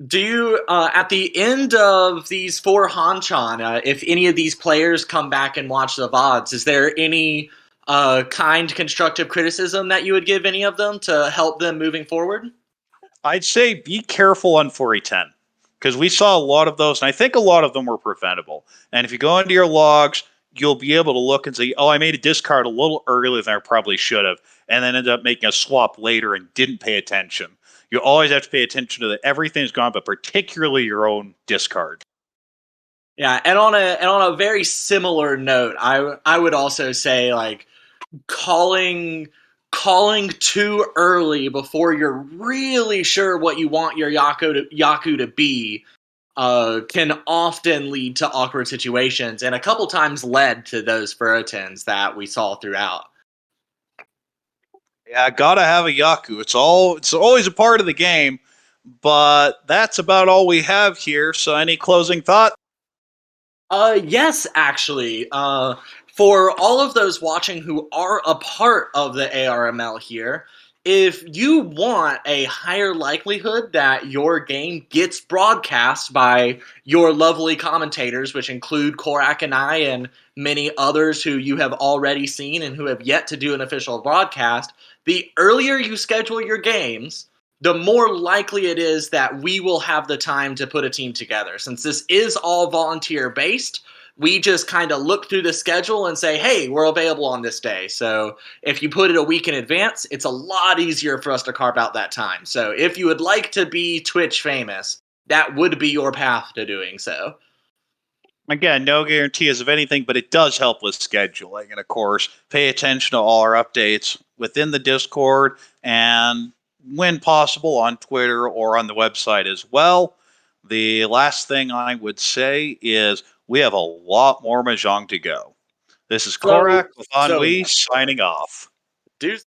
Do you, at the end of these 4 Hanchan, if any of these players come back and watch the VODs, is there any kind constructive criticism that you would give any of them to help them moving forward? I'd say be careful on 4E10 because we saw a lot of those, and I think a lot of them were preventable. And if you go into your logs, you'll be able to look and say, oh, I made a discard a little earlier than I probably should have, and then ended up making a swap later and didn't pay attention. You always have to pay attention to that everything's gone, but particularly your own discard. Yeah, and on a very similar note, I would also say like calling too early before you're really sure what you want your Yaku to be can often lead to awkward situations, and a couple times led to those Furotens that we saw throughout. Yeah, gotta have a Yaku. It's always a part of the game, but that's about all we have here. So any closing thought? Yes, actually. For all of those watching who are a part of the ARML here, if you want a higher likelihood that your game gets broadcast by your lovely commentators, which include Korak and I and many others who you have already seen and who have yet to do an official broadcast, the earlier you schedule your games, the more likely it is that we will have the time to put a team together. Since this is all volunteer based, we just kind of look through the schedule and say, hey, we're available on this day. So if you put it a week in advance, it's a lot easier for us to carve out that time. So if you would like to be Twitch famous, that would be your path to doing so. Again, no guarantees of anything, but it does help with scheduling. And of course, pay attention to all our updates within the Discord and when possible on Twitter or on the website as well. The last thing I would say is we have a lot more Mahjong to go. This is Korak with Ennui signing off. Deuce.